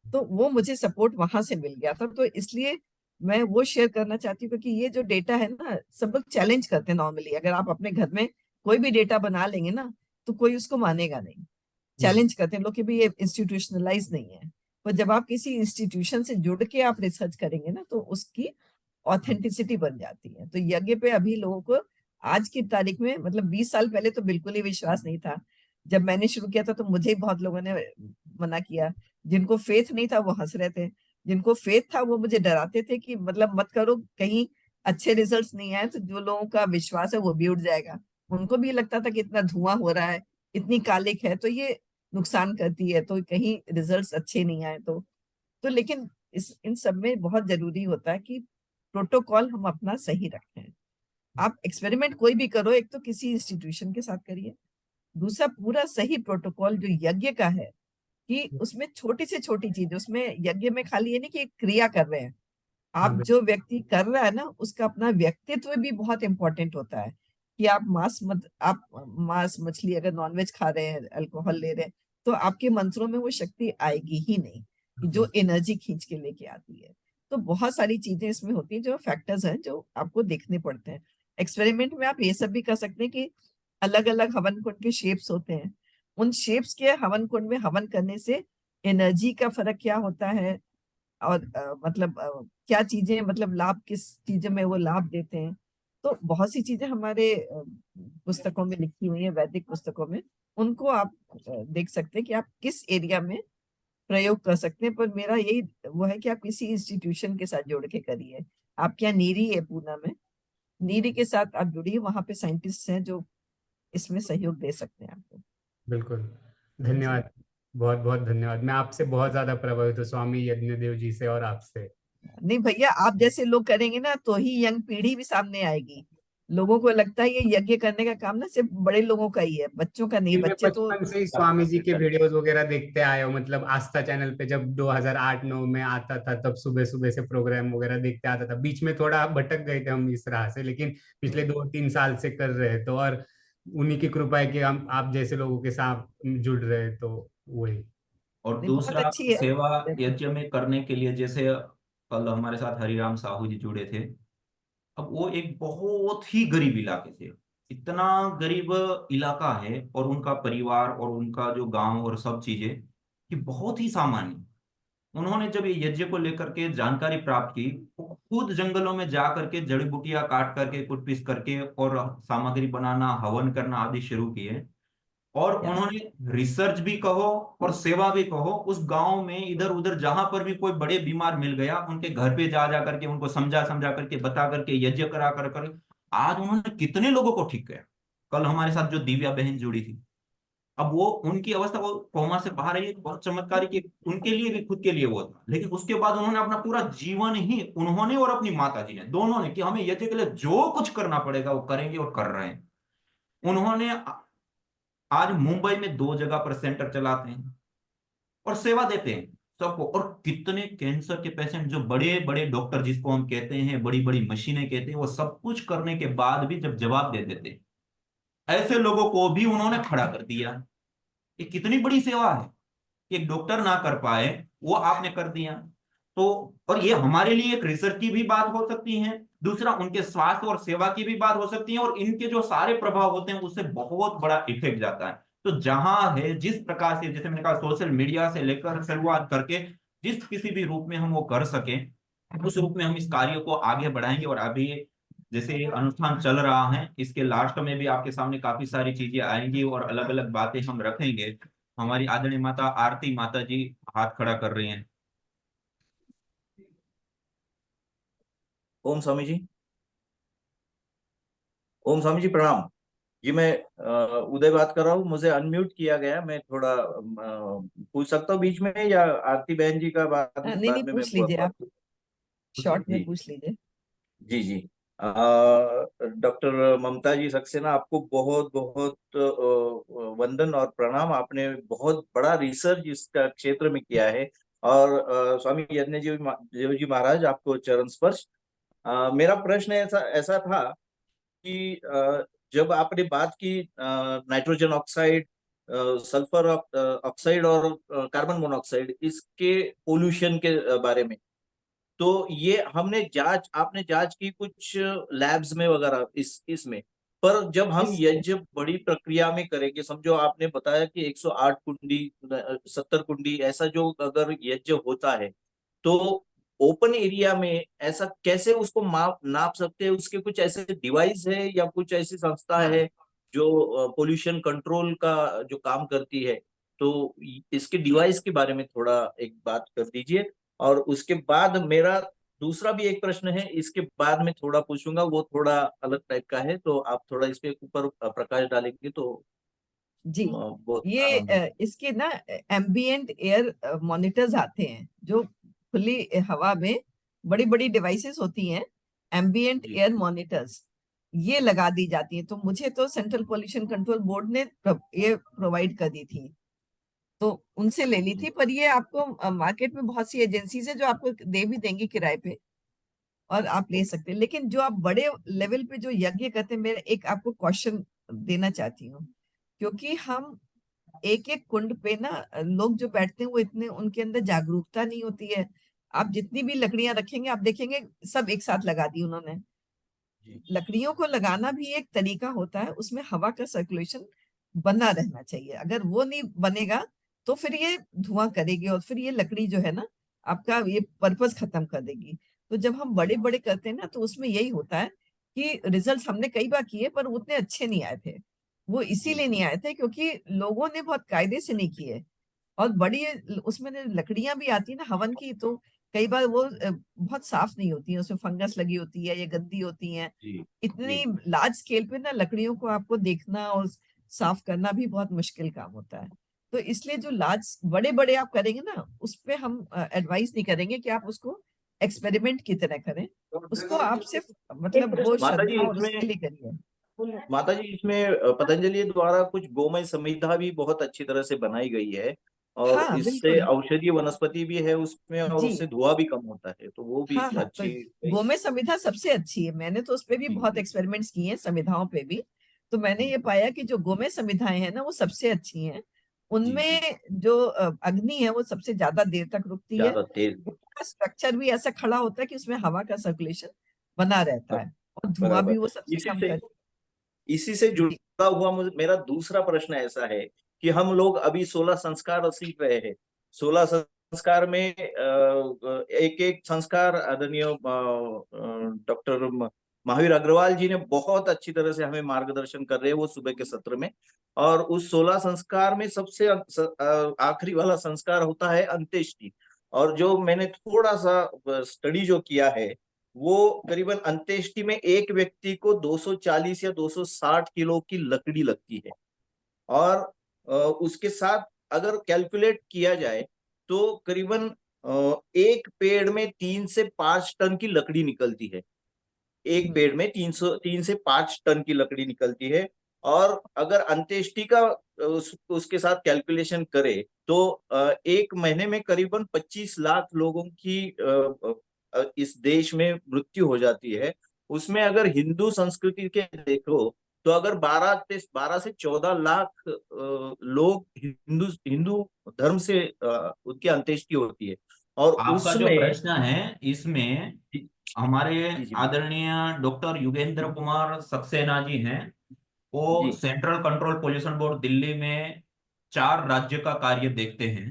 तो वो मुझे सपोर्ट वहां से मिल गया था, तो इसलिए मैं वो शेयर करना चाहती हूँ, क्योंकि ये जो डेटा है ना, सब लोग चैलेंज करते हैं नॉर्मली। अगर आप अपने घर में कोई भी डेटा बना लेंगे ना, तो कोई उसको मानेगा नहीं। है? चैलेंज करते हैं लोग कि भाई ये इंस्टीट्यूशनलाइज नहीं है। पर जब आप किसी इंस्टीट्यूशन से जुड़ के आप रिसर्च करेंगे ना, तो उसकी ऑथेंटिसिटी बन जाती है। तो यज्ञ पे अभी लोगों को आज की तारीख में, मतलब 20 साल पहले तो बिल्कुल ही विश्वास नहीं था। जब मैंने शुरू किया था तो मुझे ही बहुत लोगों ने मना किया। जिनको फेथ नहीं था वो हंस रहे थे, जिनको फेथ था वो मुझे डराते थे कि मतलब मत करो, कहीं अच्छे रिजल्ट्स नहीं आए तो जो लोगों का विश्वास है वो भी उठ जाएगा। उनको भी लगता था कि इतना धुआं हो रहा है, इतनी कालिक है, तो ये नुकसान करती है, तो कहीं रिजल्ट्स अच्छे नहीं आए तो लेकिन इन सब में बहुत जरूरी होता है कि प्रोटोकॉल हम अपना सही रखें। आप एक्सपेरिमेंट कोई भी करो, एक तो किसी इंस्टीट्यूशन के साथ करिए, दूसरा पूरा सही प्रोटोकॉल जो यज्ञ का है, कि उसमें छोटी से छोटी चीज, उसमें यज्ञ में खाली ये नहीं कि एक क्रिया कर रहे हैं, हाँ, आप जो व्यक्ति कर रहा है ना उसका अपना व्यक्तित्व भी बहुत इंपॉर्टेंट होता है। कि आप मांस मछली अगर नॉनवेज खा रहे हैं, अल्कोहल ले रहे हैं, तो आपके मंत्रों में वो शक्ति आएगी ही नहीं, कि जो एनर्जी खींच के लेके आती है। तो बहुत सारी चीजें इसमें होती हैं, जो फैक्टर्स हैं जो आपको देखने पड़ते हैं। एक्सपेरिमेंट में आप ये सब भी कर सकते हैं कि अलग अलग हवन कुंड के शेप्स होते हैं, उन शेप्स के हवन कुंड में हवन करने से एनर्जी का फर्क क्या होता है, और मतलब क्या चीजें, मतलब लाभ किस चीजों में वो लाभ देते हैं। तो बहुत सी चीजें हमारे पुस्तकों में लिखी हुई है, वैदिक पुस्तकों में, उनको आप देख सकते हैं कि आप किस एरिया में प्रयोग कर सकते हैं। पर मेरा यही वो है कि आप किसी इंस्टीट्यूशन के साथ जोड़ के करिए। आप क्या नीरी है पूना में, नीरी के साथ आप जुड़िए, वहां पे साइंटिस्ट हैं जो इसमें सहयोग दे सकते हैं आपको। बिल्कुल। जी धन्यवाद। बहुत बहुत धन्यवाद। मैं आपसे बहुत ज्यादा प्रभावित हूँ, स्वामी यज्ञदेव जी से और आपसे। नहीं भैया, आप जैसे लोग करेंगे ना तो ही यंग पीढ़ी भी सामने आएगी। लोगों को लगता है ये यज्ञ करने का काम ना सिर्फ बड़े लोगों का ही है, बच्चों का नहीं। मैं बच्चे तो बचपन से ही स्वामी जी के वीडियोस वगैरह देखते आया हूँ। मतलब आस्था चैनल पे जब 2008-9 में आता था, तब सुबह सुबह से प्रोग्राम वगैरह देखते आता था। बीच में थोड़ा भटक गए थे हम इस राह से, लेकिन पिछले 2-3 साल से कर रहे हैं। तो और उन्हीं की कृपा है कि हम आप जैसे लोगों के साथ जुड़ रहे हैं, तो वही। और नहीं, बहुत दूसरा, अच्छी है। सेवा यज्ञ में करने के लिए, जैसे कल हमारे साथ हरिराम साहू जी जुड़े थे। अब वो एक बहुत ही गरीब इलाके थे, इतना गरीब इलाका है, और उनका परिवार और उनका जो गांव और सब चीजें कि बहुत ही सामान्य। उन्होंने जब ये यज्ञ को लेकर के जानकारी प्राप्त की, वो खुद जंगलों में जा करके जड़ी बूटियां काट करके, कुट पीस करके और सामग्री बनाना, हवन करना आदि शुरू किए। और क्या उन्होंने रिसर्च भी कहो और सेवा भी कहो, उस गांव में इधर उधर जहां पर भी कोई बड़े बीमार मिल गया, उनके घर पे जा जा करके उनको समझा समझा करके, बता करके, यज्ञ करा कर आज उन्होंने कितने लोगों को ठीक किया। कल हमारे साथ जो दिव्या बहन जुड़ी थी, अब वो उनकी अवस्था, वो कोमा से बाहर आई, बहुत चमत्कारी कि उनके लिए भी, खुद के लिए वो था, लेकिन उसके बाद उन्होंने अपना पूरा जीवन ही, उन्होंने और अपनी माता जी ने, दोनों ने, कि हमें यज्ञ के लिए जो कुछ करना पड़ेगा वो करेंगे और कर रहे हैं। उन्होंने आज मुंबई में 2 जगह पर सेंटर चलाते हैं और सेवा देते हैं सबको। और कितने कैंसर के पेशेंट, जो बड़े बड़े डॉक्टर जिसको हम कहते हैं, बड़ी बड़ी मशीनें कहते हैं, वो सब कुछ करने के बाद भी जब जवाब दे देते, ऐसे लोगों को भी उन्होंने खड़ा कर दिया। ये कितनी बड़ी सेवा है कि एक डॉक्टर ना कर पाए वो आपने कर दिया। तो और ये हमारे लिए एक रिसर्च की भी बात हो सकती है, दूसरा उनके स्वास्थ्य और सेवा की भी बात हो सकती है, और इनके जो सारे प्रभाव होते हैं उससे बहुत बड़ा इफेक्ट जाता है। तो जहां है, जिस प्रकार से, जैसे मैंने कहा, सोशल मीडिया से लेकर शुरुआत करके जिस किसी भी रूप में हम वो कर सके, उस रूप में हम इस कार्य को आगे बढ़ाएंगे। और अभी जैसे ये अनुष्ठान चल रहा है, इसके लास्ट में भी आपके सामने काफी सारी चीजें आएंगी और अलग अलग बातें हम रखेंगे। हमारी आदरणीय माता आरती माता जी हाथ खड़ा कर रही हैं। ओम स्वामी जी। ओम स्वामी जी प्रणाम जी। मैं उदय बात कर रहा हूँ, मुझे अनम्यूट किया गया। मैं थोड़ा पूछ सकता हूँ बीच में, या आरती बहन जी का बाद नहीं नहीं, बाद में मैं पूछ लीजिए आप, शॉर्ट में जी पूछ लीजिए। जी जी। डॉक्टर ममता जी सक्सेना, आपको बहुत बहुत वंदन और प्रणाम। आपने बहुत बड़ा रिसर्च इसका क्षेत्र में किया है। और स्वामी यज्ञ देव जी महाराज, आपको चरण स्पर्श। मेरा प्रश्न ऐसा ऐसा था कि जब आपने बात की नाइट्रोजन ऑक्साइड, सल्फर ऑक्साइड और कार्बन मोनोऑक्साइड, इसके पोल्यूशन के बारे में, तो ये हमने जांच, आपने जांच की कुछ लैब्स में वगैरह इसमें, पर जब हम इस यज्ञ बड़ी प्रक्रिया में करेंगे, समझो आपने बताया कि 108 कुंडी, 70 कुंडी, ऐसा जो अगर यज्ञ होता है, तो ओपन एरिया में ऐसा कैसे उसको नाप सकते हैं? उसके कुछ ऐसे डिवाइस है या कुछ ऐसी संस्था है जो पोल्यूशन कंट्रोल का जो काम करती है? तो इसके डिवाइस के बारे में थोड़ा एक बात कर दीजिए। और उसके बाद मेरा दूसरा भी एक प्रश्न है, इसके बाद में थोड़ा पूछूंगा, वो थोड़ा अलग टाइप का है, तो आप थोड़ा इस पे ऊपर प्रकाश डालेंगे तो जी, बहुत ये आनंद होगा। इसके ना एम्बिएंट एयर मॉनिटर्स आते हैं, जो खुली हवा में बड़ी बड़ी डिवाइसेस होती हैं, एम्बिएंट जी एयर मॉनिटर्स, ये लगा दी जाती हैं। तो मुझे तो सेंट्रल पोल्यूशन कंट्रोल बोर्ड ने ये प्रोवाइड कर दी थी, तो उनसे ले ली थी। पर ये आपको मार्केट में बहुत सी एजेंसीज है जो आपको दे भी देंगी किराए पे, और आप ले सकते हैं। लेकिन जो आप बड़े लेवल पे जो यज्ञ करते हैं, मेरा एक आपको क्वेश्चन देना चाहती हूँ, क्योंकि हम एक एक कुंड पे ना, लोग जो बैठते हैं वो इतने, उनके अंदर जागरूकता नहीं होती है। आप जितनी भी लकड़ियां रखेंगे, आप देखेंगे सब एक साथ लगा दी उन्होंने। जी लकड़ियों को लगाना भी एक तरीका होता है, उसमें हवा का सर्कुलेशन बना रहना चाहिए। अगर वो नहीं बनेगा तो फिर ये धुआं करेगी, और फिर ये लकड़ी जो है ना, आपका ये पर्पस खत्म कर देगी। तो जब हम बड़े बड़े करते हैं ना, तो उसमें यही होता है कि रिजल्ट हमने कई बार किए पर उतने अच्छे नहीं आए थे। वो जी इसीलिए नहीं आए थे क्योंकि लोगों ने बहुत कायदे से नहीं किए। और बड़ी उसमें लकड़ियां भी आती है ना हवन की, तो कई बार वो बहुत साफ नहीं होती है, उसमें फंगस लगी होती है या गंदी होती है। जी जी इतनी लार्ज स्केल पे ना लकड़ियों को आपको देखना और साफ करना भी बहुत मुश्किल काम होता है। तो इसलिए जो लार्ज बड़े बड़े आप करेंगे ना, उस पे हम एडवाइस नहीं करेंगे कि आप उसको एक्सपेरिमेंट की तरह करें। उसको आप सिर्फ मतलब वो माता जी श्रद्धा और इसमें उसके लिए करिए। माता जी इसमें पतंजलि द्वारा कुछ गोमय संहिता भी बहुत अच्छी तरह से बनाई गई है, और हाँ इससे बिल्कुल। औषधीय वनस्पति भी है उसमें, और जी उससे धुआं भी कम होता है, तो वो भी हाँ हाँ, तो अच्छी गई। गोमेज संविधा सबसे अच्छी है। मैंने तो उस पे भी जी बहुत जी एक्सपेरिमेंट्स किए हैं, संविधाओं पे भी। तो मैंने जी ये पाया कि जो गोमेज संविधाएं हैं ना, वो सबसे अच्छी हैं। जी जी। उनमें जो अग्नि है वो सबसे ज्यादा देर तक रुकती है। ज्यादा तेज। उनका स्ट्रक्चर भी ऐसा खड़ा होता है कि उसमें हवा का सर्कुलेशन बना रहता है, और धुआं भी बराबर। वो सबसे इसी कम से कर। इसी से जी जुड़ा हुआ मेरा दूसरा प्रश्न ऐसा है कि हम लोग अभी 16 संस्कार सीख रहे हैं। 16 संस्कार में एक एक संस्कार आदरणीय डॉक्टर महावीर अग्रवाल जी ने बहुत अच्छी तरह से हमें मार्गदर्शन कर रहे हैं, वो सुबह के सत्र में। और उस 16 संस्कार में सबसे आखिरी वाला संस्कार होता है अंत्येष्टि। और जो मैंने थोड़ा सा स्टडी जो किया है, वो करीबन अंत्येष्टि में एक व्यक्ति को 240 या 260 किलो की लकड़ी लगती है। और उसके साथ अगर कैलकुलेट किया जाए तो करीबन एक पेड़ में 3 से 5 टन की लकड़ी निकलती है। एक पेड़ में 3 से 5 टन की लकड़ी निकलती है। और अगर अंत्येष्टि का उसके साथ कैलकुलेशन करे तो एक महीने में करीबन 25 लाख लोगों की इस देश में मृत्यु हो जाती है। उसमें अगर हिंदू संस्कृति के देखो तो अगर 12 से 14 लाख लोग हिंदू हिंदू धर्म से उनकी अंत्येष्टि होती है। और आपका जो उसमें प्रश्न है इसमें हमारे जी जी आदरणीय डॉक्टर युगेंद्र कुमार सक्सेना जी हैं। वो ji central control pollution board Delhi में 4 राज्य का कार्य देखते हैं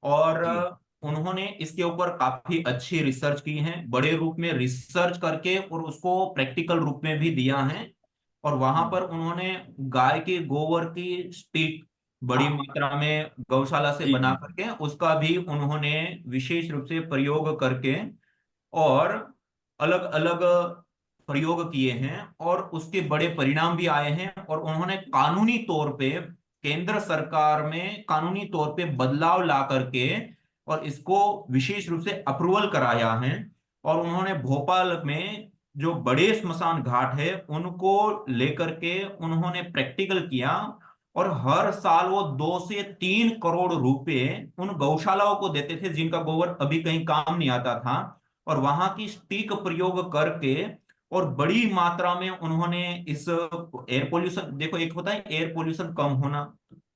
और जी उन्होंने इसके ऊपर काफी अच्छी रिसर्च की है, बड़े रूप में रिसर्च करके और उसको प्रैक्टिकल रूप में भी दिया है। और वहां पर उन्होंने गाय के गोबर की स्टिक बड़ी मात्रा में गौशाला से जी बना जी करके उसका भी उन्होंने विशेष रूप से प्रयोग करके और अलग अलग प्रयोग किए हैं और उसके बड़े परिणाम भी आए हैं। और उन्होंने कानूनी तौर पे केंद्र सरकार में कानूनी तौर पे बदलाव ला करके और इसको विशेष रूप से अप्रूवल कराया है। और उन्होंने भोपाल में जो बड़े स्मशान घाट है उनको लेकर के उन्होंने प्रैक्टिकल किया। और हर साल वो 2 से 3 करोड़ रुपए उन गौशालाओं को देते थे जिनका गोबर अभी कहीं काम नहीं आता था। और वहां की स्टिक प्रयोग करके और बड़ी मात्रा में उन्होंने इस एयर पोल्यूशन, देखो एक होता है एयर पोल्यूशन कम होना,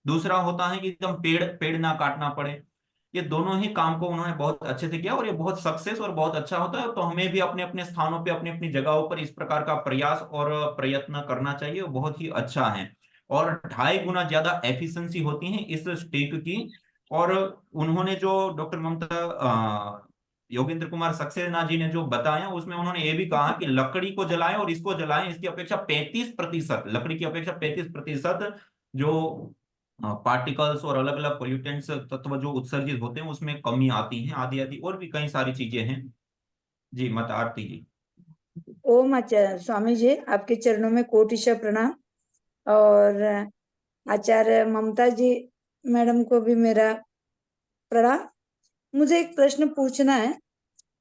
दूसरा होता है कि एकदम पेड़ पेड़ ना काटना पड़े। ये दोनों ही काम को उन्होंने बहुत अच्छे से किया और ये बहुत सक्सेस और बहुत अच्छा होता है। तो हमें भी अपने अपने स्थानों पे अपनी अपनी जगहों पर इस प्रकार का प्रयास और प्रयत्न करना चाहिए, वो बहुत ही अच्छा है। और 2.5 गुना ज्यादा एफिशिएंसी होती है इस स्टिक की। और उन्होंने जो डॉक्टर ममता योगेंद्र कुमार सक्सेना जी ने जो बताया उसमें उन्होंने ये भी कहा कि लकड़ी को जलाएं और इसको जलाएं, इसकी अपेक्षा 35%, लकड़ी की अपेक्षा 35% जो पार्टिकल्स और अलग अलग पोल्यूटेंट्स तत्व जो उत्सर्जित होते हैं उसमें कमी आती है, आदि आदि और भी कई सारी चीजें हैं। जी मत आरती जी। ओम आचार्य स्वामी जी, आपके चरणों में कोटिशा प्रणाम। और आचार्य ममता जी मैडम को भी मेरा प्रणाम। मुझे एक प्रश्न पूछना है।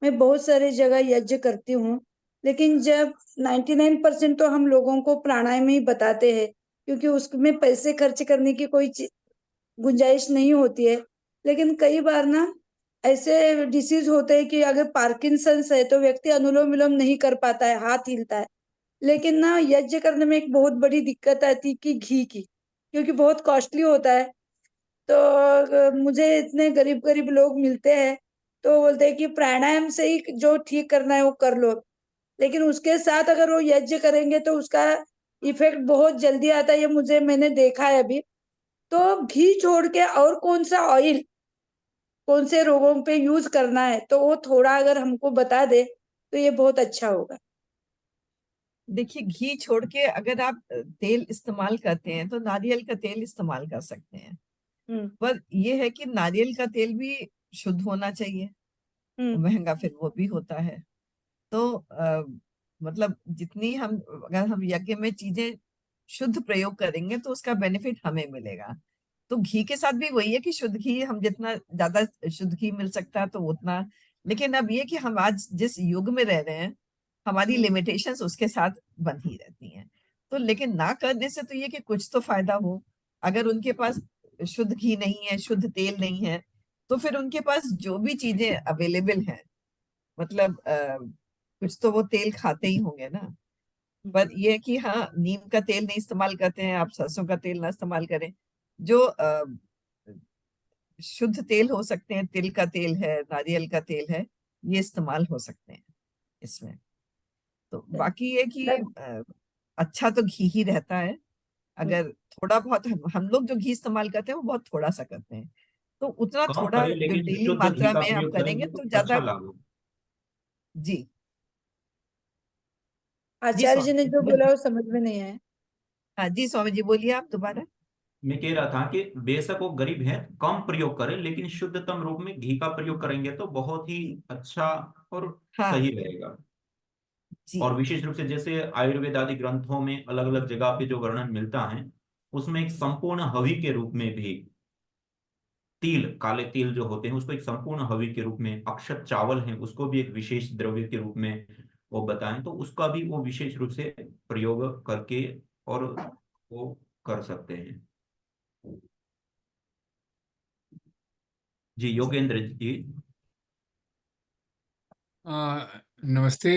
मैं बहुत सारी जगह यज्ञ करती हूँ, लेकिन जब 99% तो हम लोगों को प्राणायाम ही बताते हैं, क्योंकि उसमें पैसे खर्च करने की कोई गुंजाइश नहीं होती है। लेकिन कई बार ना ऐसे डिसीज होते हैं कि अगर पार्किंसंस है तो व्यक्ति अनुलोम विलोम नहीं कर पाता है, हाथ हिलता है। लेकिन ना यज्ञ करने में एक बहुत बड़ी दिक्कत आती है कि घी की, क्योंकि बहुत कॉस्टली होता है। तो मुझे इतने गरीब गरीब लोग मिलते हैं तो बोलते हैं कि प्राणायाम से ही जो ठीक करना है वो कर लो, लेकिन उसके साथ अगर वो यज्ञ करेंगे तो उसका इफेक्ट बहुत जल्दी आता है, ये मैंने देखा है अभी। तो घी छोड़ के और कौन सा ऑयल कौन से रोगों पे यूज करना है, तो वो थोड़ा अगर हमको बता दे तो ये बहुत अच्छा होगा। देखिए, घी छोड़ के अगर आप तेल इस्तेमाल करते हैं तो नारियल का तेल इस्तेमाल कर सकते हैं। पर ये है कि नारियल का तेल भी शुद्ध होना चाहिए, महंगा फिर वो भी होता है। तो मतलब जितनी हम अगर हम यज्ञ में चीजें शुद्ध प्रयोग करेंगे तो उसका बेनिफिट हमें मिलेगा। तो घी के साथ भी वही है कि शुद्ध घी, हम जितना ज्यादा शुद्ध घी मिल सकता है तो उतना। लेकिन अब ये कि हम आज जिस युग में रह रहे हैं, हमारी लिमिटेशंस उसके साथ बंधी रहती हैं। तो लेकिन ना करने से तो ये कि कुछ तो फायदा हो। अगर उनके पास शुद्ध घी नहीं है, शुद्ध तेल नहीं है, तो फिर उनके पास जो भी चीजें अवेलेबल हैं, मतलब कुछ तो वो तेल खाते ही होंगे ना। पर ये है कि हाँ, नीम का तेल नहीं इस्तेमाल करते हैं, आप सरसों का तेल ना इस्तेमाल करें। जो शुद्ध तेल हो सकते हैं, तिल का तेल है, नारियल का तेल है, ये इस्तेमाल हो सकते हैं इसमें। तो बाकी ये कि अच्छा तो घी ही रहता है। अगर थोड़ा बहुत हम लोग जो घी इस्तेमाल करते हैं वो बहुत थोड़ा सा करते हैं, तो उतना कम थोड़ा करें जो लेकिन डेली शुद्ध घी मात्रा का में आप प्रयोग करेंगे करेंगे तो तो ज्यादा। अच्छा लाभ होगा। जी जी आचार्य जी ने स्वामी जो बोला बोलिए। वो समझ में नहीं आया। हाँ जी स्वामी जी, बोलिए आप दोबारा। मैं कह रहा था कि बेशक वो गरीब है, कम प्रयोग करें लेकिन शुद्धतम रूप में घी का प्रयोग करेंगे तो बहुत ही अच्छा और हाँ सही रहेगा। जी। और विशेष रूप से जैसे आयुर्वेद आदि ग्रंथों में अलग अलग जगह पे जो वर्णन मिलता है उसमें एक संपूर्ण हवि के रूप में भी तिल, काले तिल जो होते हैं उसको एक संपूर्ण हवि के रूप में, अक्षत चावल है उसको भी एक विशेष द्रव्य के रूप में वो बताएं, तो उसका भी वो विशेष रूप से प्रयोग करके और वो कर सकते हैं। जी योगेंद्र जी। नमस्ते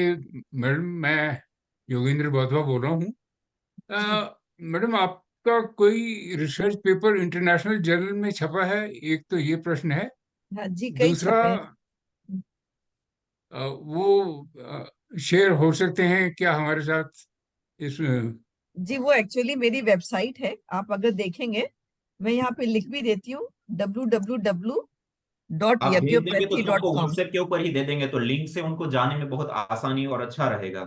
मैडम, मैं योगेंद्र बौद्धवा बोल रहा हूँ। मैडम, आपका कोई रिसर्च पेपर इंटरनेशनल जर्नल में छपा है? एक तो ये प्रश्न है। हाँ जी, कई दूसरा, छपे हैं। वो शेयर हो सकते हैं क्या हमारे साथ इसमें? जी, वो एक्चुअली मेरी वेबसाइट है, आप अगर देखेंगे मैं यहाँ पे लिख भी देती हूँ आप भेज देंगे तो सबको www.yajnaprati.com। व्हाट्सएप के ऊपर ही दे देंगे, तो लिंक से उनको जाने में बहुत आसानी और अच्छा रहेगा।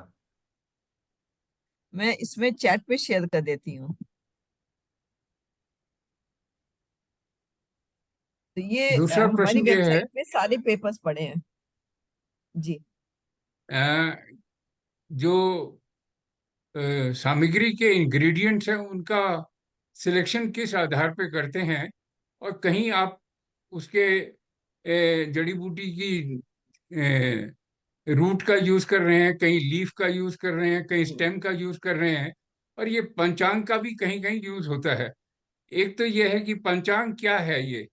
मैं इसमें चैट पे शेयर कर देती हूँ। तो ये दूसरा हमारी प्रश्न ये है, वेबसाइट पे सारे पेपर्स पड़े हैं। जी, जो सामग्री के इंग्रेडिएंट्स हैं उनका सिलेक्शन किस आधार पे करते हैं? और कहीं आप उसके जड़ी बूटी की रूट का यूज कर रहे हैं, कहीं लीफ का यूज कर रहे हैं, कहीं स्टेम का यूज कर रहे हैं, और ये पंचांग का भी कहीं कहीं यूज होता है। एक तो ये है कि पंचांग क्या है ये,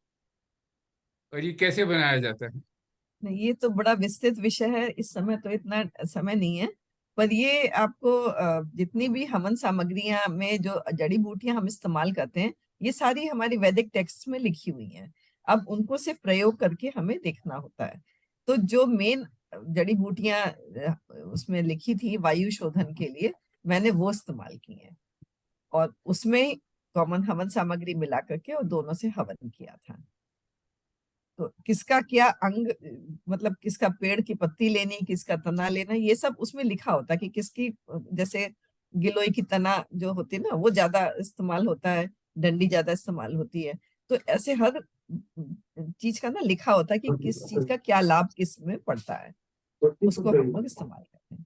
और ये कैसे बनाया जाता है? नहीं, ये तो बड़ा विस्तृत विषय है, इस समय तो इतना समय नहीं है। पर ये आपको जितनी भी हवन सामग्रियां में जो जड़ी बूटियां हम इस्तेमाल करते हैं, ये सारी हमारी वैदिक टेक्स्ट में लिखी हुई हैं। अब उनको से प्रयोग करके हमें देखना होता है। तो जो मेन जड़ी बूटियां उसमें लिखी थी वायु शोधन के लिए, मैंने वो इस्तेमाल की हैं, और उसमें कॉमन हवन सामग्री मिला करके और दोनों से हवन किया था। तो किसका क्या अंग, मतलब किसका पेड़ की पत्ती लेनी, किसका तना लेना, ये सब उसमें लिखा होता है कि किसकी, जैसे गिलोय की तना जो होती है ना, वो ज्यादा इस्तेमाल होता है, डंडी ज्यादा इस्तेमाल होती है। तो ऐसे हर चीज का ना लिखा होता है कि किस चीज का क्या लाभ किस में पड़ता है, उसको हम लोग इस्तेमाल करते हैं।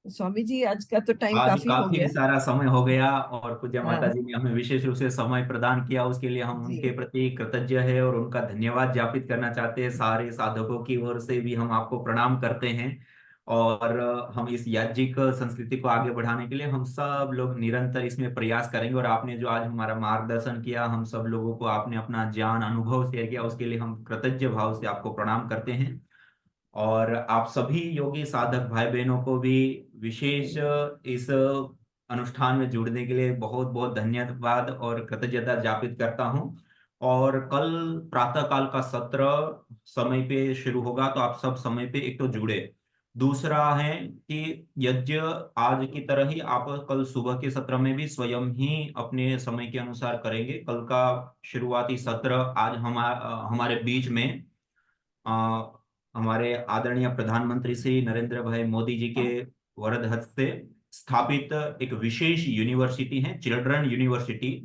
तो स्वामी जी, आज का तो टाइम आज काफी हो काफी गया। सारा समय हो गया, और पूज्य माता हाँ जी ने हमें विशेष रूप से समय प्रदान किया, उसके लिए हम जी, उनके प्रति कृतज्ञ है और उनका धन्यवाद ज्ञापित करना चाहते हैं। सारे साधकों की ओर से भी हम आपको प्रणाम करते हैं, और हम इस याज्ञिक संस्कृति को आगे बढ़ाने के लिए हम सब लोग निरंतर इसमें प्रयास करेंगे। और आपने जो आज हमारा मार्गदर्शन किया, हम सब लोगों को आपने अपना ज्ञान अनुभव शेयर किया, उसके लिए हम कृतज्ञ भाव से आपको प्रणाम करते हैं। और आप सभी योगी साधक भाई बहनों को भी विशेष इस अनुष्ठान में जुड़ने के लिए बहुत बहुत धन्यवाद और कृतज्ञता ज्ञापित करता हूं। और कल प्रातः काल का सत्र समय पे शुरू होगा, तो आप सब समय पे एक तो जुड़े। दूसरा है कि यज्ञ आज की तरह ही आप कल सुबह के सत्र में भी स्वयं ही अपने समय के अनुसार करेंगे। कल का शुरुआती सत्र आज हमारे बीच में हमारे आदरणीय प्रधानमंत्री श्री नरेंद्र भाई मोदी जी के वरद हस्त से स्थापित एक विशेष यूनिवर्सिटी है, चिल्ड्रन यूनिवर्सिटी,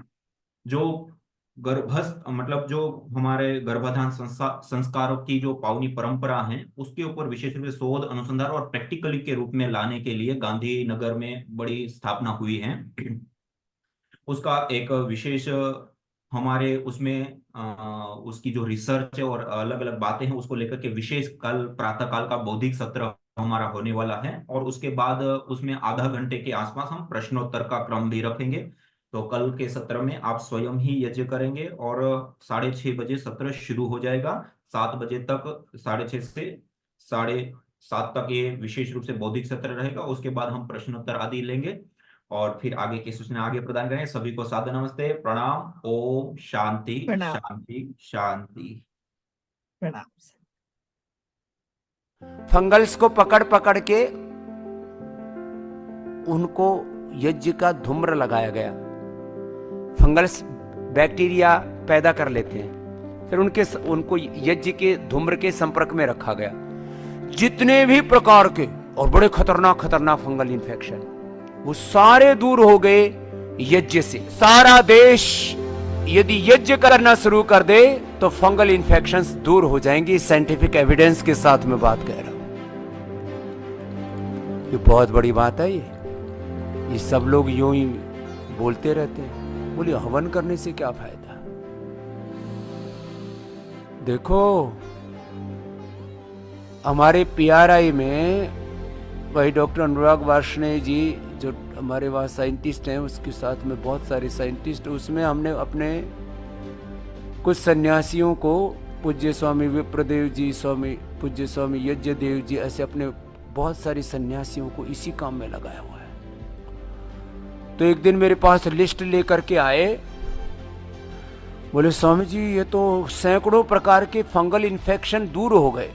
जो गर्भस्थ मतलब जो हमारे गर्भाधान संस्कारों की जो पावनी परंपरा है उसके ऊपर विशेष रूप से शोध अनुसंधान और प्रैक्टिकली के रूप में लाने के लिए गांधीनगर में बड़ी स्थापना हुई है। उसका एक विशेष हमारे उसमें उसकी जो रिसर्च है और अलग अलग बातें हैं उसको लेकर के विशेष कल प्रातः काल का बौद्धिक सत्र हमारा होने वाला है। और उसके बाद उसमें आधा घंटे के आसपास हम प्रश्नोत्तर का क्रम भी रखेंगे। तो कल के सत्र में आप स्वयं ही यज्ञ करेंगे, और 6:30 बजे सत्र शुरू हो जाएगा। 7 बजे तक, 6:30 से 7:30 तक ये विशेष रूप से बौद्धिक सत्र रहेगा। उसके बाद हम प्रश्नोत्तर आदि लेंगे और फिर आगे की सूचना आगे प्रदान करें। सभी को सादर नमस्ते, प्रणाम, ओम शांति प्रणाम शांति शांति। प्रणाम। फंगल्स को पकड़ पकड़ के उनको यज्ञ का धूम्र लगाया गया। फंगल्स बैक्टीरिया पैदा कर लेते हैं, फिर उनको यज्ञ के धूम्र के संपर्क में रखा गया। जितने भी प्रकार के और बड़े खतरनाक खतरनाक फंगल इन्फेक्शन वो सारे दूर हो गए यज्ञ से। सारा देश यदि यज्ञ करना शुरू कर दे तो फंगल इन्फेक्शंस दूर हो जाएंगी। साइंटिफिक एविडेंस के साथ मैं बात कह रहा हूं, ये बहुत बड़ी बात है। ये सब लोग यूं ही बोलते रहते हैं। बोली हवन करने से क्या फायदा? देखो हमारे PRI में वही डॉक्टर अनुराग वार्ष्णेय जी जो हमारे वहाँ साइंटिस्ट हैं, उसके साथ में बहुत सारे साइंटिस्ट, उसमें हमने अपने कुछ सन्यासियों को, पूज्य स्वामी विप्रदेव जी, स्वामी पूज्य स्वामी यज्ञदेव जी, ऐसे अपने बहुत सारे सन्यासियों को इसी काम में लगाया हुआ है। तो एक दिन मेरे पास लिस्ट लेकर के आए, बोले स्वामी जी ये तो सैकड़ों प्रकार के फंगल इन्फेक्शन दूर हो गए।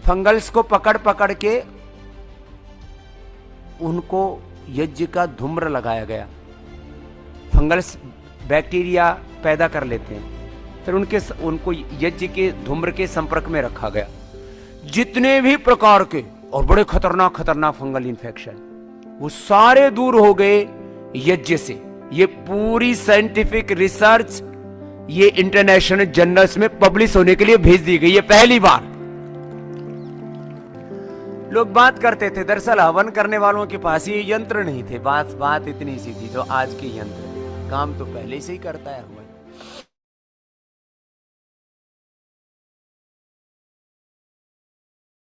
फंगल्स को पकड़ पकड़ के उनको यज्ञ का धूम्र लगाया गया। फंगल्स बैक्टीरिया पैदा कर लेते हैं, फिर उनको यज्ञ के धूम्र के संपर्क में रखा गया। जितने भी प्रकार के और बड़े खतरनाक खतरनाक फंगल इन्फेक्शन वो सारे दूर हो गए यज्ञ से। ये पूरी साइंटिफिक रिसर्च ये इंटरनेशनल जर्नल्स में पब्लिश होने के लिए भेज दी गई है। पहली बार लोग बात करते थे, दरअसल हवन करने वालों के पास ये यंत्र नहीं थे। बात इतनी सी थी जो आज के यंत्र, काम तो पहले से ही करता है।